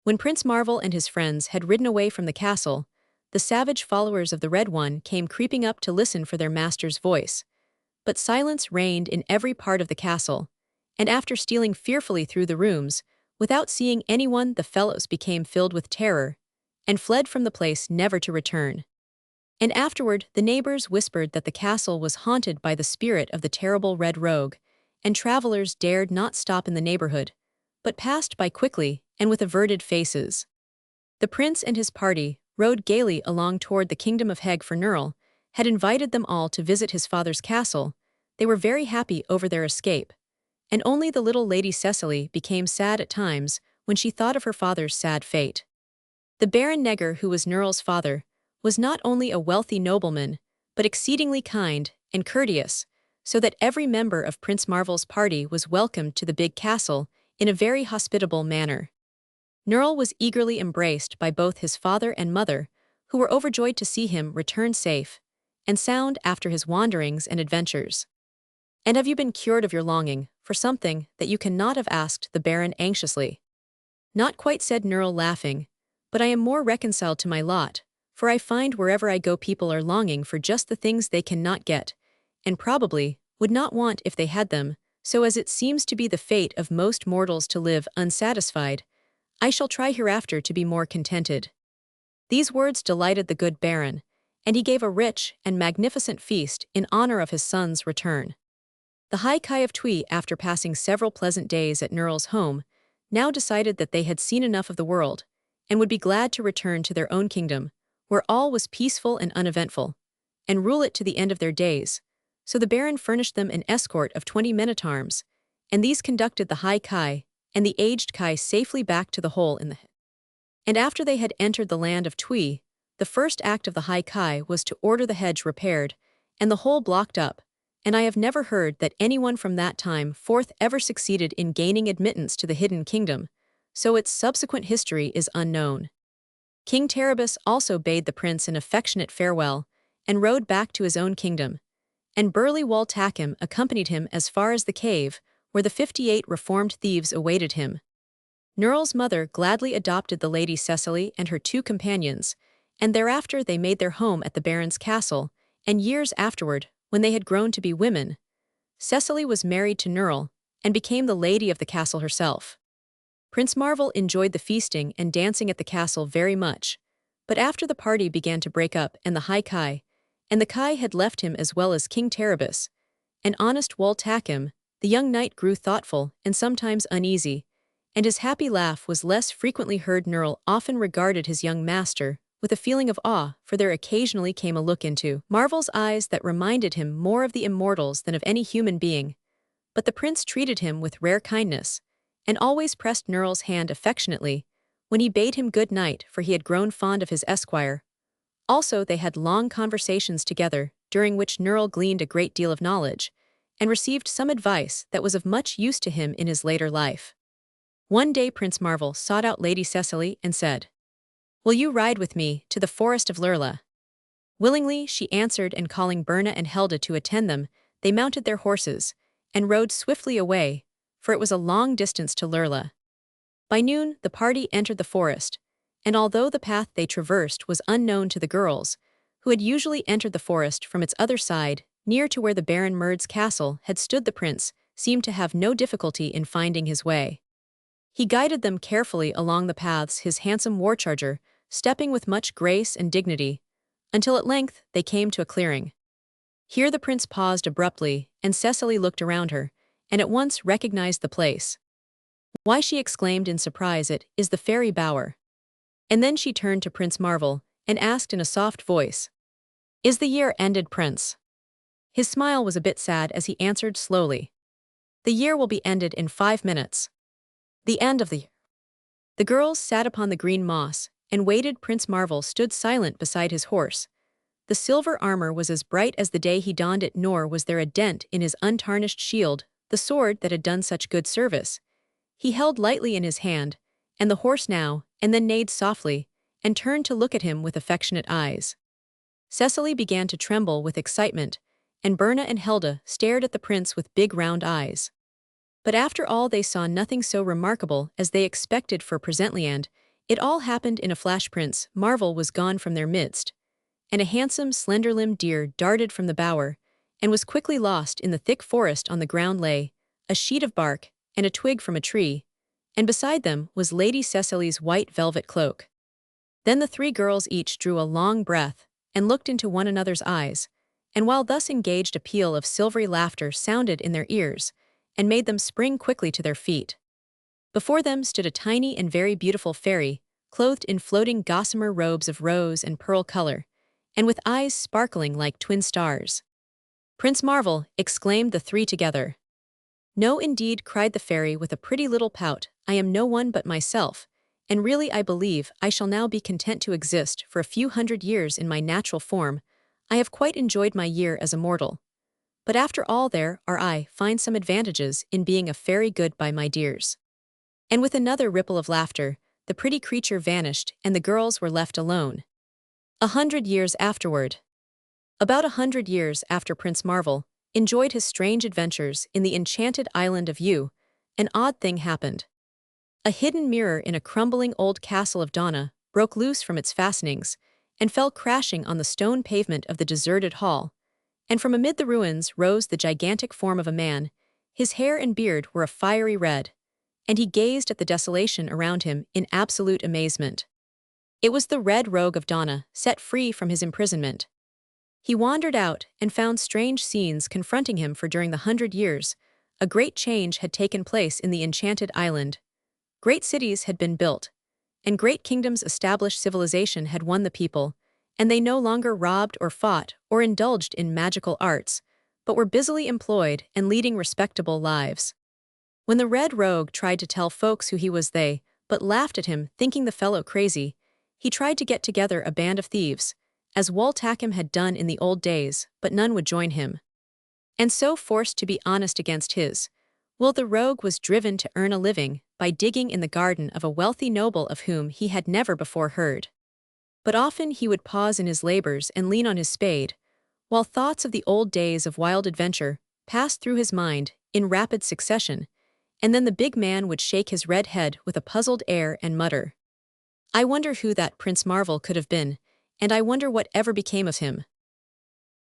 When Prince Marvel and his friends had ridden away from the castle, the savage followers of the Red One came creeping up to listen for their master's voice. But silence reigned in every part of the castle, and after stealing fearfully through the rooms, without seeing anyone, the fellows became filled with terror and fled from the place, never to return. And afterward, the neighbors whispered that the castle was haunted by the spirit of the terrible red rogue, and travelers dared not stop in the neighborhood, but passed by quickly and with averted faces. The prince and his party rode gaily along toward the kingdom of Heg, for Nerl had invited them all to visit his father's castle. They were very happy over their escape, and only the little Lady Cecily became sad at times when she thought of her father's sad fate. The Baron Negger, who was Nerl's father, was not only a wealthy nobleman, but exceedingly kind and courteous, so that every member of Prince Marvel's party was welcomed to the big castle in a very hospitable manner. Nerl was eagerly embraced by both his father and mother, who were overjoyed to see him return safe and sound after his wanderings and adventures. "And have you been cured of your longing for something that you cannot have?" asked the Baron anxiously. "Not quite," said Nerl, laughing, "but I am more reconciled to my lot, for I find wherever I go people are longing for just the things they cannot get, and probably would not want if they had them, so as it seems to be the fate of most mortals to live unsatisfied, I shall try hereafter to be more contented." These words delighted the good Baron, and he gave a rich and magnificent feast in honor of his son's return. The High Ki of Twi, after passing several pleasant days at Nerl's home, now decided that they had seen enough of the world, and would be glad to return to their own kingdom, where all was peaceful and uneventful, and rule it to the end of their days. So the Baron furnished them an escort of 20 men-at-arms, and these conducted the High Ki and the aged Ki safely back to the hole in the head. And after they had entered the land of Twi, the first act of the High Ki was to order the hedge repaired and the hole blocked up, and I have never heard that anyone from that time forth ever succeeded in gaining admittance to the hidden kingdom, so its subsequent history is unknown. King Terabus also bade the prince an affectionate farewell and rode back to his own kingdom, and burly Wal Takim accompanied him as far as the cave where the 58 reformed thieves awaited him. Nerl's mother gladly adopted the Lady Cecily and her 2 companions, and thereafter they made their home at the Baron's castle, and years afterward, when they had grown to be women, Cecily was married to Nerl and became the lady of the castle herself. Prince Marvel enjoyed the feasting and dancing at the castle very much, but after the party began to break up and the High Ki and the Ki had left him, as well as King Terabus and honest Wal Takim, the young knight grew thoughtful and sometimes uneasy, and his happy laugh was less frequently heard. Nerl often regarded his young master with a feeling of awe, for there occasionally came a look into Marvel's eyes that reminded him more of the immortals than of any human being. But the prince treated him with rare kindness, and always pressed Nerl's hand affectionately when he bade him good night, for he had grown fond of his esquire. Also they had long conversations together, during which Nerl gleaned a great deal of knowledge, and received some advice that was of much use to him in his later life. One day Prince Marvel sought out Lady Cecily and said, "Will you ride with me to the forest of Lurla?" Willingly, she answered, and calling Berna and Helda to attend them, they mounted their horses and rode swiftly away, for it was a long distance to Lurla. By noon, the party entered the forest, and although the path they traversed was unknown to the girls, who had usually entered the forest from its other side, near to where the Baron Merd's castle had stood, the prince seemed to have no difficulty in finding his way. He guided them carefully along the paths, his handsome war-charger stepping with much grace and dignity, until at length they came to a clearing. Here the prince paused abruptly, and Cecily looked around her, and at once recognized the place. Why, she exclaimed in surprise, it is the fairy bower. And then she turned to Prince Marvel and asked in a soft voice, "Is the year ended, Prince?" His smile was a bit sad as he answered slowly, "The year will be ended in 5 minutes. The end of the year." The girls sat upon the green moss and waited. Prince Marvel stood silent beside his horse. The silver armor was as bright as the day he donned it, nor was there a dent in his untarnished shield, the sword that had done such good service. He held lightly in his hand, and the horse now and then neighed softly, and turned to look at him with affectionate eyes. Cecily began to tremble with excitement, and Berna and Helda stared at the prince with big round eyes. But after all, they saw nothing so remarkable as they expected, for presently, and it all happened in a flash. Prince Marvel was gone from their midst, and a handsome, slender-limbed deer darted from the bower, and was quickly lost in the thick forest. On the ground lay a sheet of bark and a twig from a tree, and beside them was Lady Cecily's white velvet cloak. Then the three girls each drew a long breath and looked into one another's eyes, and while thus engaged, a peal of silvery laughter sounded in their ears and made them spring quickly to their feet. Before them stood a tiny and very beautiful fairy, clothed in floating gossamer robes of rose and pearl color, and with eyes sparkling like twin stars. "Prince Marvel," exclaimed the three together. "No, indeed," cried the fairy with a pretty little pout, "I am no one but myself, and really I believe I shall now be content to exist for a few hundred years in my natural form. I have quite enjoyed my year as a mortal. But after all, there are I find some advantages in being a fairy. Goodbye, my dears." And with another ripple of laughter, the pretty creature vanished and the girls were left alone. 100 years afterward. About 100 years after Prince Marvel enjoyed his strange adventures in the enchanted island of Yew, an odd thing happened. A hidden mirror in a crumbling old castle of Donna broke loose from its fastenings and fell crashing on the stone pavement of the deserted hall, and from amid the ruins rose the gigantic form of a man. His hair and beard were a fiery red, and he gazed at the desolation around him in absolute amazement. It was the Red Rogue of Donna, set free from his imprisonment. He wandered out and found strange scenes confronting him, for during the 100 years, a great change had taken place in the enchanted island. Great cities had been built, and great kingdoms established. Civilization had won the people, and they no longer robbed or fought or indulged in magical arts, but were busily employed and leading respectable lives. When the Red Rogue tried to tell folks who he was, they but laughed at him, thinking the fellow crazy. He tried to get together a band of thieves, as Waltackham had done in the old days, but none would join him. And so, forced to be honest against his will, the rogue was driven to earn a living by digging in the garden of a wealthy noble of whom he had never before heard. But often he would pause in his labors and lean on his spade, while thoughts of the old days of wild adventure passed through his mind in rapid succession, and then the big man would shake his red head with a puzzled air and mutter, "I wonder who that Prince Marvel could have been, and I wonder what ever became of him."